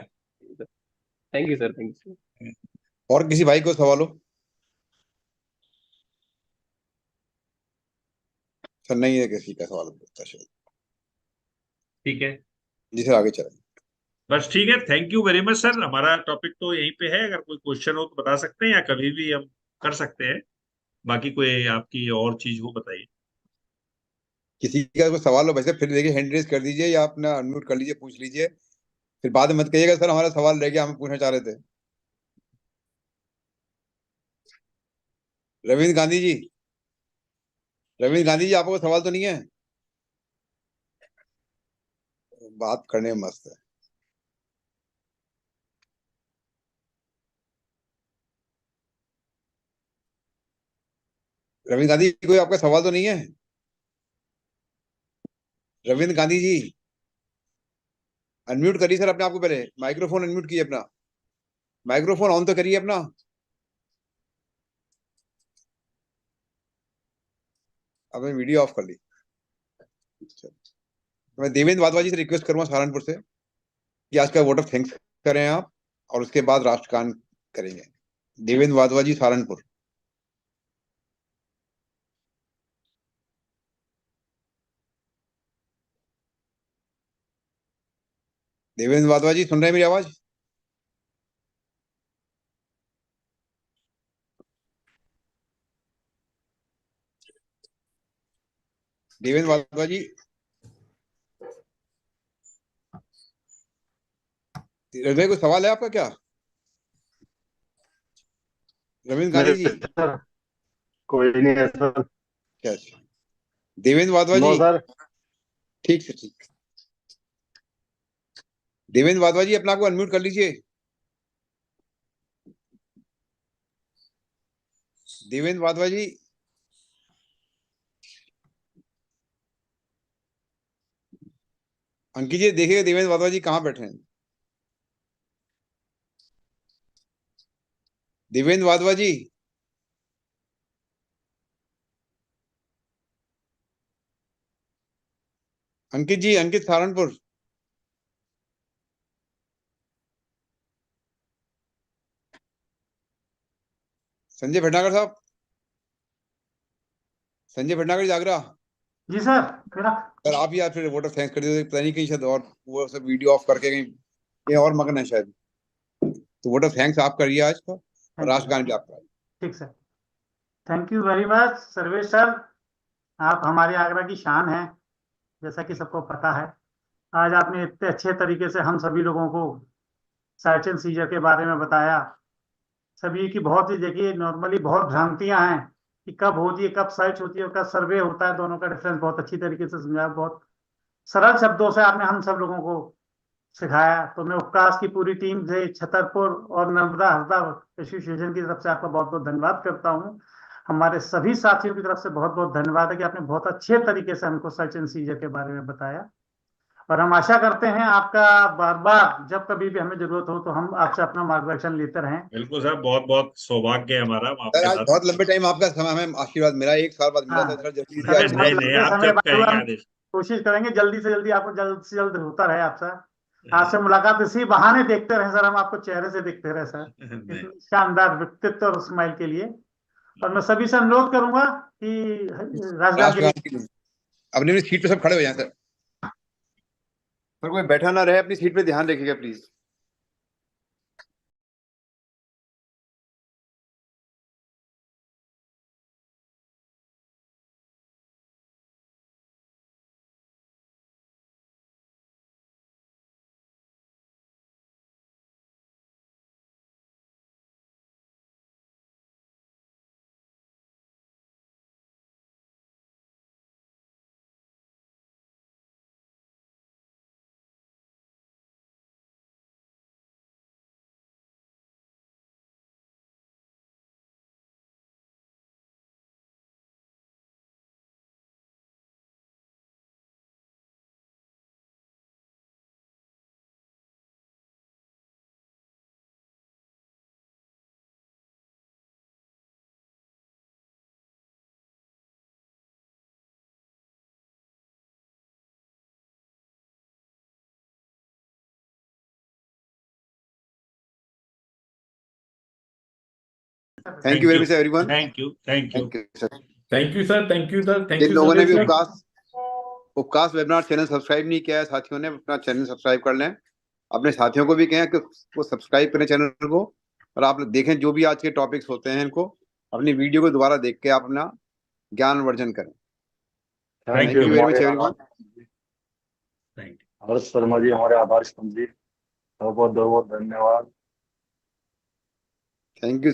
Speaker 15: Thank you sir, thank you sir.
Speaker 7: और किसी भाई को सवाल हो? सर नहीं है किसी का सवाल पूछता शायद।
Speaker 8: ठीक है,
Speaker 7: जी सर, आगे चलें।
Speaker 8: बस ठीक है, thank you very much sir. हमारा टॉपिक तो यहीं पे है, अगर कोई क्वेश्चन हो तो बता सकते हैं या कभी भी हम कर सकते हैं। बाकी कोई आपकी और चीज हो बताइए।
Speaker 7: किसी का कोई सवाल हो वैसे फिर देखिए हैंड रेज कर दीजिए या अपना अनम्यूट कर लीजिए, पूछ लीजिए। फिर बाद में मत कहिएगा सर हमारा सवाल रह गया, हम पूछना चाह रहे थे। रविंद्र गांधी जी, रविंद्र गांधी जी, आपको कोई सवाल तो नहीं है? बात करने में मस्त है। रविंद्र गांधी जी, कोई आपका सवाल तो नहीं है? रविंद्र गांधी जी, अनम्यूट करिए सर अपने आप को, पहले माइक्रोफोन अनम्यूट कीजिए अपना, माइक्रोफोन ऑन तो करिए अपना। आपने वीडियो ऑफ कर ली। मैं देवेंद्र वाधवा जी से रिक्वेस्ट करूंगा सहारनपुर से कि आज का वोट ऑफ थैंक्स करें आप, और उसके बाद राष्ट्रगान करेंगे। देवेंद्र वाधवा जी, सहारनपुर। देवेंद्र वाधवा जी, सुन रहे हैं मेरी आवाज? देवेंद्र वाधवा जी, हृदय को सवाल है आपका क्या? रविंद्र गांधी जी,
Speaker 16: सर कोई नहीं है सर।
Speaker 7: क्या? देवेंद्र वाधवा
Speaker 16: नो
Speaker 7: जी,
Speaker 16: सर।
Speaker 7: ठीक से ठीक। देवेंद्र वाधवा जी, अपना को अनम्यूट कर लीजिए। देवेंद्र वाधवा जी, अंकित जी देखिए देवेंद्र वाधवा जी कहाँ बैठे हैं। देवेंद्र वाधवा जी, अंकित जी, अंकित सहारनपुर। संजय भटनागर साहब, संजय भटनागर जी आगरा।
Speaker 4: जी सर, मेरा
Speaker 7: सर आप ही फिर वोटर थैंक्स कर दीजिए, पता नहीं कहीं शायद और वो सब वीडियो ऑफ करके कहीं और मगन है शायद। तो वोटर थैंक्स आप करिए आज का, और राष्ट्रगान भी आप कराइए।
Speaker 4: ठीक sir, thank you very much Sarvesh sir. आप हमारे आगरा की शान हैं, जैसा कि सबको पता है। आज आपने इतने अच्छे तरीके से हम सभी लोगों को सर्च एंड सीजर के बारे में बताया। सभी की बहुत ही, देखिए नॉर्मली बहुत भ्रांतियां हैं कि कब होती है, कब सर्च होती है और कब सर्वे होता है, दोनों का डिफरेंस बहुत अच्छी तरीके से समझाया। बहुत सरल शब्दों से आपने हम सब लोगों को सिखाया। तो मैं उपकाश की पूरी टीम से, छतरपुर और नर्मदा हरदा एसोसिएशन की तरफ से आपका बहुत बहुत धन्यवाद करता हूँ। हमारे सभी साथियों की तरफ से बहुत बहुत धन्यवाद है कि आपने बहुत अच्छे तरीके से हमको सर्च एंड सीजर के बारे में बताया। और हम आशा करते हैं आपका बार बार जब कभी भी हमें जरूरत हो तो हम आपसे अपना मार्गदर्शन लेते रहें।
Speaker 8: बिल्कुल सर, बहुत बहुत सौभाग्य है हमारा
Speaker 7: सर
Speaker 8: आपके
Speaker 7: आज
Speaker 8: साथ।
Speaker 7: बहुत लंबे टाइम आपका समय हमें आशीर्वाद मिला, 1 साल बाद मिला
Speaker 4: हाँ,
Speaker 7: था सर, जल्दी
Speaker 4: समय
Speaker 7: आज
Speaker 4: बहुत
Speaker 8: नहीं नहीं,
Speaker 4: लंबे
Speaker 8: आप
Speaker 4: समय
Speaker 8: जब
Speaker 4: बाद हुआ।
Speaker 8: कहेंगे
Speaker 4: हम
Speaker 8: आदेश।
Speaker 4: कोशिश करेंगे जल्दी से जल्दी आपको जल्द से जल्द होता रहे आपसे। आपसे मुलाकात इसी बहाने देखते रहे सर, हम आपको चेहरे से देखते रहे सर,
Speaker 8: नहीं,
Speaker 4: इतनी शानदार व्यक्तित्व और स्माइल के लिए। और मैं सभी से अनुरोध करूंगा कि राजगान के लिए
Speaker 7: राष्ट्रगान के लिए अपनी अपनी सीट पे सब खड़े हो जाएं सर। कोई बैठा ना रहे, अपनी सीट पे ध्यान रखिएगा please. Thank you very much everyone.
Speaker 8: Thank you thank you
Speaker 7: thank you sir.
Speaker 10: Thank you sir, thank you sir, thank
Speaker 7: जिन
Speaker 10: यू
Speaker 7: लोगों ने भी
Speaker 10: सर।
Speaker 7: उपकाश वेबिनार चैनल सब्सक्राइब नहीं किया है, साथियों ने अपना चैनल सब्सक्राइब कर लें। अपने साथियों को भी कहें कि वो सब्सक्राइब करें चैनल को, और आप देखें जो भी आज के टॉपिक्स होते हैं इनको अपनी वीडियो को दोबारा देख के आप अपना ज्ञान वर्धन करें।
Speaker 8: Thank
Speaker 7: thank you very much
Speaker 16: हमारे
Speaker 7: एवरीवन।
Speaker 16: हर्ष शर्मा जी, हमारे आभार स्तंभ जी, बहुत बहुत धन्यवाद।
Speaker 7: Thank you.